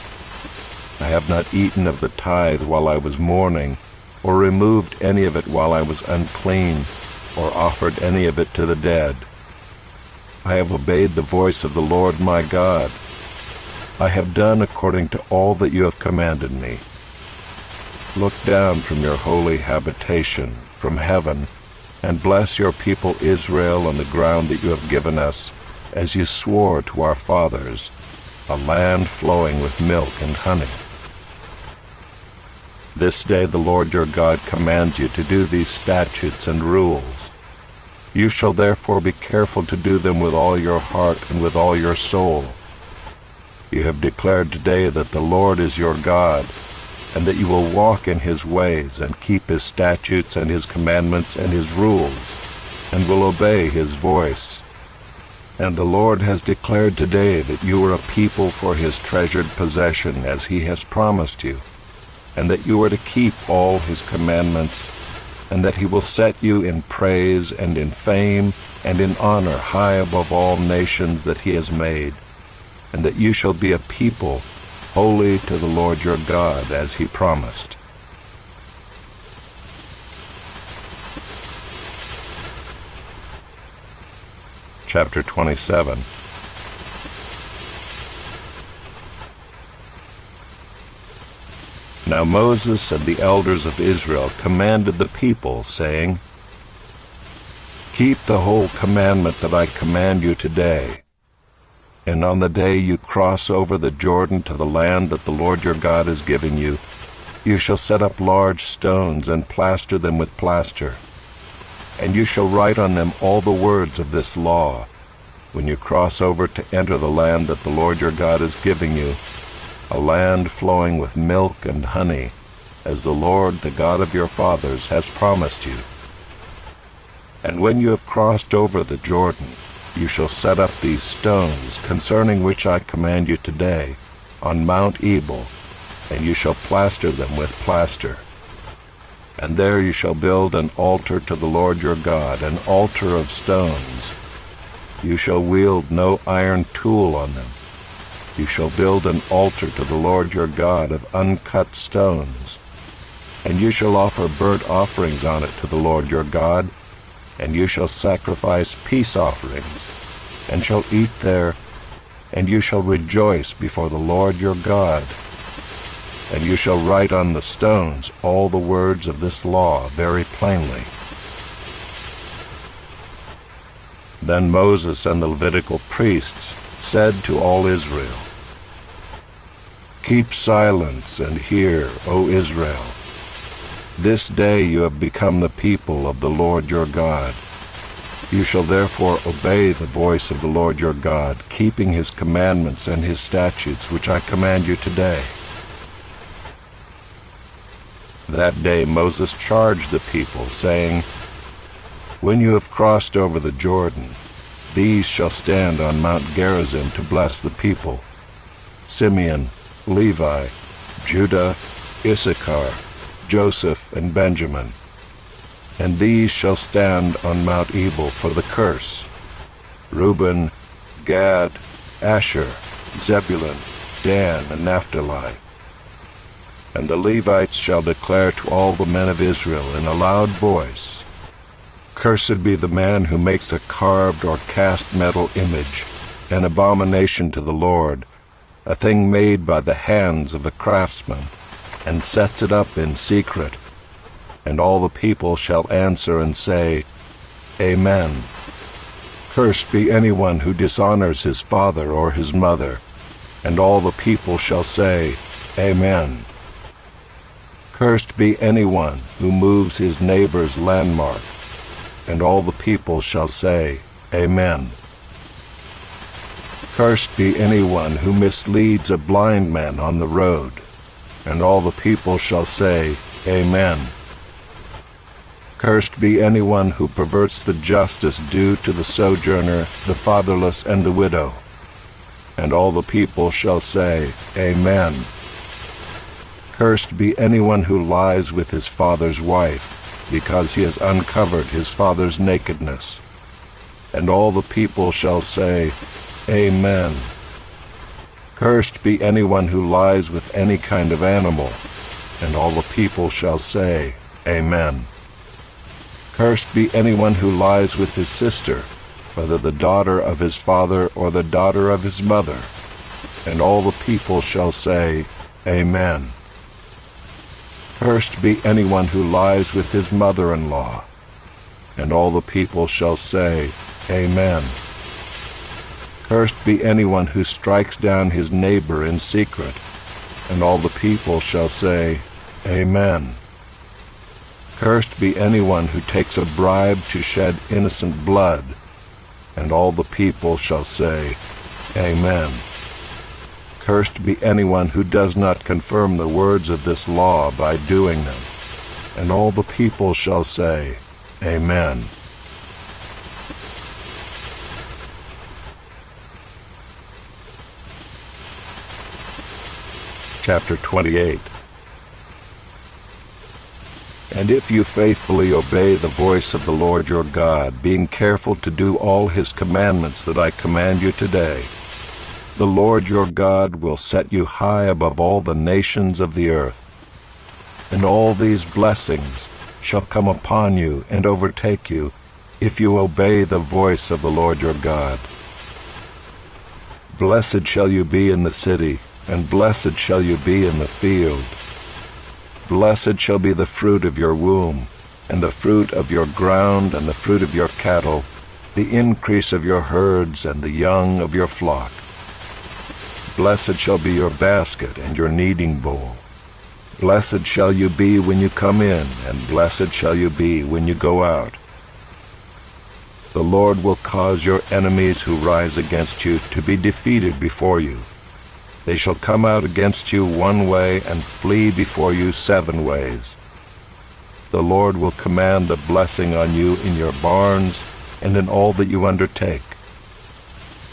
B: I have not eaten of the tithe while I was mourning, or removed any of it while I was unclean, or offered any of it to the dead. I have obeyed the voice of the Lord my God. I have done according to all that you have commanded me. Look down from your holy habitation, from heaven, and bless your people Israel on the ground that you have given us, as you swore to our fathers, a land flowing with milk and honey. This day the Lord your God commands you to do these statutes and rules. You shall therefore be careful to do them with all your heart and with all your soul. You have declared today that the Lord is your God, and that you will walk in his ways and keep his statutes and his commandments and his rules, and will obey his voice. And the Lord has declared today that you are a people for his treasured possession, as he has promised you, and that you are to keep all his commandments, and that he will set you in praise and in fame and in honor high above all nations that he has made, and that you shall be a people holy to the Lord your God, as he promised. Chapter 27. Now Moses and the elders of Israel commanded the people, saying, Keep the whole commandment that I command you today. And on the day you cross over the Jordan to the land that the Lord your God is giving you, you shall set up large stones and plaster them with plaster. And you shall write on them all the words of this law, when you cross over to enter the land that the Lord your God is giving you, a land flowing with milk and honey, as the Lord, the God of your fathers, has promised you. And when you have crossed over the Jordan, you shall set up these stones, concerning which I command you today, on Mount Ebal, and you shall plaster them with plaster. And there you shall build an altar to the Lord your God, an altar of stones. You shall wield no iron tool on them. You shall build an altar to the Lord your God of uncut stones. And you shall offer burnt offerings on it to the Lord your God, and you shall sacrifice peace offerings, and shall eat there, and you shall rejoice before the Lord your God. And you shall write on the stones all the words of this law very plainly. Then Moses and the Levitical priests said to all Israel, Keep silence and hear, O Israel. This day you have become the people of the Lord your God. You shall therefore obey the voice of the Lord your God, keeping his commandments and his statutes, which I command you today. That day Moses charged the people, saying, When you have crossed over the Jordan, these shall stand on Mount Gerizim to bless the people: Simeon, Levi, Judah, Issachar, Joseph, and Benjamin. And these shall stand on Mount Ebal for the curse: Reuben, Gad, Asher, Zebulun, Dan, and Naphtali. And the Levites shall declare to all the men of Israel in a loud voice, Cursed be the man who makes a carved or cast metal image, an abomination to the Lord, a thing made by the hands of a craftsman, and sets it up in secret. And all the people shall answer and say, Amen. Cursed be anyone who dishonors his father or his mother. And all the people shall say, Amen. Cursed be anyone who moves his neighbor's landmark. And all the people shall say, Amen. Cursed be anyone who misleads a blind man on the road. And all the people shall say, Amen. Cursed be anyone who perverts the justice due to the sojourner, the fatherless, and the widow. And all the people shall say, Amen. Cursed be anyone who lies with his father's wife, because he has uncovered his father's nakedness. And all the people shall say, Amen. Cursed be anyone who lies with any kind of animal. And all the people shall say, Amen. Cursed be anyone who lies with his sister, whether the daughter of his father or the daughter of his mother. And all the people shall say, Amen. Cursed be anyone who lies with his mother-in-law. And all the people shall say, Amen. Cursed be anyone who strikes down his neighbor in secret. And all the people shall say, Amen. Cursed be anyone who takes a bribe to shed innocent blood. And all the people shall say, Amen. Cursed be anyone who does not confirm the words of this law by doing them. And all the people shall say, Amen. Chapter 28. And if you faithfully obey the voice of the Lord your God, being careful to do all his commandments that I command you today, the Lord your God will set you high above all the nations of the earth. And all these blessings shall come upon you and overtake you, if you obey the voice of the Lord your God. Blessed shall you be in the city, and blessed shall you be in the field. Blessed shall be the fruit of your womb, and the fruit of your ground, and the fruit of your cattle, the increase of your herds, and the young of your flock. Blessed shall be your basket and your kneading bowl. Blessed shall you be when you come in, and blessed shall you be when you go out. The Lord will cause your enemies who rise against you to be defeated before you. They shall come out against you one way and flee before you 7 ways. The Lord will command the blessing on you in your barns and in all that you undertake.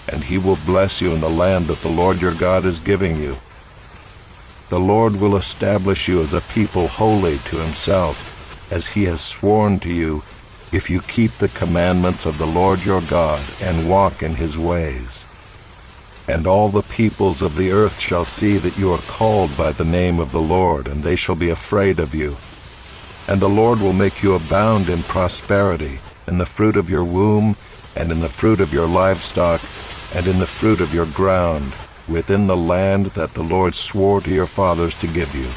B: And he will bless you in the land that the Lord your God is giving you. The Lord will establish you as a people holy to himself, as he has sworn to you, if you keep the commandments of the Lord your God and walk in his ways. And all the peoples of the earth shall see that you are called by the name of the Lord, and they shall be afraid of you. And the Lord will make you abound in prosperity, in the fruit of your womb, and in the fruit of your livestock, and in the fruit of your ground, within the land that the Lord swore to your fathers to give you.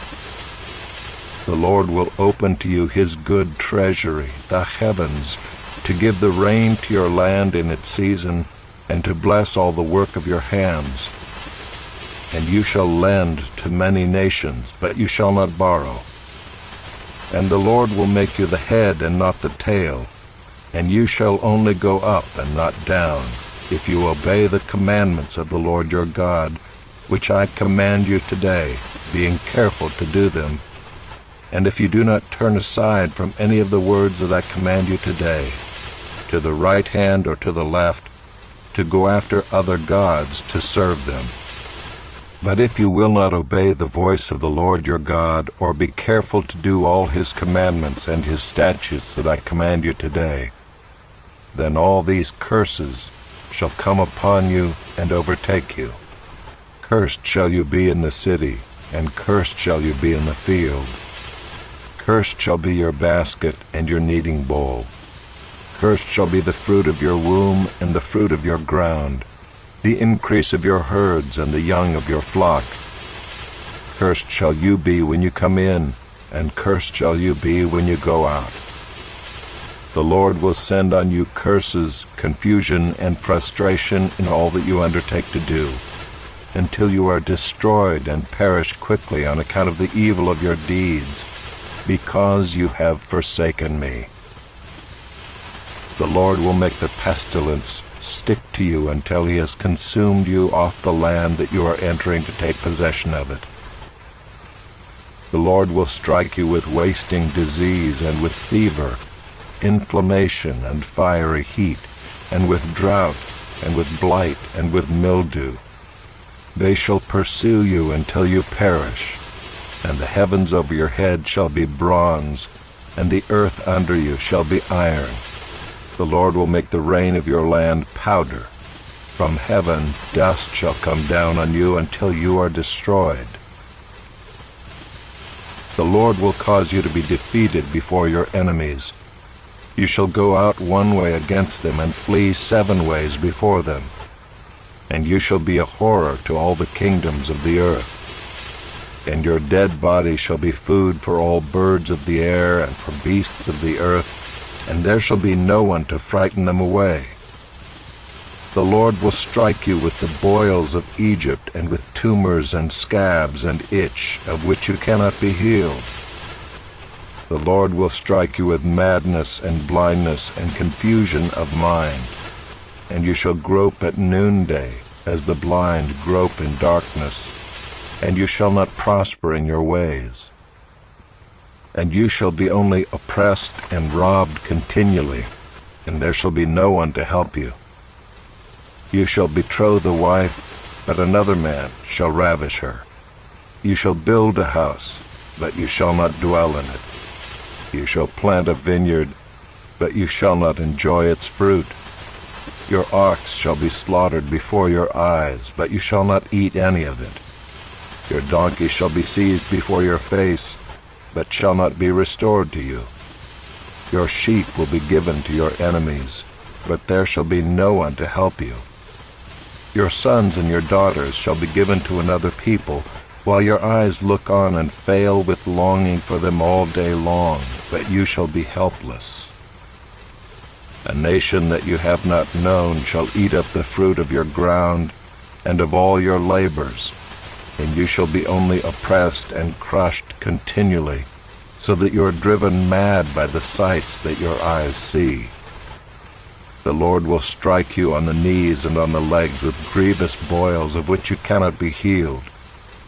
B: The Lord will open to you his good treasury, the heavens, to give the rain to your land in its season, and to bless all the work of your hands. And you shall lend to many nations, but you shall not borrow. And the Lord will make you the head and not the tail, and you shall only go up and not down, if you obey the commandments of the Lord your God, which I command you today, being careful to do them. And if you do not turn aside from any of the words that I command you today, to the right hand or to the left, to go after other gods to serve them. But if you will not obey the voice of the Lord your God, or be careful to do all his commandments and his statutes that I command you today, then all these curses shall come upon you and overtake you. Cursed shall you be in the city, and cursed shall you be in the field. Cursed shall be your basket and your kneading bowl. Cursed shall be the fruit of your womb and the fruit of your ground, the increase of your herds and the young of your flock. Cursed shall you be when you come in, and cursed shall you be when you go out. The Lord will send on you curses, confusion, and frustration in all that you undertake to do, until you are destroyed and perish quickly on account of the evil of your deeds, because you have forsaken me. The Lord will make the pestilence stick to you until he has consumed you off the land that you are entering to take possession of it. The Lord will strike you with wasting disease and with fever, inflammation and fiery heat, and with drought, and with blight, and with mildew. They shall pursue you until you perish, and the heavens over your head shall be bronze, and the earth under you shall be iron. The Lord will make the rain of your land powder. From heaven dust shall come down on you until you are destroyed. The Lord will cause you to be defeated before your enemies. You shall go out one way against them and flee 7 ways before them. And you shall be a horror to all the kingdoms of the earth. And your dead body shall be food for all birds of the air and for beasts of the earth, and there shall be no one to frighten them away. The Lord will strike you with the boils of Egypt, and with tumors and scabs and itch, of which you cannot be healed. The Lord will strike you with madness and blindness and confusion of mind, and you shall grope at noonday, as the blind grope in darkness, and you shall not prosper in your ways. And you shall be only oppressed and robbed continually, and there shall be no one to help you. You shall betroth a wife, but another man shall ravish her. You shall build a house, but you shall not dwell in it. You shall plant a vineyard, but you shall not enjoy its fruit. Your ox shall be slaughtered before your eyes, but you shall not eat any of it. Your donkey shall be seized before your face, but shall not be restored to you. Your sheep will be given to your enemies, but there shall be no one to help you. Your sons and your daughters shall be given to another people, while your eyes look on and fail with longing for them all day long, but you shall be helpless. A nation that you have not known shall eat up the fruit of your ground and of all your labors, and you shall be only oppressed and crushed continually, so that you are driven mad by the sights that your eyes see. The Lord will strike you on the knees and on the legs with grievous boils of which you cannot be healed,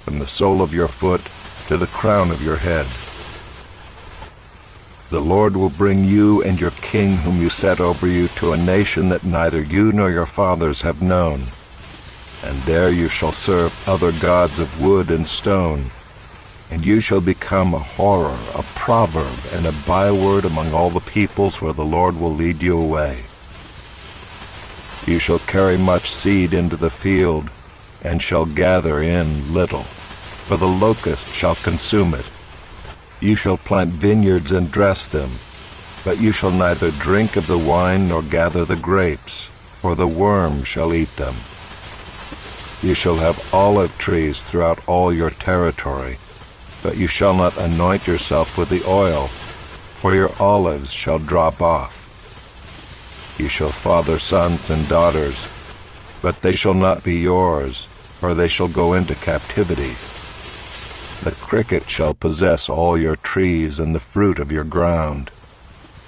B: from the sole of your foot to the crown of your head. The Lord will bring you and your king whom you set over you to a nation that neither you nor your fathers have known. And there you shall serve other gods of wood and stone, and you shall become a horror, a proverb, and a byword among all the peoples where the Lord will lead you away. You shall carry much seed into the field, and shall gather in little, for the locust shall consume it. You shall plant vineyards and dress them, but you shall neither drink of the wine nor gather the grapes, for the worm shall eat them. You shall have olive trees throughout all your territory, but you shall not anoint yourself with the oil, for your olives shall drop off. You shall father sons and daughters, but they shall not be yours, for they shall go into captivity. The cricket shall possess all your trees and the fruit of your ground.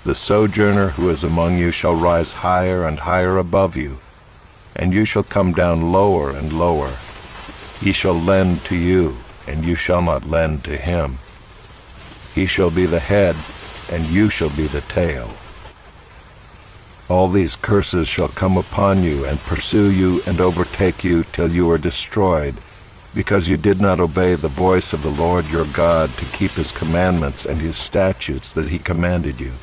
B: The sojourner who is among you shall rise higher and higher above you, and you shall come down lower and lower. He shall lend to you, and you shall not lend to him. He shall be the head, and you shall be the tail. All these curses shall come upon you and pursue you and overtake you till you are destroyed, because you did not obey the voice of the Lord your God to keep his commandments and his statutes that he commanded you.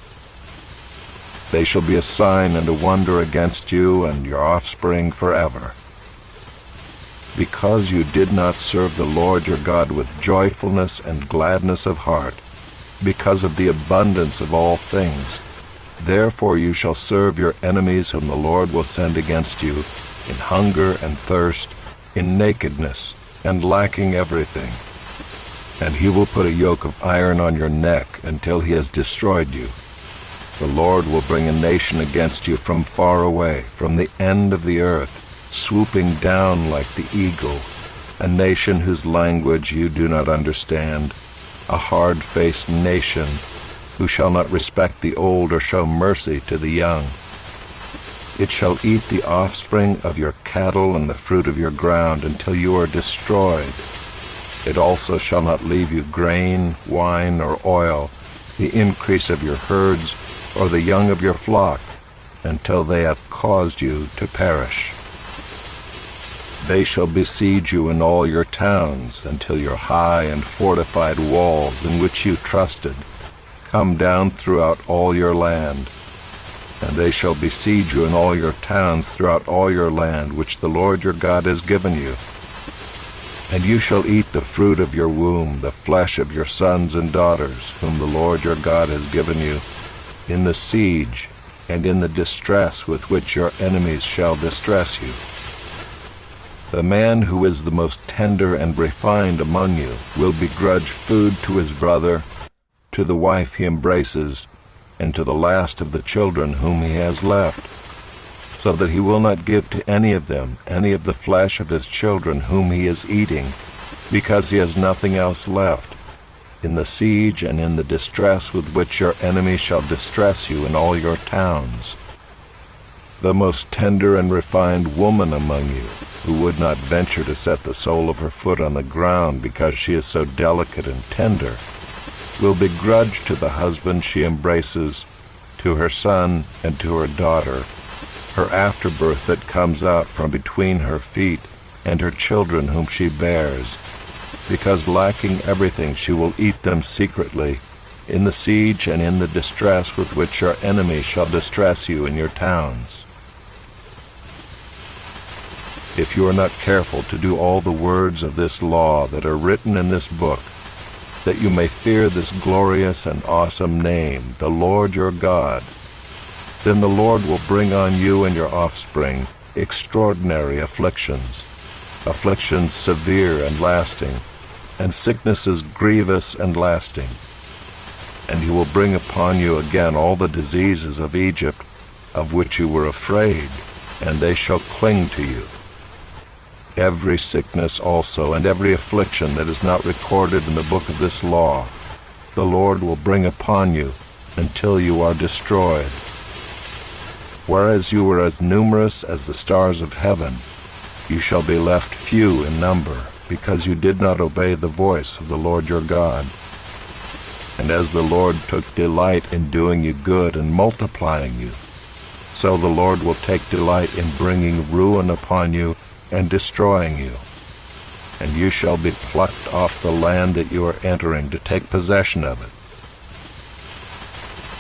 B: They shall be a sign and a wonder against you and your offspring forever. Because you did not serve the Lord your God with joyfulness and gladness of heart, because of the abundance of all things, Therefore you shall serve your enemies whom the Lord will send against you, in hunger and thirst, in nakedness, and lacking everything. And he will put a yoke of iron on your neck until he has destroyed you. The Lord will bring a nation against you from far away, from the end of the earth, swooping down like the eagle, a nation whose language you do not understand, a hard-faced nation who shall not respect the old or show mercy to the young. It shall eat the offspring of your cattle and the fruit of your ground until you are destroyed. It also shall not leave you grain, wine, or oil, the increase of your herds, or the young of your flock, until they have caused you to perish. They shall besiege you in all your towns, until your high and fortified walls, in which you trusted, come down throughout all your land. And they shall besiege you in all your towns throughout all your land, which the Lord your God has given you. And you shall eat the fruit of your womb, the flesh of your sons and daughters, whom the Lord your God has given you, in the siege and in the distress with which your enemies shall distress you. The man who is the most tender and refined among you will begrudge food to his brother, to the wife he embraces, and to the last of the children whom he has left, so that he will not give to any of them any of the flesh of his children whom he is eating, because he has nothing else left, in the siege and in the distress with which your enemy shall distress you in all your towns. The most tender and refined woman among you, who would not venture to set the sole of her foot on the ground because she is so delicate and tender, will begrudge to the husband she embraces, to her son and to her daughter, her afterbirth that comes out from between her feet, and her children whom she bears, because lacking everything she will eat them secretly, in the siege and in the distress with which your enemy shall distress you in your towns. If you are not careful to do all the words of this law that are written in this book, that you may fear this glorious and awesome name, the Lord your God, then the Lord will bring on you and your offspring extraordinary afflictions, afflictions severe and lasting, and sicknesses grievous and lasting. And he will bring upon you again all the diseases of Egypt, of which you were afraid, and they shall cling to you. Every sickness also and every affliction that is not recorded in the book of this law, the Lord will bring upon you until you are destroyed. Whereas you were as numerous as the stars of heaven, you shall be left few in number, because you did not obey the voice of the Lord your God. And as the Lord took delight in doing you good and multiplying you, so the Lord will take delight in bringing ruin upon you and destroying you. And you shall be plucked off the land that you are entering to take possession of it.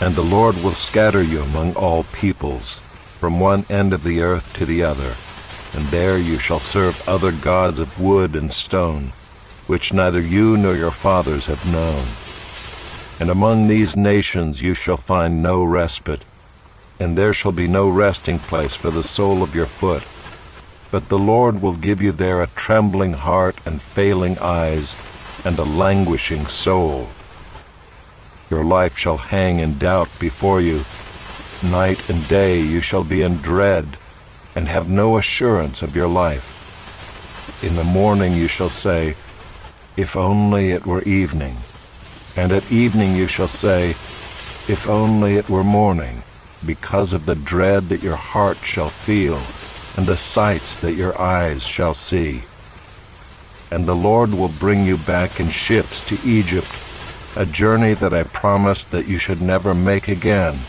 B: And the Lord will scatter you among all peoples, from one end of the earth to the other, and there you shall serve other gods of wood and stone, which neither you nor your fathers have known. And among these nations you shall find no respite, and there shall be no resting place for the sole of your foot. But the Lord will give you there a trembling heart and failing eyes, and a languishing soul. Your life shall hang in doubt before you. Night and day you shall be in dread, and have no assurance of your life. In the morning you shall say, "If only it were evening." And at evening you shall say, "If only it were morning," because of the dread that your heart shall feel, and the sights that your eyes shall see. And the Lord will bring you back in ships to Egypt, a journey that I promised that you should never make again.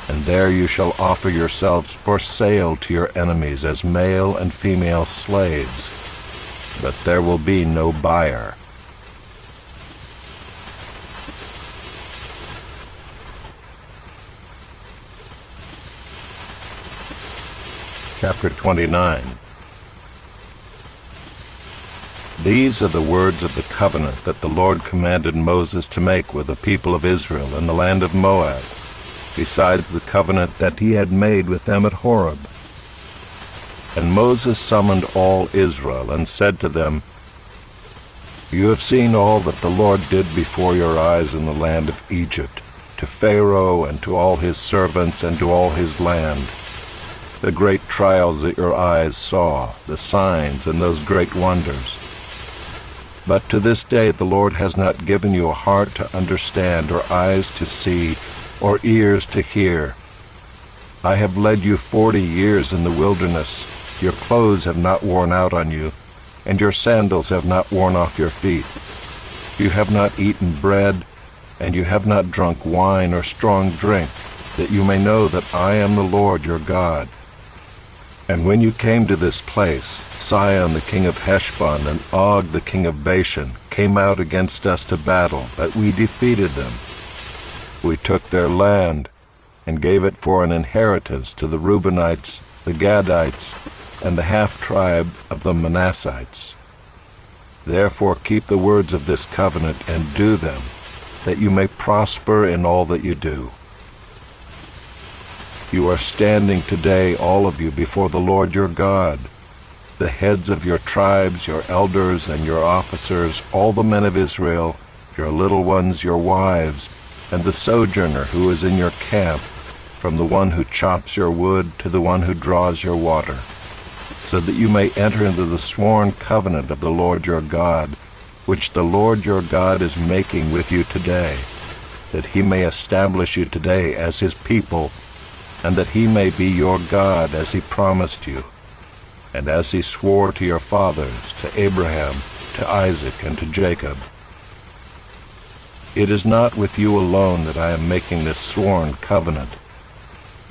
B: And there you shall offer yourselves for sale to your enemies as male and female slaves, but there will be no buyer. Chapter 29. These are the words of the covenant that the Lord commanded Moses to make with the people of Israel in the land of Moab, besides the covenant that he had made with them at Horeb. And Moses summoned all Israel, and said to them, You have seen all that the Lord did before your eyes in the land of Egypt, to Pharaoh and to all his servants and to all his land, the great trials that your eyes saw, the signs and those great wonders. But to this day the Lord has not given you a heart to understand, or eyes to see, or ears to hear. I have led you 40 years in the wilderness. Your clothes have not worn out on you, and your sandals have not worn off your feet. You have not eaten bread, and you have not drunk wine or strong drink, that you may know that I am the Lord your God. And when you came to this place, Sihon the king of Heshbon and Og the king of Bashan came out against us to battle, but we defeated them. We took their land and gave it for an inheritance to the Reubenites, the Gadites, and the half-tribe of the Manassites. Therefore keep the words of this covenant and do them, that you may prosper in all that you do. You are standing today, all of you, before the Lord your God, the heads of your tribes, your elders and your officers, all the men of Israel, your little ones, your wives, and the sojourner who is in your camp, from the one who chops your wood to the one who draws your water, so that you may enter into the sworn covenant of the Lord your God, which the Lord your God is making with you today, that he may establish you today as his people, and that he may be your God as he promised you, and as he swore to your fathers, to Abraham, to Isaac, and to Jacob. It is not with you alone that I am making this sworn covenant,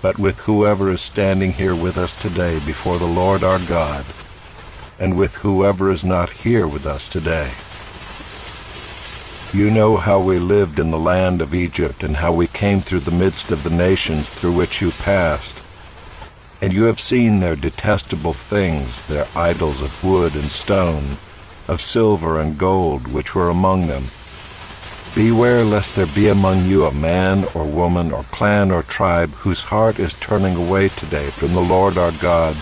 B: but with whoever is standing here with us today before the Lord our God, and with whoever is not here with us today. You know how we lived in the land of Egypt, and how we came through the midst of the nations through which you passed. And you have seen their detestable things, their idols of wood and stone, of silver and gold, which were among them. Beware lest there be among you a man or woman or clan or tribe whose heart is turning away today from the Lord our God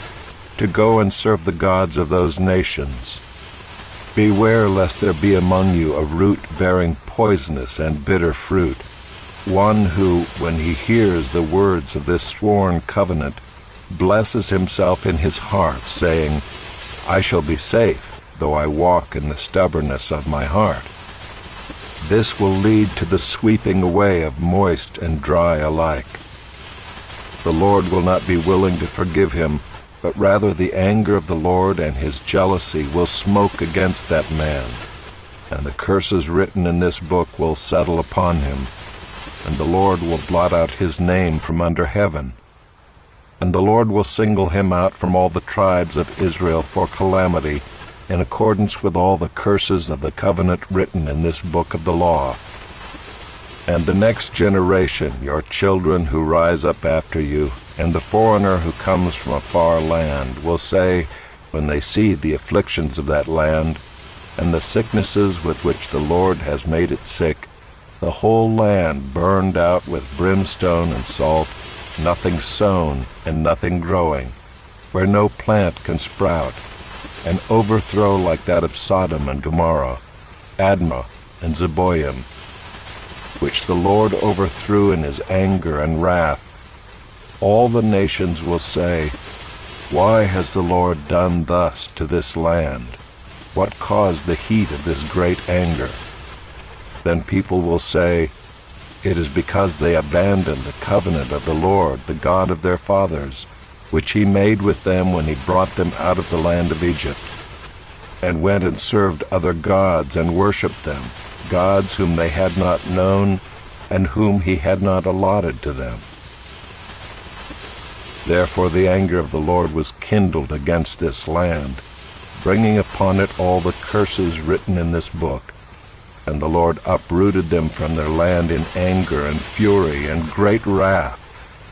B: to go and serve the gods of those nations. Beware lest there be among you a root bearing poisonous and bitter fruit, one who, when he hears the words of this sworn covenant, blesses himself in his heart, saying, I shall be safe, though I walk in the stubbornness of my heart. This will lead to the sweeping away of moist and dry alike. The Lord will not be willing to forgive him, but rather the anger of the Lord and his jealousy will smoke against that man, and the curses written in this book will settle upon him, and the Lord will blot out his name from under heaven. And the Lord will single him out from all the tribes of Israel for calamity, in accordance with all the curses of the covenant written in this book of the law. And the next generation, your children who rise up after you, and the foreigner who comes from a far land, will say, when they see the afflictions of that land, and the sicknesses with which the Lord has made it sick, the whole land burned out with brimstone and salt, nothing sown and nothing growing, where no plant can sprout, an overthrow like that of Sodom and Gomorrah, Admah and Zeboim, which the Lord overthrew in his anger and wrath. All the nations will say, Why has the Lord done thus to this land? What caused the heat of this great anger? Then people will say, It is because they abandoned the covenant of the Lord, the God of their fathers, which he made with them when he brought them out of the land of Egypt, and went and served other gods and worshipped them, gods whom they had not known, and whom he had not allotted to them. Therefore the anger of the Lord was kindled against this land, bringing upon it all the curses written in this book. And the Lord uprooted them from their land in anger and fury and great wrath,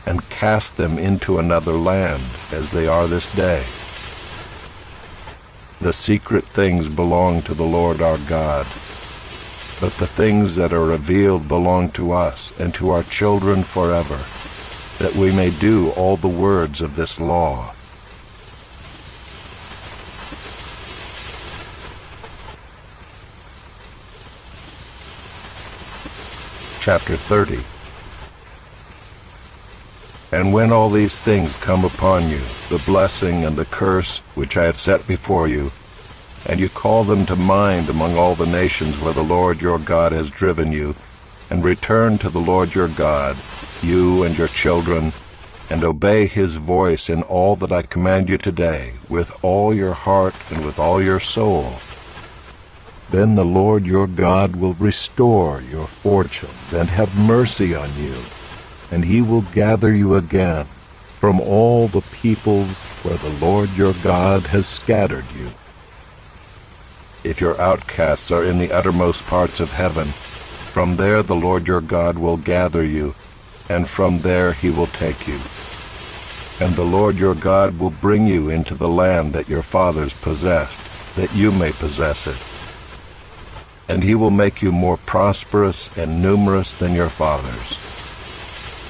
B: and cast them into another land, as they are this day. The secret things belong to the Lord our God, but the things that are revealed belong to us and to our children forever, that we may do all the words of this law. Chapter 30. And when all these things come upon you, the blessing and the curse which I have set before you, and you call them to mind among all the nations where the Lord your God has driven you, and return to the Lord your God, you and your children, and obey his voice in all that I command you today, with all your heart and with all your soul, then the Lord your God will restore your fortunes and have mercy on you, and he will gather you again from all the peoples where the Lord your God has scattered you. If your outcasts are in the uttermost parts of heaven, from there the Lord your God will gather you, and from there he will take you. And the Lord your God will bring you into the land that your fathers possessed, that you may possess it. And he will make you more prosperous and numerous than your fathers.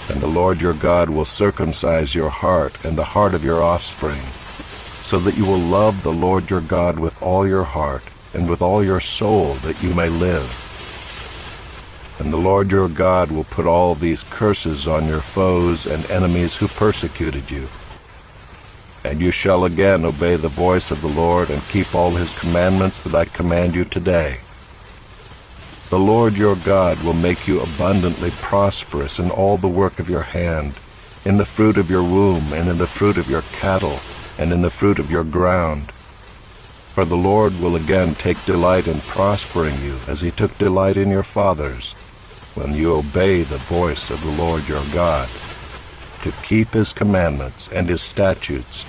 B: And the Lord your God will circumcise your heart and the heart of your offspring, so that you will love the Lord your God with all your heart and with all your soul, that you may live. And the Lord your God will put all these curses on your foes and enemies who persecuted you. And you shall again obey the voice of the Lord and keep all his commandments that I command you today. The Lord your God will make you abundantly prosperous in all the work of your hand, in the fruit of your womb, and in the fruit of your cattle, and in the fruit of your ground. For the Lord will again take delight in prospering you, as he took delight in your fathers, when you obey the voice of the Lord your God, to keep his commandments and his statutes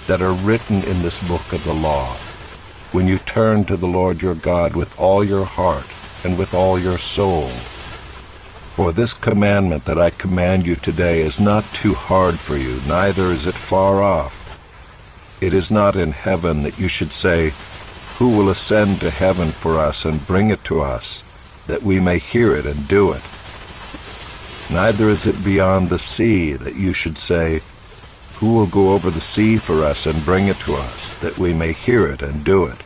B: that are written in this book of the law, when you turn to the Lord your God with all your heart and with all your soul. For this commandment that I command you today is not too hard for you, neither is it far off. It is not in heaven that you should say, who will ascend to heaven for us and bring it to us, that we may hear it and do it? Neither is it beyond the sea that you should say, who will go over the sea for us and bring it to us, that we may hear it and do it?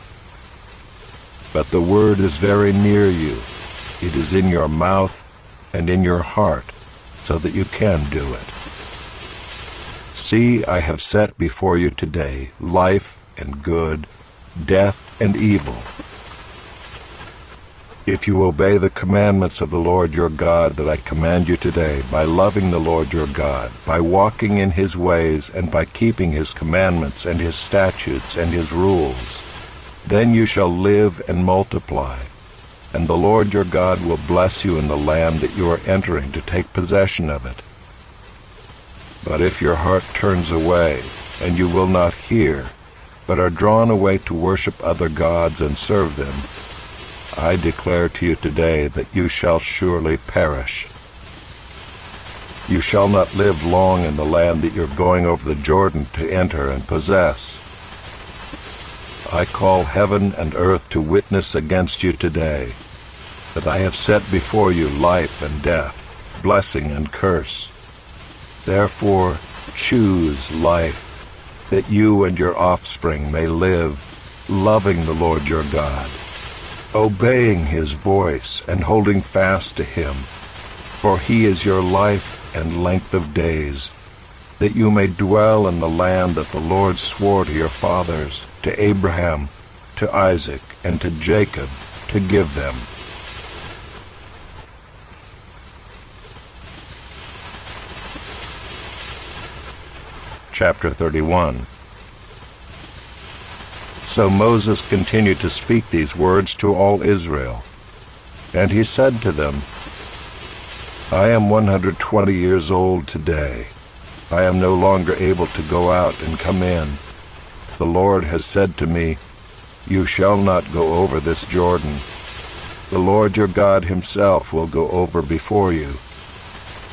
B: But the word is very near you. It is in your mouth and in your heart, so that you can do it. See, I have set before you today life and good, death and evil. If you obey the commandments of the Lord your God that I command you today, by loving the Lord your God, by walking in his ways, and by keeping his commandments and his statutes and his rules, then you shall live and multiply, and the Lord your God will bless you in the land that you are entering to take possession of it. But if your heart turns away, and you will not hear, but are drawn away to worship other gods and serve them, I declare to you today that you shall surely perish. You shall not live long in the land that you're going over the Jordan to enter and possess. I call heaven and earth to witness against you today, that I have set before you life and death, blessing and curse. Therefore choose life, that you and your offspring may live, loving the Lord your God, obeying his voice and holding fast to him, for he is your life and length of days, that you may dwell in the land that the Lord swore to your fathers, to Abraham, to Isaac, and to Jacob, to give them. Chapter 31. So Moses continued to speak these words to all Israel. And he said to them, I am 120 years old today. I am no longer able to go out and come in. The Lord has said to me, you shall not go over this Jordan. The Lord your God himself will go over before you.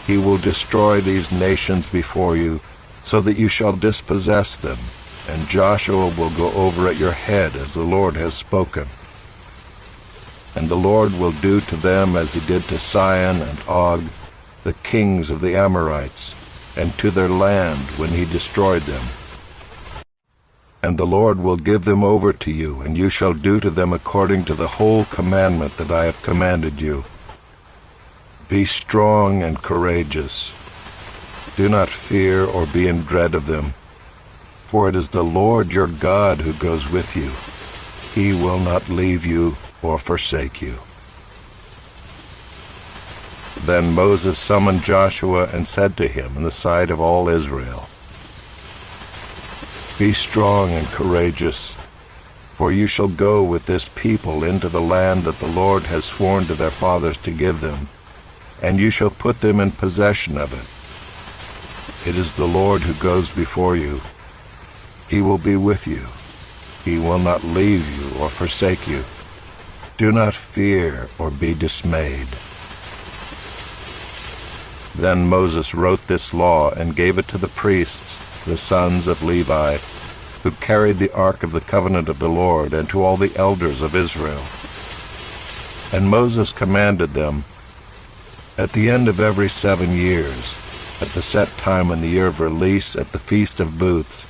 B: He will destroy these nations before you, so that you shall dispossess them, and Joshua will go over at your head as the Lord has spoken. And the Lord will do to them as he did to Sihon and Og, the kings of the Amorites, and to their land when he destroyed them. And the Lord will give them over to you, and you shall do to them according to the whole commandment that I have commanded you. Be strong and courageous. Do not fear or be in dread of them, for it is the Lord your God who goes with you. He will not leave you or forsake you. Then Moses summoned Joshua and said to him in the sight of all Israel, Be strong and courageous, for you shall go with this people into the land that the Lord has sworn to their fathers to give them, and you shall put them in possession of it. It is the Lord who goes before you. He will be with you. He will not leave you or forsake you. Do not fear or be dismayed. Then Moses wrote this law and gave it to the priests, the sons of Levi, who carried the ark of the covenant of the Lord, and to all the elders of Israel. And Moses commanded them, At the end of every 7 years, at the set time in the year of release at the Feast of Booths,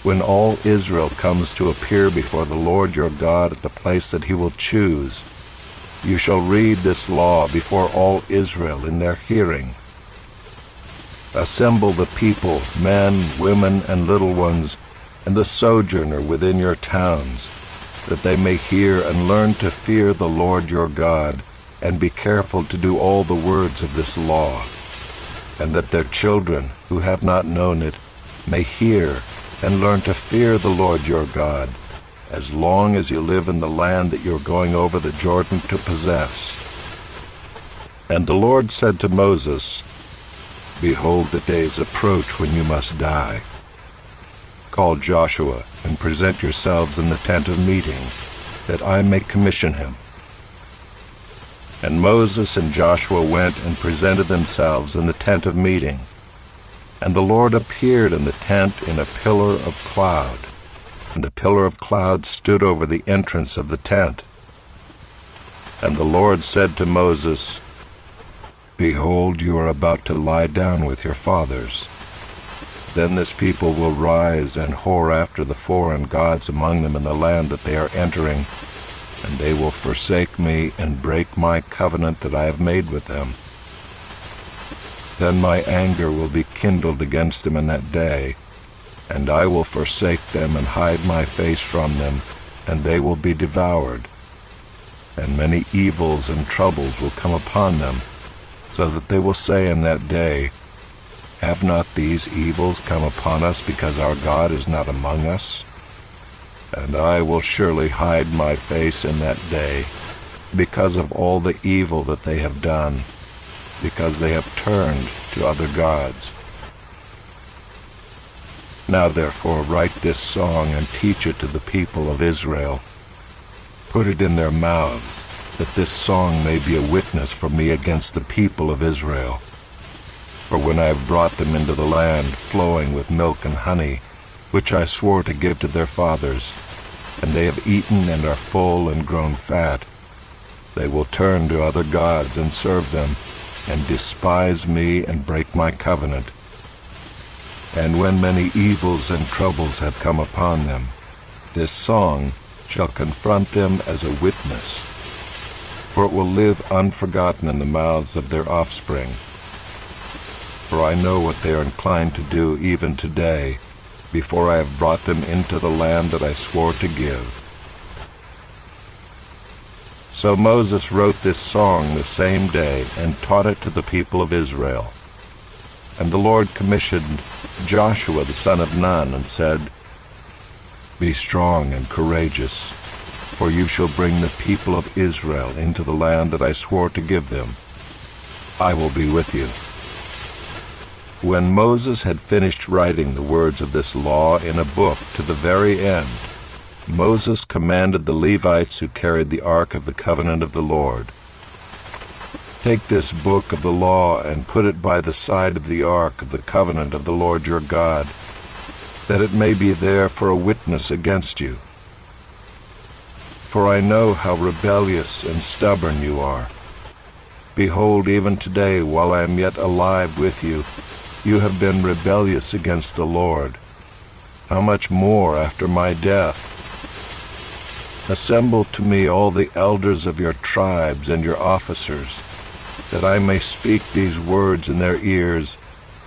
B: when all Israel comes to appear before the Lord your God at the place that he will choose, you shall read this law before all Israel in their hearing. Assemble the people, men, women, and little ones, and the sojourner within your towns, that they may hear and learn to fear the Lord your God, and be careful to do all the words of this law, and that their children, who have not known it, may hear and learn to fear the Lord your God, as long as you live in the land that you are going over the Jordan to possess. And the Lord said to Moses, Behold, the days approach when you must die. Call Joshua and present yourselves in the tent of meeting, that I may commission him. And Moses and Joshua went and presented themselves in the tent of meeting. And the Lord appeared in the tent in a pillar of cloud, and the pillar of cloud stood over the entrance of the tent. And the Lord said to Moses, Behold, you are about to lie down with your fathers. Then this people will rise and whore after the foreign gods among them in the land that they are entering, and they will forsake me and break my covenant that I have made with them. Then my anger will be kindled against them in that day, and I will forsake them and hide my face from them, and they will be devoured. And many evils and troubles will come upon them, so that they will say in that day, Have not these evils come upon us because our God is not among us? And I will surely hide my face in that day, because of all the evil that they have done, because they have turned to other gods. Now therefore write this song and teach it to the people of Israel. Put it in their mouths, that this song may be a witness for me against the people of Israel. For when I have brought them into the land flowing with milk and honey, which I swore to give to their fathers, and they have eaten and are full and grown fat, they will turn to other gods and serve them, and despise me and break my covenant. And when many evils and troubles have come upon them, this song shall confront them as a witness, for it will live unforgotten in the mouths of their offspring. For I know what they are inclined to do even today, before I have brought them into the land that I swore to give. So Moses wrote this song the same day and taught it to the people of Israel. And the Lord commissioned Joshua the son of Nun and said, Be strong and courageous, for you shall bring the people of Israel into the land that I swore to give them. I will be with you. When Moses had finished writing the words of this law in a book to the very end, Moses commanded the Levites who carried the ark of the covenant of the Lord, Take this book of the law and put it by the side of the ark of the covenant of the Lord your God, that it may be there for a witness against you. For I know how rebellious and stubborn you are. Behold, even today, while I am yet alive with you, you have been rebellious against the Lord. How much more after my death? Assemble to me all the elders of your tribes and your officers, that I may speak these words in their ears,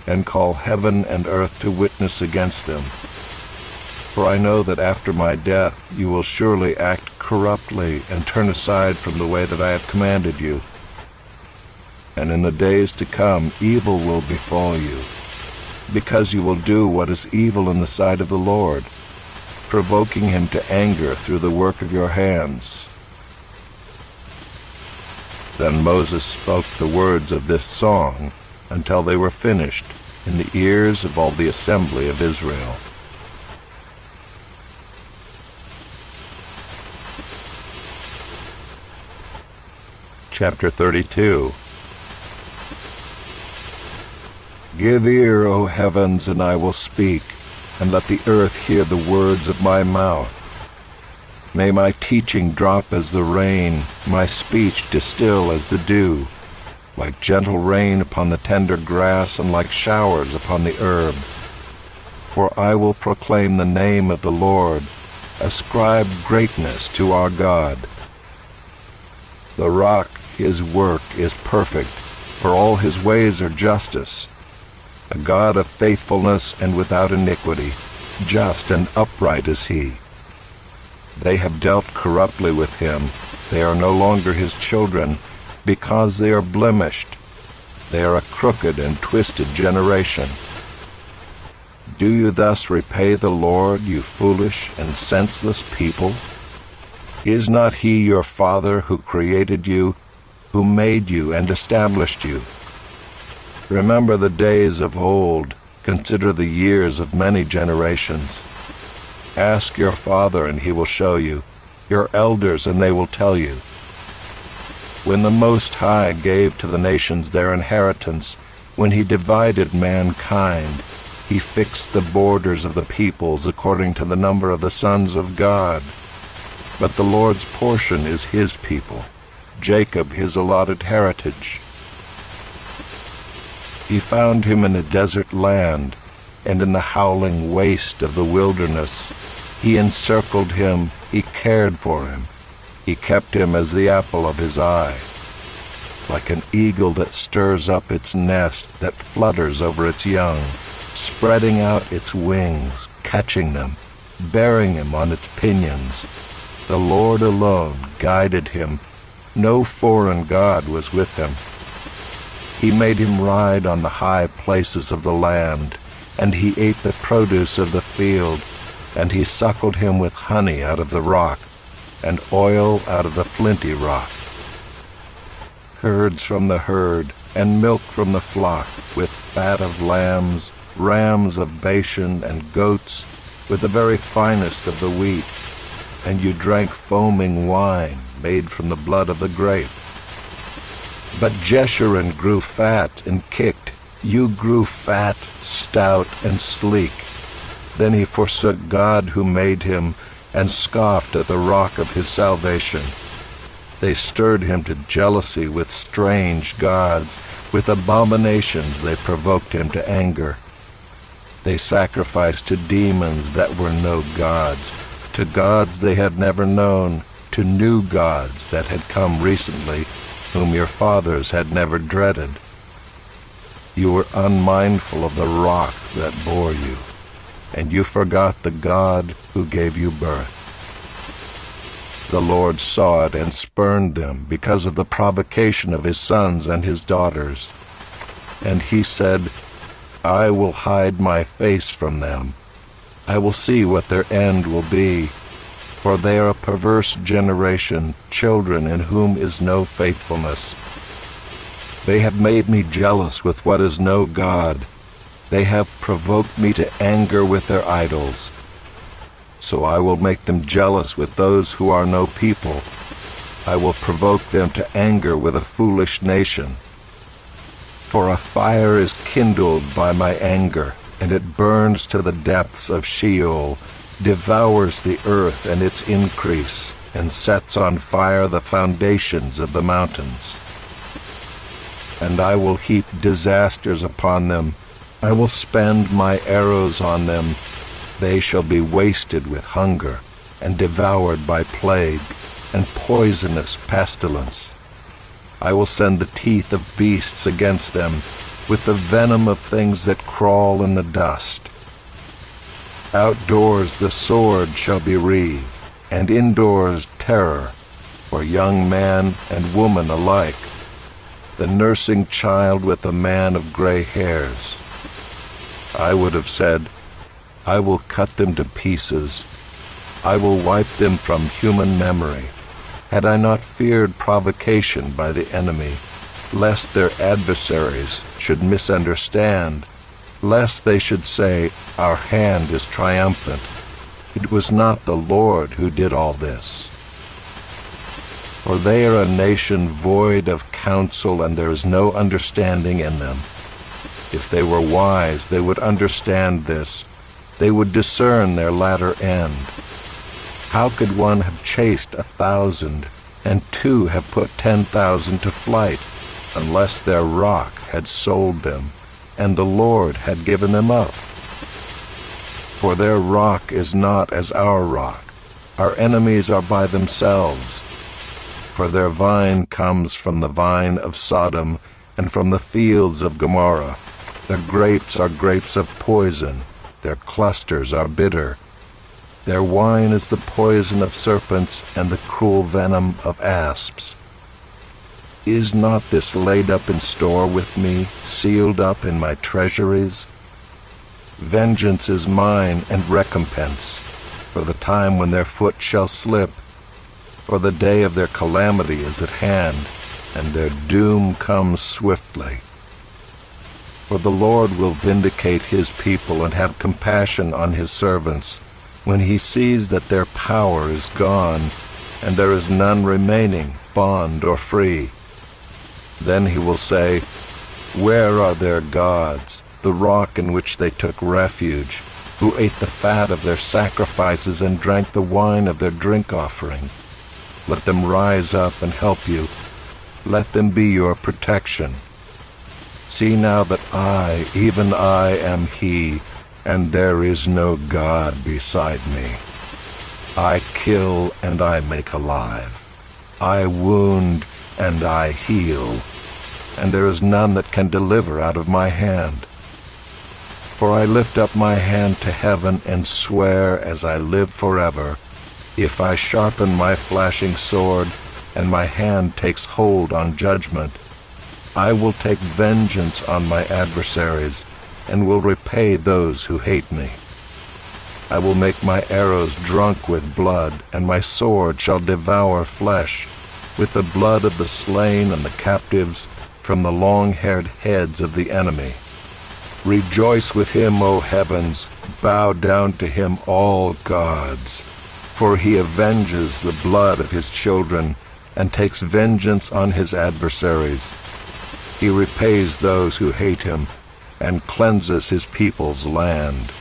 B: and call heaven and earth to witness against them. For I know that after my death you will surely act corruptly and turn aside from the way that I have commanded you. And in the days to come evil will befall you, because you will do what is evil in the sight of the Lord, provoking him to anger through the work of your hands. Then Moses spoke the words of this song until they were finished in the ears of all the assembly of Israel. Chapter 32. Give ear, O heavens, and I will speak, and let the earth hear the words of my mouth. May my teaching drop as the rain, my speech distill as the dew, like gentle rain upon the tender grass and like showers upon the herb. For I will proclaim the name of the Lord, ascribe greatness to our God. The rock, his work, is perfect, for all his ways are justice. A God of faithfulness and without iniquity, just and upright is he. They have dealt corruptly with him. They are no longer his children, because they are blemished. They are a crooked and twisted generation. Do you thus repay the Lord, you foolish and senseless people? Is not he your Father who created you, who made you and established you? Remember the days of old, consider the years of many generations. Ask your father, and he will show you, your elders, and they will tell you. When the Most High gave to the nations their inheritance, when he divided mankind, he fixed the borders of the peoples according to the number of the sons of God. But the Lord's portion is his people, Jacob his allotted heritage. He found him in a desert land, and in the howling waste of the wilderness. He encircled him, he cared for him. He kept him as the apple of his eye. Like an eagle that stirs up its nest, that flutters over its young, spreading out its wings, catching them, bearing him on its pinions. The Lord alone guided him. No foreign god was with him. He made him ride on the high places of the land, and he ate the produce of the field, and he suckled him with honey out of the rock, and oil out of the flinty rock. Curds from the herd, and milk from the flock, with fat of lambs, rams of Bashan, and goats, with the very finest of the wheat. And you drank foaming wine, made from the blood of the grape. But Jeshurun grew fat and kicked. You grew fat, stout, and sleek. Then he forsook God who made him, and scoffed at the rock of his salvation. They stirred him to jealousy with strange gods. With abominations they provoked him to anger. They sacrificed to demons that were no gods, to gods they had never known, to new gods that had come recently, whom your fathers had never dreaded. You were unmindful of the rock that bore you, and you forgot the God who gave you birth. The Lord saw it and spurned them because of the provocation of his sons and his daughters. And he said, I will hide my face from them. I will see what their end will be, for they are a perverse generation, children in whom is no faithfulness. They have made me jealous with what is no God. They have provoked me to anger with their idols. So I will make them jealous with those who are no people. I will provoke them to anger with a foolish nation. For a fire is kindled by my anger, and it burns to the depths of Sheol, devours the earth and its increase, and sets on fire the foundations of the mountains. And I will heap disasters upon them, I will spend my arrows on them. They shall be wasted with hunger, and devoured by plague, and poisonous pestilence. I will send the teeth of beasts against them, with the venom of things that crawl in the dust. Outdoors the sword shall bereave, and indoors terror, for young man and woman alike, the nursing child with the man of gray hairs. I would have said, I will cut them to pieces. I will wipe them from human memory, had I not feared provocation by the enemy, lest their adversaries should misunderstand, lest they should say, our hand is triumphant. It was not the Lord who did all this. For they are a nation void of counsel, and there is no understanding in them. If they were wise, they would understand this. They would discern their latter end. How could one have chased 1,000, and two have put 10,000 to flight, unless their rock had sold them, and the Lord had given them up? For their rock is not as our rock. Our enemies are by themselves. For their vine comes from the vine of Sodom, and from the fields of Gomorrah. Their grapes are grapes of poison. Their clusters are bitter. Their wine is the poison of serpents, and the cruel venom of asps. Is not this laid up in store with me, sealed up in my treasuries? Vengeance is mine, and recompense, for the time when their foot shall slip. For the day of their calamity is at hand, and their doom comes swiftly. For the Lord will vindicate his people and have compassion on his servants, when he sees that their power is gone, and there is none remaining, bond or free. Then he will say, where are their gods, the rock in which they took refuge, who ate the fat of their sacrifices and drank the wine of their drink offering? Let them rise up and help you. Let them be your protection. See now that I, even I, am he, and there is no God beside me. I kill and I make alive. I wound and I heal, and there is none that can deliver out of my hand. For I lift up my hand to heaven and swear as I live forever, if I sharpen my flashing sword, and my hand takes hold on judgment, I will take vengeance on my adversaries, and will repay those who hate me. I will make my arrows drunk with blood, and my sword shall devour flesh, with the blood of the slain and the captives, from the long-haired heads of the enemy. Rejoice with him, O heavens, bow down to him, all gods. For he avenges the blood of his children, and takes vengeance on his adversaries. He repays those who hate him, and cleanses his people's land.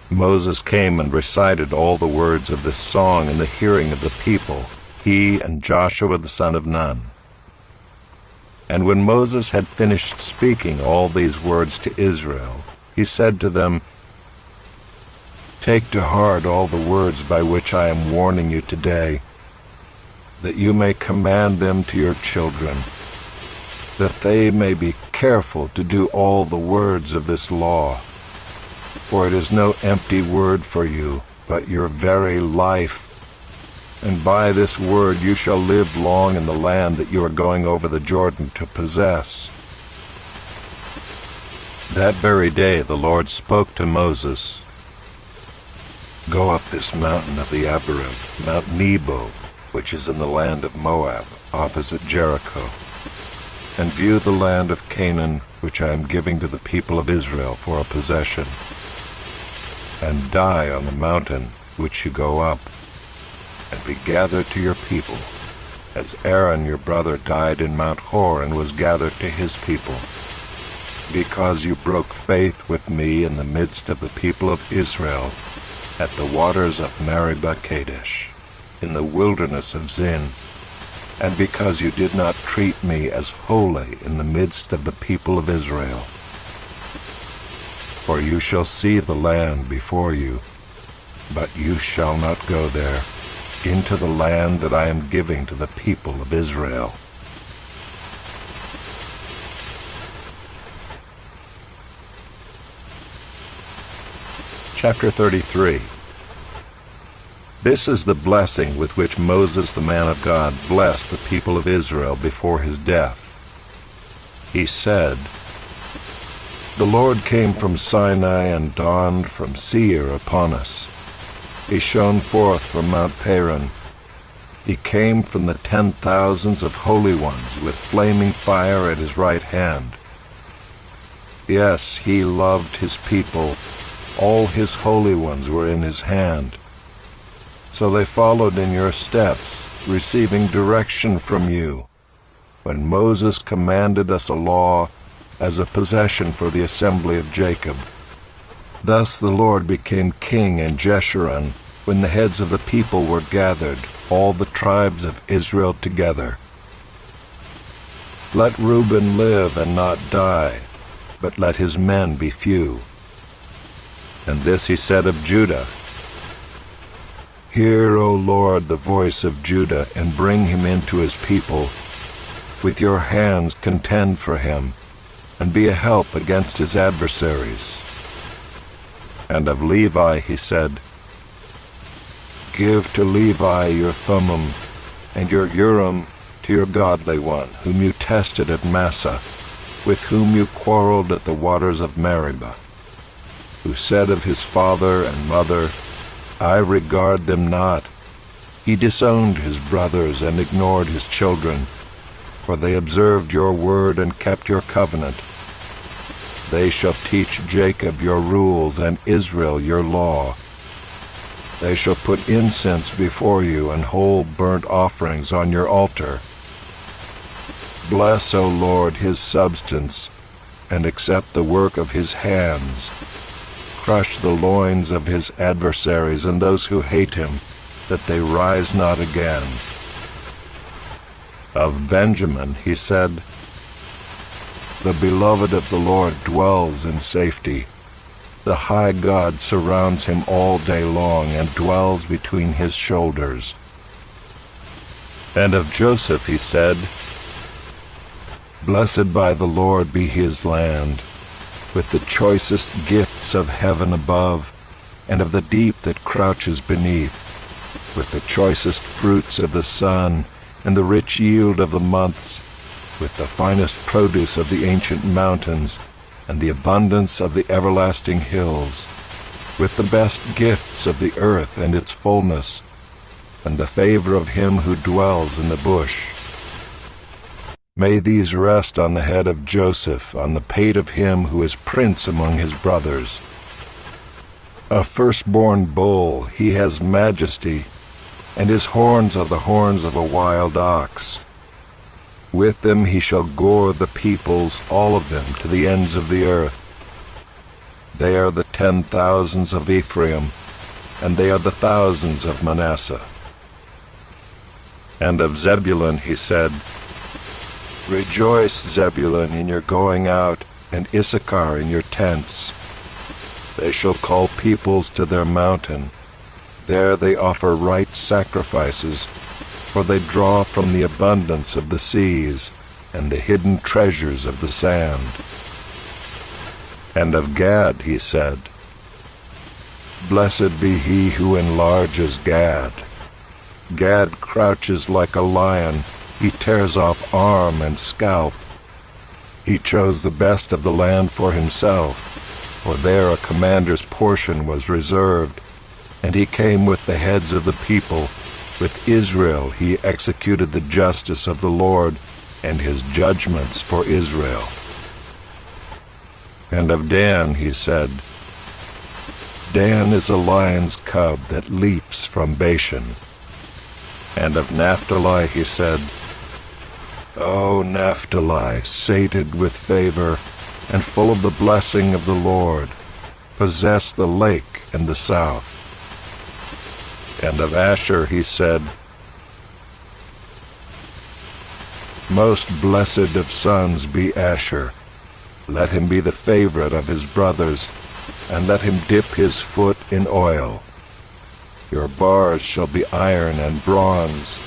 B: Moses came and recited all the words of this song in the hearing of the people, he and Joshua the son of Nun. And when Moses had finished speaking all these words to Israel, he said to them, take to heart all the words by which I am warning you today, that you may command them to your children, that they may be careful to do all the words of this law. For it is no empty word for you, but your very life. And by this word you shall live long in the land that you are going over the Jordan to possess. That very day the Lord spoke to Moses, go up this mountain of the Abarim, Mount Nebo, which is in the land of Moab, opposite Jericho, and view the land of Canaan, which I am giving to the people of Israel for a possession. And die on the mountain which you go up, and be gathered to your people, as Aaron your brother died in Mount Hor and was gathered to his people, because you broke faith with me in the midst of the people of Israel, at the waters of Meribah Kadesh, in the wilderness of Zin. and because you did not treat me as holy in the midst of the people of Israel. For you shall see the land before you, but you shall not go there, into the land that I am giving to the people of Israel. Chapter 33. This is the blessing with which Moses the man of God blessed the people of Israel before his death. He said, "The Lord came from Sinai and dawned from Seir upon us. He shone forth from Mount Paran. He came from the 10,000s of holy ones with flaming fire at his right hand. Yes, he loved his people. All his holy ones were in his hand. So they followed in your steps, receiving direction from you, when Moses commanded us a law as a possession for the assembly of Jacob. Thus the Lord became king in Jeshurun, when the heads of the people were gathered, all the tribes of Israel together. Let Reuben live and not die, but let his men be few." And this he said of Judah, "Hear, O Lord, the voice of Judah, and bring him into his people. With your hands contend for him, and be a help against his adversaries." And of Levi he said, "Give to Levi your Thummim, and your Urim to your godly one, whom you tested at Massah, with whom you quarreled at the waters of Meribah, who said of his father and mother, 'I regard them not.' He disowned his brothers and ignored his children, for they observed your word and kept your covenant. They shall teach Jacob your rules and Israel your law. They shall put incense before you and whole burnt offerings on your altar. Bless, O Lord, his substance, and accept the work of his hands. Crush the loins of his adversaries and those who hate him, that they rise not again." Of Benjamin he said, "The beloved of the Lord dwells in safety. The high God surrounds him all day long and dwells between his shoulders." And of Joseph he said, "Blessed by the Lord be his land, with the choicest gifts of heaven above, and of the deep that crouches beneath, with the choicest fruits of the sun, and the rich yield of the months, with the finest produce of the ancient mountains, and the abundance of the everlasting hills, with the best gifts of the earth and its fullness, and the favor of him who dwells in the bush. May these rest on the head of Joseph, on the pate of him who is prince among his brothers. A firstborn bull, he has majesty, and his horns are the horns of a wild ox. With them he shall gore the peoples, all of them, to the ends of the earth. They are the 10,000s of Ephraim, and they are the thousands of Manasseh." And of Zebulun he said, "Rejoice, Zebulun, in your going out, and Issachar in your tents. They shall call peoples to their mountain. There they offer right sacrifices, for they draw from the abundance of the seas and the hidden treasures of the sand." And of Gad he said, "Blessed be he who enlarges Gad. Gad crouches like a lion. He tears off arm and scalp. He chose the best of the land for himself, for there a commander's portion was reserved, and he came with the heads of the people. With Israel he executed the justice of the Lord and his judgments for Israel." And of Dan he said, "Dan is a lion's cub that leaps from Bashan." And of Naphtali he said, "O Naphtali, sated with favor, and full of the blessing of the Lord, possess the lake and the south." And of Asher he said, Most blessed of sons be Asher. Let him be the favorite of his brothers, and let him dip his foot in oil. Your bars shall be iron and bronze,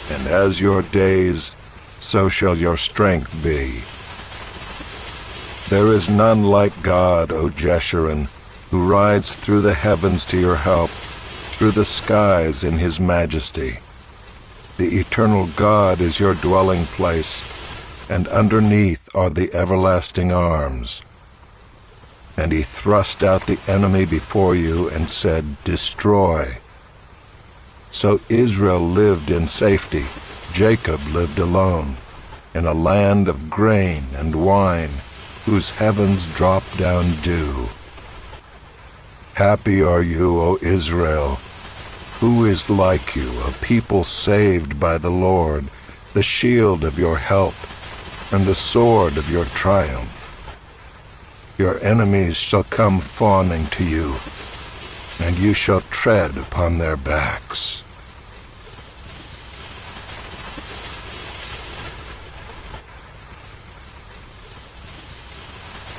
B: and as your days, so shall your strength be. There is none like God, O Jeshurun, who rides through the heavens to your help, through the skies in his majesty. The eternal God is your dwelling place, and underneath are the everlasting arms. And he thrust out the enemy before you and said, Destroy. So Israel lived in safety, Jacob lived alone, in a land of grain and wine, whose heavens drop down dew. Happy are you, O Israel! Who is like you, a people saved by the Lord, the shield of your help, and the sword of your triumph? Your enemies shall come fawning to you, and you shall tread upon their backs.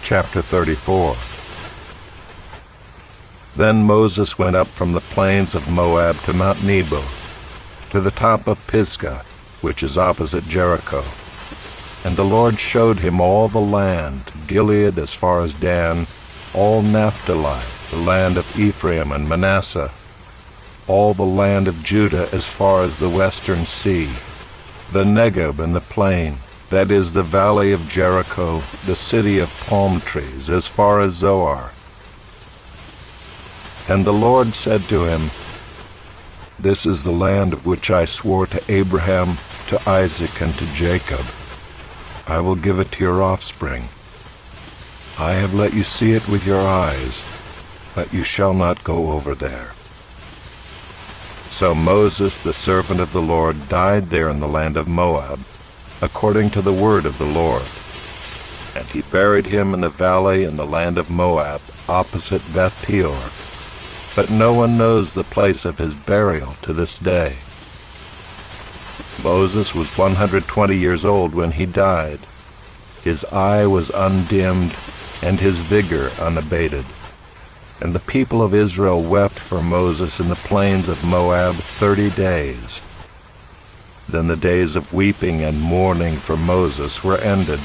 B: Chapter 34. Then Moses went up from the plains of Moab to Mount Nebo, to the top of Pisgah, which is opposite Jericho. And the Lord showed him all the land, Gilead as far as Dan, all Naphtali, the land of Ephraim and Manasseh, all the land of Judah as far as the western sea, the Negeb and the plain, that is the valley of Jericho, the city of palm trees, as far as Zoar. And the Lord said to him, This is the land of which I swore to Abraham, to Isaac, and to Jacob. I will give it to your offspring. I have let you see it with your eyes, but you shall not go over there. So Moses, the servant of the Lord, died there in the land of Moab, according to the word of the Lord. And he buried him in the valley in the land of Moab, opposite Beth Peor. But no one knows the place of his burial to this day. Moses was 120 years old when he died. His eye was undimmed, and his vigor unabated. And the people of Israel wept for Moses in the plains of Moab 30 days. Then the days of weeping and mourning for Moses were ended.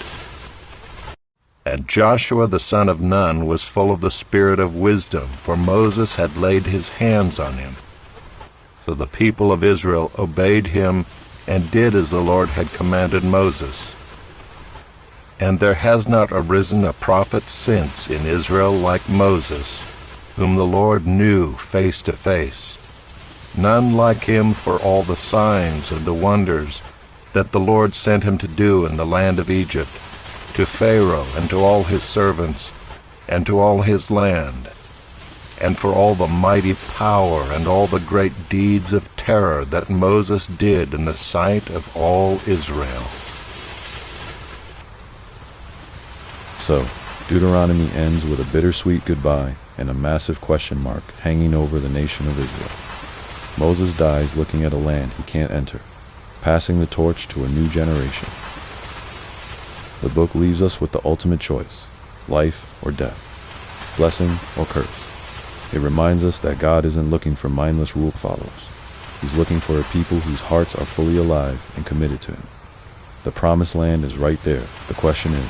B: And Joshua the son of Nun was full of the spirit of wisdom, for Moses had laid his hands on him. So the people of Israel obeyed him and did as the Lord had commanded Moses. And there has not arisen a prophet since in Israel like Moses, whom the Lord knew face to face. None like him for all the signs and the wonders that the Lord sent him to do in the land of Egypt, to Pharaoh and to all his servants, and to all his land, and for all the mighty power and all the great deeds of terror that Moses did in the sight of all Israel.
A: So, Deuteronomy ends with a bittersweet goodbye and a massive question mark hanging over the nation of Israel. Moses dies looking at a land he can't enter, passing the torch to a new generation. The book leaves us with the ultimate choice, life or death, blessing or curse. It reminds us that God isn't looking for mindless rule followers. He's looking for a people whose hearts are fully alive and committed to him. The promised land is right there. The question is,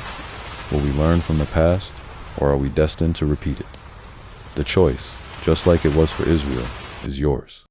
A: will we learn from the past, or are we destined to repeat it? The choice, just like it was for Israel, is yours.